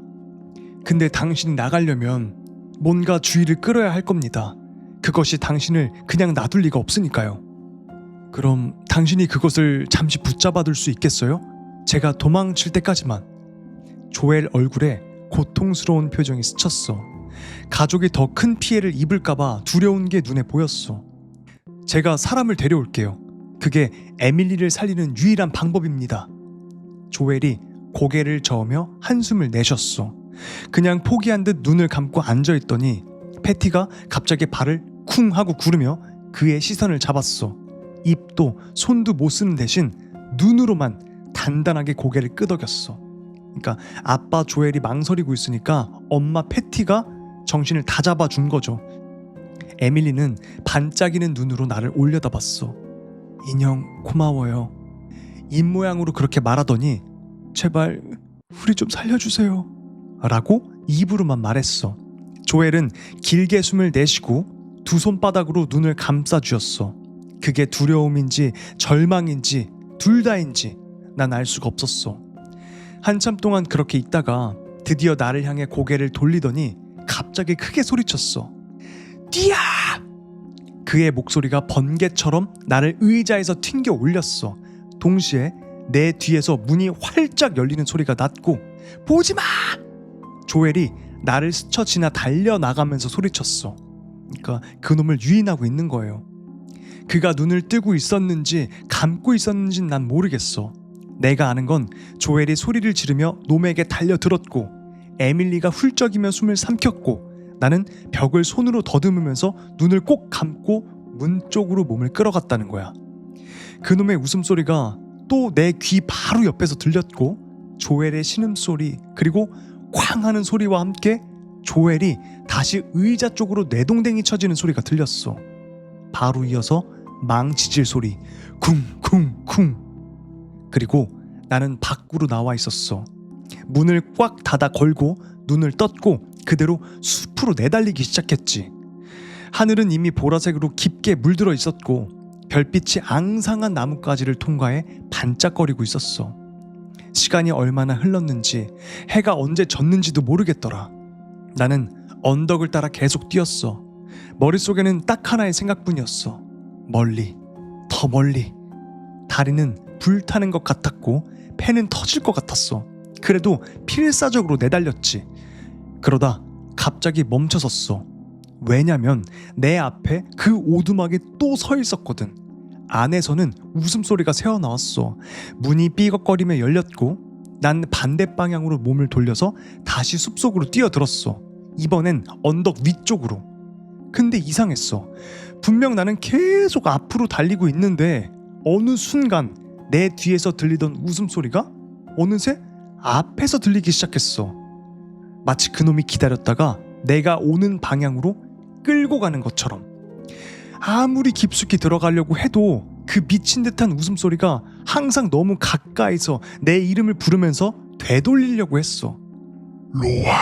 근데 당신이 나가려면 뭔가 주의를 끌어야 할 겁니다. 그것이 당신을 그냥 놔둘 리가 없으니까요. 그럼 당신이 그것을 잠시 붙잡아둘 수 있겠어요? 제가 도망칠 때까지만. 조엘 얼굴에 고통스러운 표정이 스쳤어. 가족이 더 큰 피해를 입을까봐 두려운 게 눈에 보였어. 제가 사람을 데려올게요. 그게 에밀리를 살리는 유일한 방법입니다. 조엘이 고개를 저으며 한숨을 내쉬었어. 그냥 포기한 듯 눈을 감고 앉아있더니 패티가 갑자기 발을 쿵 하고 구르며 그의 시선을 잡았어. 입도 손도 못 쓰는 대신 눈으로만 단단하게 고개를 끄덕였어. 그러니까 아빠 조엘이 망설이고 있으니까 엄마 패티가 정신을 다 잡아준 거죠. 에밀리는 반짝이는 눈으로 나를 올려다봤어. 인형 고마워요. 입모양으로 그렇게 말하더니 제발 우리 좀 살려주세요 라고 입으로만 말했어. 조엘은 길게 숨을 내쉬고 두 손바닥으로 눈을 감싸주었어. 그게 두려움인지 절망인지 둘 다인지 난 알 수가 없었어. 한참 동안 그렇게 있다가 드디어 나를 향해 고개를 돌리더니 갑자기 크게 소리쳤어. 뛰어! 그의 목소리가 번개처럼 나를 의자에서 튕겨 올렸어. 동시에 내 뒤에서 문이 활짝 열리는 소리가 났고 보지마! 조엘이 나를 스쳐 지나 달려나가면서 소리쳤어. 그러니까 그놈을 유인하고 있는 거예요. 그가 눈을 뜨고 있었는지 감고 있었는지는 난 모르겠어. 내가 아는 건 조엘이 소리를 지르며 놈에게 달려들었고 에밀리가 훌쩍이며 숨을 삼켰고 나는 벽을 손으로 더듬으면서 눈을 꼭 감고 문 쪽으로 몸을 끌어갔다는 거야. 그놈의 웃음소리가 또 내 귀 바로 옆에서 들렸고 조엘의 신음소리 그리고 쾅 하는 소리와 함께 조엘이 다시 의자 쪽으로 내동댕이 쳐지는 소리가 들렸어. 바로 이어서 망치질 소리 쿵쿵쿵. 그리고 나는 밖으로 나와 있었어. 문을 꽉 닫아 걸고 눈을 떴고 그대로 숲으로 내달리기 시작했지. 하늘은 이미 보라색으로 깊게 물들어 있었고 별빛이 앙상한 나뭇가지를 통과해 반짝거리고 있었어. 시간이 얼마나 흘렀는지 해가 언제 졌는지도 모르겠더라. 나는 언덕을 따라 계속 뛰었어. 머릿속에는 딱 하나의 생각뿐이었어. 멀리, 더 멀리. 다리는 불타는 것 같았고 폐는 터질 것 같았어. 그래도 필사적으로 내달렸지. 그러다 갑자기 멈춰섰어. 왜냐면 내 앞에 그 오두막이 또 서 있었거든. 안에서는 웃음소리가 새어나왔어. 문이 삐걱거리며 열렸고 난 반대 방향으로 몸을 돌려서 다시 숲속으로 뛰어들었어. 이번엔 언덕 위쪽으로. 근데 이상했어. 분명 나는 계속 앞으로 달리고 있는데 어느 순간 내 뒤에서 들리던 웃음소리가 어느새 앞에서 들리기 시작했어. 마치 그놈이 기다렸다가 내가 오는 방향으로 끌고 가는 것처럼. 아무리 깊숙이 들어가려고 해도 그 미친 듯한 웃음소리가 항상 너무 가까이서 내 이름을 부르면서 되돌리려고 했어. 로아.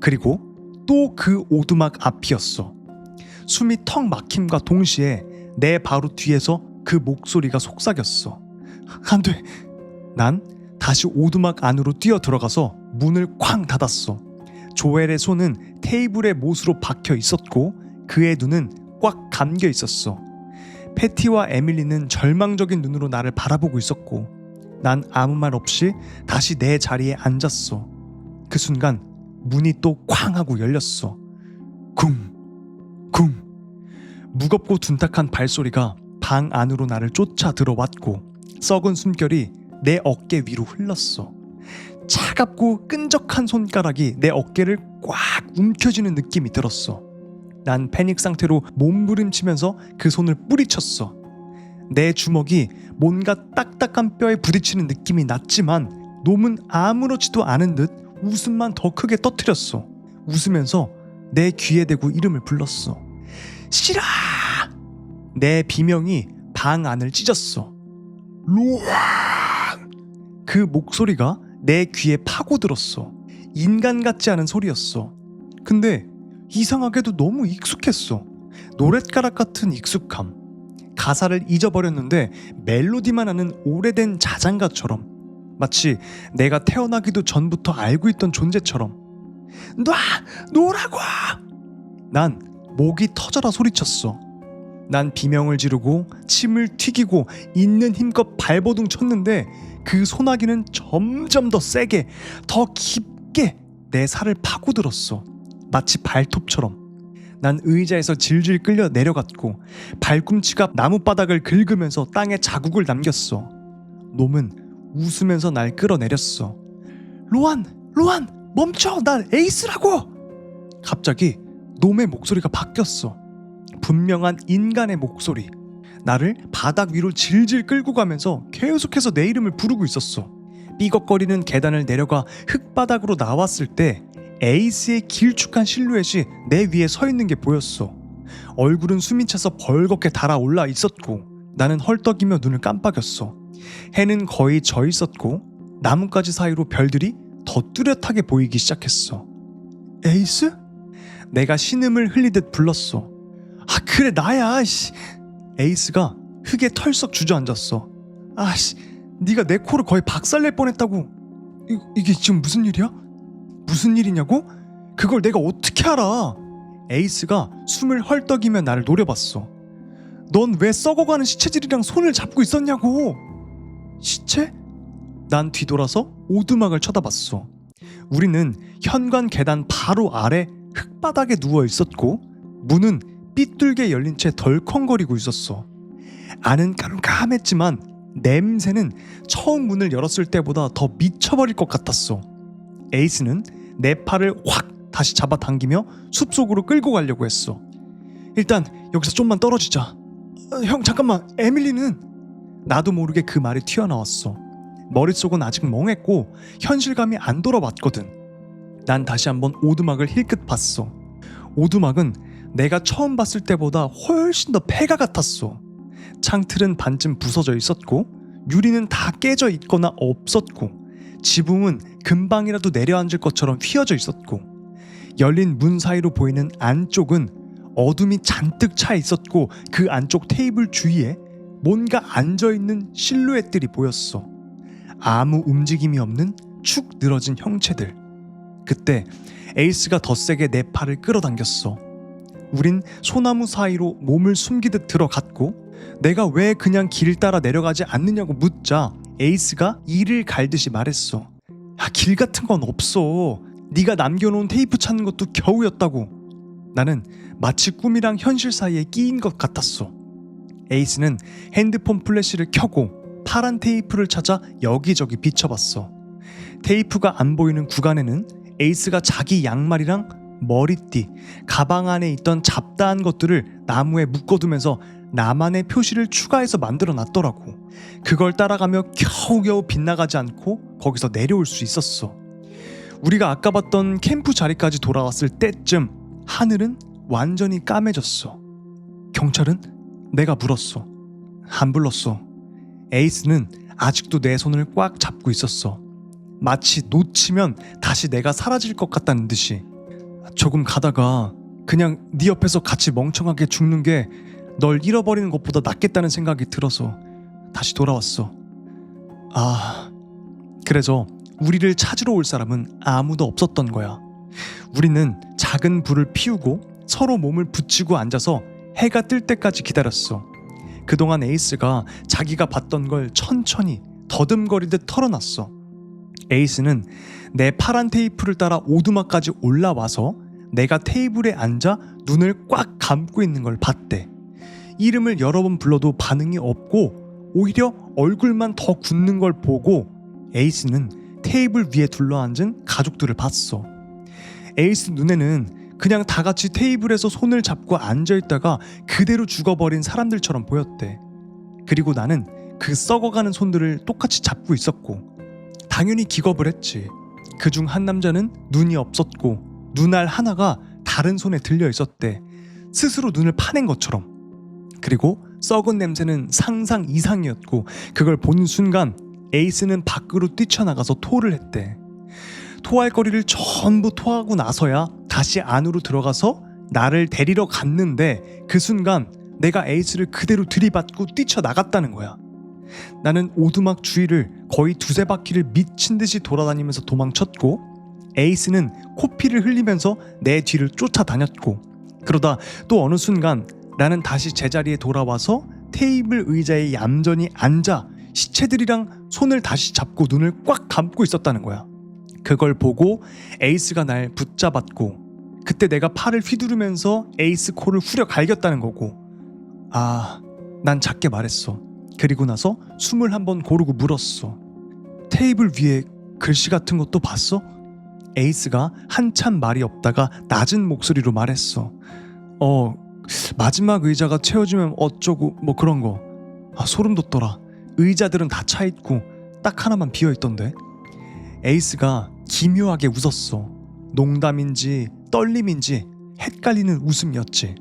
그리고 또 그 오두막 앞이었어. 숨이 턱 막힘과 동시에 내 바로 뒤에서 그 목소리가 속삭였어. 안 돼. 난 다시 오두막 안으로 뛰어 들어가서 문을 쾅 닫았어. 조엘의 손은 테이블에 못으로 박혀 있었고 그의 눈은 꽉 감겨 있었어. 패티와 에밀리는 절망적인 눈으로 나를 바라보고 있었고 난 아무 말 없이 다시 내 자리에 앉았어. 그 순간 문이 또 쾅 하고 열렸어. 쿵 쿵. 무겁고 둔탁한 발소리가 방 안으로 나를 쫓아 들어왔고 썩은 숨결이 내 어깨 위로 흘렀어. 차갑고 끈적한 손가락이 내 어깨를 꽉 움켜쥐는 느낌이 들었어. 난 패닉 상태로 몸부림치면서 그 손을 뿌리쳤어. 내 주먹이 뭔가 딱딱한 뼈에 부딪히는 느낌이 났지만 놈은 아무렇지도 않은 듯 웃음만 더 크게 터뜨렸어. 웃으면서 내 귀에 대고 이름을 불렀어. 시라! 내 비명이 방 안을 찢었어. 로안! 그 목소리가 내 귀에 파고들었어. 인간 같지 않은 소리였어. 근데 이상하게도 너무 익숙했어. 노랫가락 같은 익숙함. 가사를 잊어버렸는데 멜로디만 하는 오래된 자장가처럼, 마치 내가 태어나기도 전부터 알고 있던 존재처럼. 놓으라고! 난 목이 터져라 소리쳤어. 난 비명을 지르고 침을 튀기고 있는 힘껏 발버둥 쳤는데 그 소나기는 점점 더 세게, 더 깊게 내 살을 파고들었어. 마치 발톱처럼. 난 의자에서 질질 끌려 내려갔고 발꿈치가 나뭇바닥을 긁으면서 땅에 자국을 남겼어. 놈은 웃으면서 날 끌어내렸어. 로안! 멈춰! 난 에이스라고! 갑자기 놈의 목소리가 바뀌었어. 분명한 인간의 목소리. 나를 바닥 위로 질질 끌고 가면서 계속해서 내 이름을 부르고 있었어. 삐걱거리는 계단을 내려가 흙바닥으로 나왔을 때 에이스의 길쭉한 실루엣이 내 위에 서 있는 게 보였어. 얼굴은 숨이 차서 벌겋게 달아올라 있었고 나는 헐떡이며 눈을 깜빡였어. 해는 거의 져 있었고 나뭇가지 사이로 별들이 더 뚜렷하게 보이기 시작했어. 에이스? 내가 신음을 흘리듯 불렀어. 아 그래 나야. 씨. 에이스가 흙에 털썩 주저앉았어. 아씨, 네가 내 코를 거의 박살낼 뻔했다고. 이게 지금 무슨 일이야? 무슨 일이냐고? 그걸 내가 어떻게 알아? 에이스가 숨을 헐떡이며 나를 노려봤어. 넌 왜 썩어가는 시체들이랑 손을 잡고 있었냐고. 시체? 난 뒤돌아서 오두막을 쳐다봤어. 우리는 현관 계단 바로 아래 흙바닥에 누워 있었고 문은 삐뚤게 열린 채 덜컹거리고 있었어. 안은 깜깜했지만 냄새는 처음 문을 열었을 때보다 더 미쳐버릴 것 같았어. 에이스는 내 팔을 확 다시 잡아당기며 숲속으로 끌고 가려고 했어. 일단 여기서 좀만 떨어지자. 형 잠깐만, 에밀리는? 나도 모르게 그 말이 튀어나왔어. 머릿속은 아직 멍했고 현실감이 안 돌아왔거든. 난 다시 한번 오두막을 힐끗 봤어. 오두막은 내가 처음 봤을 때보다 훨씬 더 폐가 같았어. 창틀은 반쯤 부서져 있었고 유리는 다 깨져 있거나 없었고 지붕은 금방이라도 내려앉을 것처럼 휘어져 있었고 열린 문 사이로 보이는 안쪽은 어둠이 잔뜩 차 있었고 그 안쪽 테이블 주위에 뭔가 앉아있는 실루엣들이 보였어. 아무 움직임이 없는 축 늘어진 형체들. 그때 에이스가 더 세게 내 팔을 끌어당겼어. 우린 소나무 사이로 몸을 숨기듯 들어갔고 내가 왜 그냥 길 따라 내려가지 않느냐고 묻자 에이스가 이를 갈듯이 말했어. 야, 길 같은 건 없어. 네가 남겨놓은 테이프 찾는 것도 겨우였다고. 나는 마치 꿈이랑 현실 사이에 끼인 것 같았어. 에이스는 핸드폰 플래시를 켜고 파란 테이프를 찾아 여기저기 비춰봤어. 테이프가 안 보이는 구간에는 에이스가 자기 양말이랑 머리띠, 가방 안에 있던 잡다한 것들을 나무에 묶어두면서 나만의 표시를 추가해서 만들어 놨더라고. 그걸 따라가며 겨우겨우 빗나가지 않고 거기서 내려올 수 있었어. 우리가 아까 봤던 캠프 자리까지 돌아왔을 때쯤 하늘은 완전히 까매졌어. 경찰은? 내가 물었어. 안 불렀어. 에이스는 아직도 내 손을 꽉 잡고 있었어. 마치 놓치면 다시 내가 사라질 것 같다는 듯이. 조금 가다가 그냥 네 옆에서 같이 멍청하게 죽는 게 널 잃어버리는 것보다 낫겠다는 생각이 들어서 다시 돌아왔어. 그래서 우리를 찾으러 올 사람은 아무도 없었던 거야. 우리는 작은 불을 피우고 서로 몸을 붙이고 앉아서 해가 뜰 때까지 기다렸어. 그동안 에이스가 자기가 봤던 걸 천천히 더듬거리듯 털어놨어. 에이스는 내 파란 테이프를 따라 오두막까지 올라와서 내가 테이블에 앉아 눈을 꽉 감고 있는 걸 봤대. 이름을 여러 번 불러도 반응이 없고 오히려 얼굴만 더 굳는 걸 보고 에이스는 테이블 위에 둘러앉은 가족들을 봤어. 에이스 눈에는 그냥 다 같이 테이블에서 손을 잡고 앉아있다가 그대로 죽어버린 사람들처럼 보였대. 그리고 나는 그 썩어가는 손들을 똑같이 잡고 있었고 당연히 기겁을 했지. 그중 한 남자는 눈이 없었고 눈알 하나가 다른 손에 들려 있었대. 스스로 눈을 파낸 것처럼. 그리고 썩은 냄새는 상상 이상이었고 그걸 본 순간 에이스는 밖으로 뛰쳐나가서 토를 했대. 토할 거리를 전부 토하고 나서야 다시 안으로 들어가서 나를 데리러 갔는데 그 순간 내가 에이스를 그대로 들이받고 뛰쳐나갔다는 거야. 나는 오두막 주위를 거의 두세 바퀴를 미친 듯이 돌아다니면서 도망쳤고 에이스는 코피를 흘리면서 내 뒤를 쫓아다녔고 그러다 또 어느 순간 나는 다시 제자리에 돌아와서 테이블 의자에 얌전히 앉아 시체들이랑 손을 다시 잡고 눈을 꽉 감고 있었다는 거야. 그걸 보고 에이스가 날 붙잡았고 그때 내가 팔을 휘두르면서 에이스 코를 후려 갈겼다는 거고 난 작게 말했어. 그리고 나서 숨을 한번 고르고 물었어. 테이블 위에 글씨 같은 것도 봤어? 에이스가 한참 말이 없다가 낮은 목소리로 말했어. 마지막 의자가 채워지면 어쩌고 뭐 그런 거. 소름 돋더라. 의자들은 다 차있고 딱 하나만 비어있던데. 에이스가 기묘하게 웃었어. 농담인지 떨림인지 헷갈리는 웃음이었지.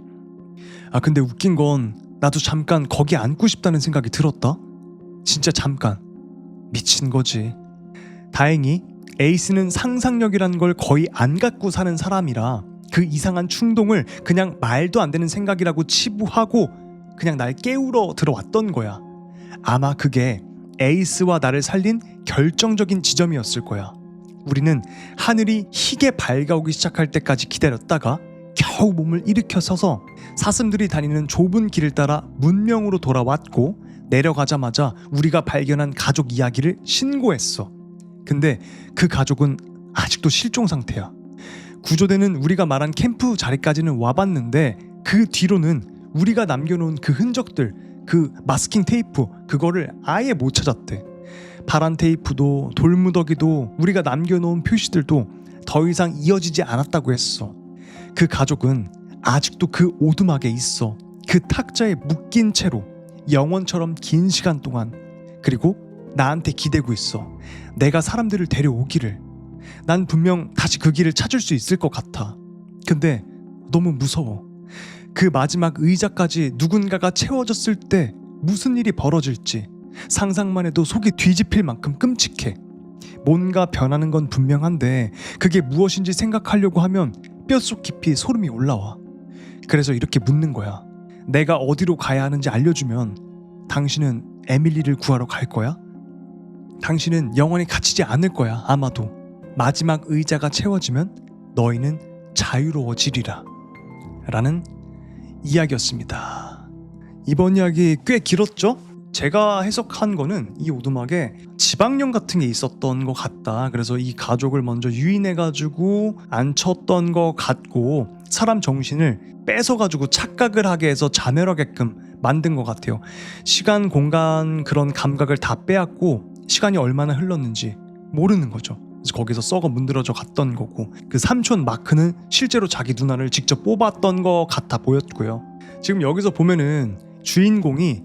근데 웃긴 건 나도 잠깐 거기 앉고 싶다는 생각이 들었다. 진짜 잠깐. 미친 거지. 다행히 에이스는 상상력이란 걸 거의 안 갖고 사는 사람이라 그 이상한 충동을 그냥 말도 안 되는 생각이라고 치부하고 그냥 날 깨우러 들어왔던 거야. 아마 그게 에이스와 나를 살린 결정적인 지점이었을 거야. 우리는 하늘이 희게 밝아오기 시작할 때까지 기다렸다가 겨우 몸을 일으켜 서서 사슴들이 다니는 좁은 길을 따라 문명으로 돌아왔고 내려가자마자 우리가 발견한 가족 이야기를 신고했어. 근데 그 가족은 아직도 실종 상태야. 구조대는 우리가 말한 캠프 자리까지는 와봤는데 그 뒤로는 우리가 남겨놓은 그 흔적들, 그 마스킹 테이프 그거를 아예 못 찾았대. 파란 테이프도 돌무더기도 우리가 남겨놓은 표시들도 더 이상 이어지지 않았다고 했어. 그 가족은 아직도 그 오두막에 있어. 그 탁자에 묶인 채로 영원처럼 긴 시간 동안. 그리고 나한테 기대고 있어. 내가 사람들을 데려오기를. 난 분명 다시 그 길을 찾을 수 있을 것 같아. 근데 너무 무서워. 그 마지막 의자까지 누군가가 채워졌을 때 무슨 일이 벌어질지 상상만 해도 속이 뒤집힐 만큼 끔찍해. 뭔가 변하는 건 분명한데 그게 무엇인지 생각하려고 하면 뼛속 깊이 소름이 올라와. 그래서 이렇게 묻는 거야. 내가 어디로 가야 하는지 알려주면 당신은 에밀리를 구하러 갈 거야? 당신은 영원히 갇히지 않을 거야. 아마도 마지막 의자가 채워지면 너희는 자유로워지리라 라는 이야기였습니다. 이번 이야기 꽤 길었죠? 제가 해석한 거는 이 오두막에 지방령 같은 게 있었던 것 같다. 그래서 이 가족을 먼저 유인해가지고 앉혔던 것 같고 사람 정신을 뺏어가지고 착각을 하게 해서 자멸하게끔 만든 것 같아요. 시간, 공간 그런 감각을 다 빼앗고 시간이 얼마나 흘렀는지 모르는 거죠. 그래서 거기서 썩어 문드러져 갔던 거고 그 삼촌 마크는 실제로 자기 누나를 직접 뽑았던 것 같아 보였고요. 지금 여기서 보면은 주인공이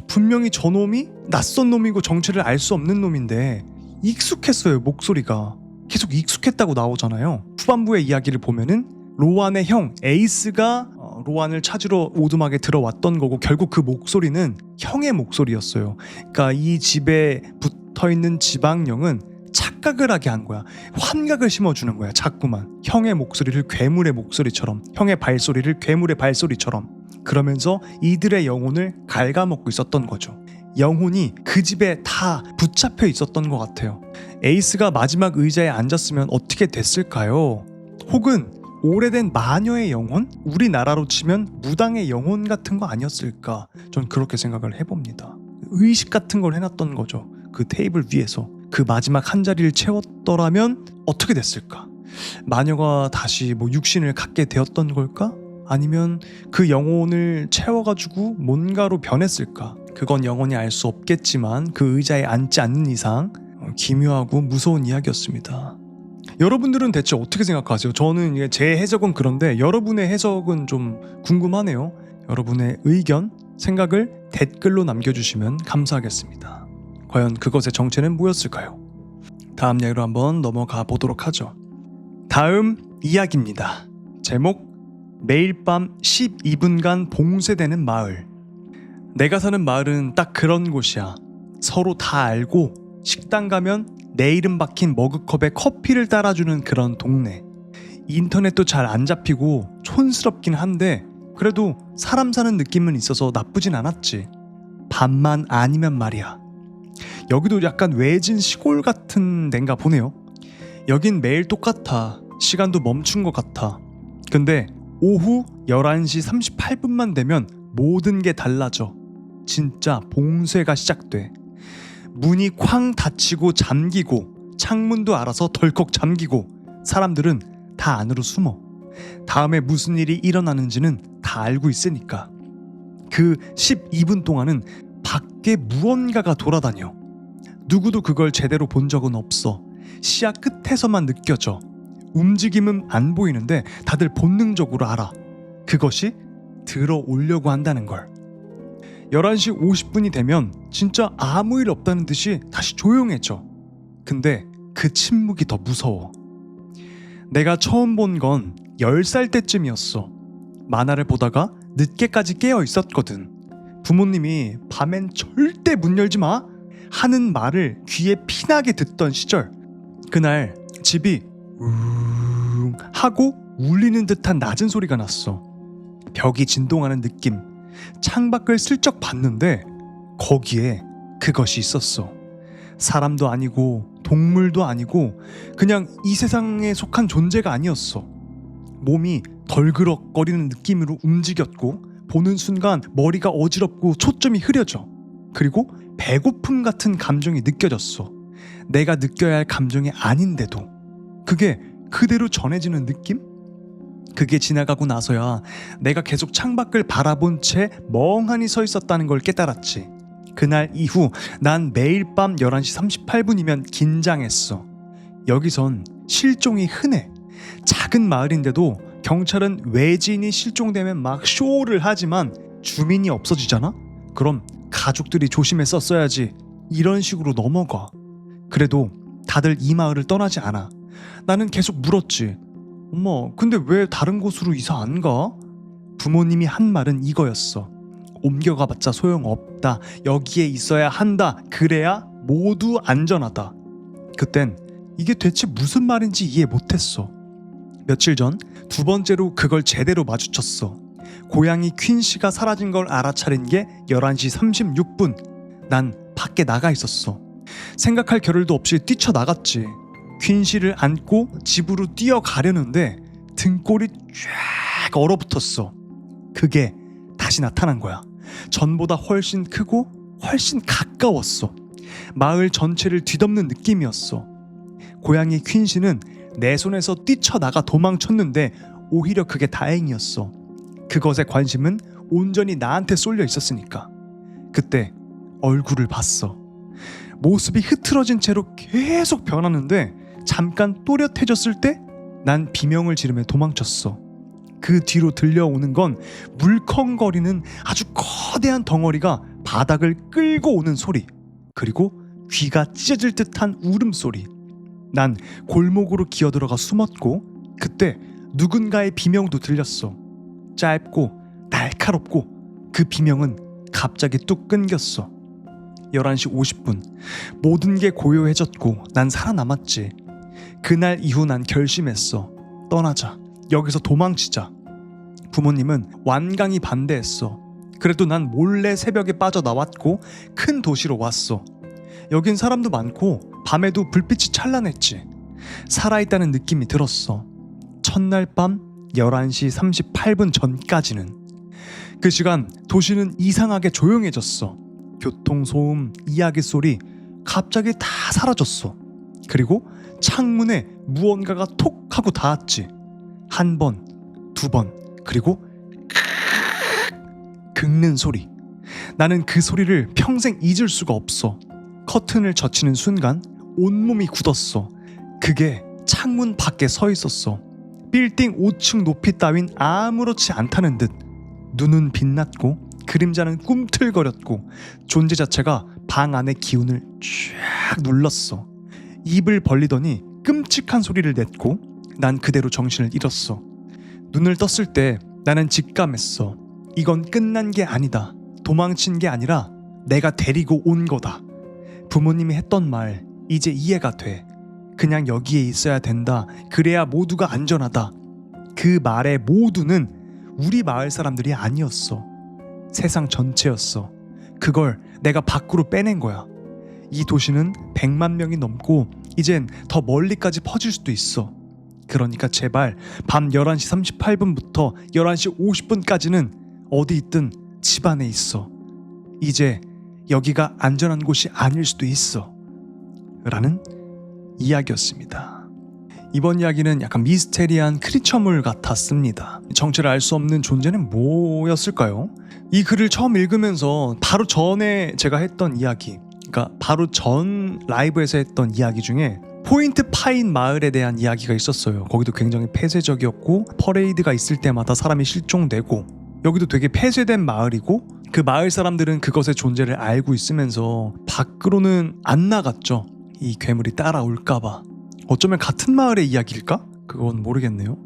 분명히 저놈이 낯선 놈이고 정체를 알 수 없는 놈인데 익숙했어요. 목소리가 계속 익숙했다고 나오잖아요. 후반부의 이야기를 보면은 로안의 형 에이스가 로안을 찾으러 오두막에 들어왔던 거고 결국 그 목소리는 형의 목소리였어요. 그러니까 이 집에 붙어있는 지방령은 착각을 하게 한 거야. 환각을 심어주는 거야. 자꾸만 형의 목소리를 괴물의 목소리처럼, 형의 발소리를 괴물의 발소리처럼, 그러면서 이들의 영혼을 갉아먹고 있었던 거죠. 영혼이 그 집에 다 붙잡혀 있었던 것 같아요. 에이스가 마지막 의자에 앉았으면 어떻게 됐을까요? 혹은 오래된 마녀의 영혼? 우리나라로 치면 무당의 영혼 같은 거 아니었을까? 전 그렇게 생각을 해봅니다. 의식 같은 걸 해놨던 거죠. 그 테이블 위에서. 그 마지막 한 자리를 채웠더라면 어떻게 됐을까? 마녀가 다시 육신을 갖게 되었던 걸까? 아니면 그 영혼을 채워가지고 뭔가로 변했을까? 그건 영원히 알 수 없겠지만 그 의자에 앉지 않는 이상 기묘하고 무서운 이야기였습니다. 여러분들은 대체 어떻게 생각하세요? 저는 제 해석은 그런데 여러분의 해석은 좀 궁금하네요. 여러분의 의견, 생각을 댓글로 남겨주시면 감사하겠습니다. 과연 그것의 정체는 뭐였을까요? 다음 이야기로 한번 넘어가 보도록 하죠. 다음 이야기입니다. 제목, 매일 밤 12분간 봉쇄되는 마을. 내가 사는 마을은 딱 그런 곳이야. 서로 다 알고 식당 가면 내 이름 박힌 머그컵에 커피를 따라주는 그런 동네. 인터넷도 잘 안 잡히고 촌스럽긴 한데 그래도 사람 사는 느낌은 있어서 나쁘진 않았지. 밤만 아니면 말이야. 여기도 약간 외진 시골 같은 데인가 보네요. 여긴 매일 똑같아. 시간도 멈춘 것 같아. 근데 오후 11시 38분만 되면 모든 게 달라져. 진짜 봉쇄가 시작돼. 문이 쾅 닫히고 잠기고 창문도 알아서 덜컥 잠기고 사람들은 다 안으로 숨어. 다음에 무슨 일이 일어나는지는 다 알고 있으니까. 그 12분 동안은 밖에 무언가가 돌아다녀. 누구도 그걸 제대로 본 적은 없어. 시야 끝에서만 느껴져. 움직임은 안 보이는데 다들 본능적으로 알아. 그것이 들어오려고 한다는 걸. 11시 50분이 되면 진짜 아무 일 없다는 듯이 다시 조용해져. 근데 그 침묵이 더 무서워. 내가 처음 본 건 10살 때쯤이었어. 만화를 보다가 늦게까지 깨어 있었거든. 부모님이 밤엔 절대 문 열지 마 하는 말을 귀에 피나게 듣던 시절. 그날 집이 우웅 하고 울리는 듯한 낮은 소리가 났어. 벽이 진동하는 느낌. 창밖을 슬쩍 봤는데 거기에 그것이 있었어. 사람도 아니고 동물도 아니고 그냥 이 세상에 속한 존재가 아니었어. 몸이 덜그럭거리는 느낌으로 움직였고 보는 순간 머리가 어지럽고 초점이 흐려져. 그리고 배고픔 같은 감정이 느껴졌어. 내가 느껴야 할 감정이 아닌데도 그게 그대로 전해지는 느낌? 그게 지나가고 나서야 내가 계속 창밖을 바라본 채 멍하니 서 있었다는 걸 깨달았지. 그날 이후 난 매일 밤 11시 38분이면 긴장했어. 여기선 실종이 흔해. 작은 마을인데도 경찰은 외지인이 실종되면 막 쇼를 하지만 주민이 없어지잖아? 그럼 가족들이 조심해서 써야지. 이런 식으로 넘어가. 그래도 다들 이 마을을 떠나지 않아. 나는 계속 물었지. 엄마, 근데 왜 다른 곳으로 이사 안 가? 부모님이 한 말은 이거였어. 옮겨가봤자 소용없다. 여기에 있어야 한다. 그래야 모두 안전하다. 그땐 이게 대체 무슨 말인지 이해 못했어. 며칠 전 두 번째로 그걸 제대로 마주쳤어. 고양이 퀸씨가 사라진 걸 알아차린 게 11시 36분. 난 밖에 나가 있었어. 생각할 겨를도 없이 뛰쳐나갔지. 퀸씨를 안고 집으로 뛰어가려는데 등골이 쫙 얼어붙었어. 그게 다시 나타난 거야. 전보다 훨씬 크고 훨씬 가까웠어. 마을 전체를 뒤덮는 느낌이었어. 고양이 퀸씨는 내 손에서 뛰쳐나가 도망쳤는데 오히려 그게 다행이었어. 그것의 관심은 온전히 나한테 쏠려 있었으니까. 그때 얼굴을 봤어. 모습이 흐트러진 채로 계속 변하는데 잠깐 또렷해졌을 때 난 비명을 지르며 도망쳤어. 그 뒤로 들려오는 건 물컹거리는 아주 거대한 덩어리가 바닥을 끌고 오는 소리, 그리고 귀가 찢어질 듯한 울음소리. 난 골목으로 기어들어가 숨었고 그때 누군가의 비명도 들렸어. 짧고 날카롭고 그 비명은 갑자기 뚝 끊겼어. 11시 50분. 모든 게 고요해졌고 난 살아남았지. 그날 이후 난 결심했어. 떠나자. 여기서 도망치자. 부모님은 완강히 반대했어. 그래도 난 몰래 새벽에 빠져나왔고 큰 도시로 왔어. 여긴 사람도 많고 밤에도 불빛이 찬란했지. 살아있다는 느낌이 들었어. 첫날 밤 11시 38분 전까지는. 그 시간 도시는 이상하게 조용해졌어. 교통소음, 이야기 소리 갑자기 다 사라졌어. 그리고 창문에 무언가가 톡 하고 닿았지. 한 번, 두 번, 그리고 긁는 소리. 나는 그 소리를 평생 잊을 수가 없어. 커튼을 젖히는 순간 온몸이 굳었어. 그게 창문 밖에 서 있었어. 빌딩 5층 높이 따윈 아무렇지 않다는 듯. 눈은 빛났고 그림자는 꿈틀거렸고 존재 자체가 방 안의 기운을 쫙 눌렀어. 입을 벌리더니 끔찍한 소리를 냈고 난 그대로 정신을 잃었어. 눈을 떴을 때 나는 직감했어. 이건 끝난 게 아니다. 도망친 게 아니라 내가 데리고 온 거다. 부모님이 했던 말 이제 이해가 돼. 그냥 여기에 있어야 된다. 그래야 모두가 안전하다. 그 말의 모두는 우리 마을 사람들이 아니었어. 세상 전체였어. 그걸 내가 밖으로 빼낸 거야. 이 도시는 100만 명이 넘고 이젠 더 멀리까지 퍼질 수도 있어. 그러니까 제발 밤 11시 38분부터 11시 50분까지는 어디 있든 집 안에 있어. 이제 여기가 안전한 곳이 아닐 수도 있어. 라는 이야기였습니다. 이번 이야기는 약간 미스테리한 크리처물 같았습니다. 정체를 알 수 없는 존재는 뭐였을까요? 이 글을 처음 읽으면서 바로 전에 제가 했던 이야기, 그러니까 바로 전 라이브에서 했던 이야기 중에 포인트 파인 마을에 대한 이야기가 있었어요. 거기도 굉장히 폐쇄적이었고 퍼레이드가 있을 때마다 사람이 실종되고, 여기도 되게 폐쇄된 마을이고 그 마을 사람들은 그것의 존재를 알고 있으면서 밖으로는 안 나갔죠. 이 괴물이 따라올까봐. 어쩌면 같은 마을의 이야기일까? 그건 모르겠네요.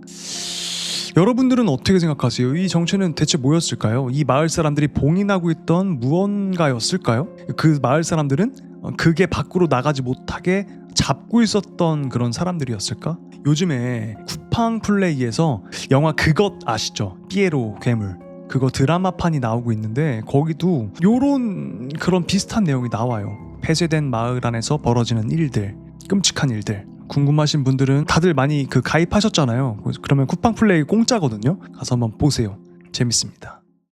여러분들은 어떻게 생각하세요? 이 정체는 대체 뭐였을까요? 이 마을 사람들이 봉인하고 있던 무언가였을까요? 그 마을 사람들은 그게 밖으로 나가지 못하게 잡고 있었던 그런 사람들이었을까? 요즘에 쿠팡 플레이에서 영화 그것 아시죠? 삐에로 괴물. 그거 드라마판이 나오고 있는데 거기도 요런 그런 비슷한 내용이 나와요. 폐쇄된 마을 안에서 벌어지는 일들, 끔찍한 일들. 궁금하신 분들은 다들 많이 가입하셨잖아요. 그러면 쿠팡 플레이 공짜거든요. 가서 한번 보세요. 재밌습니다.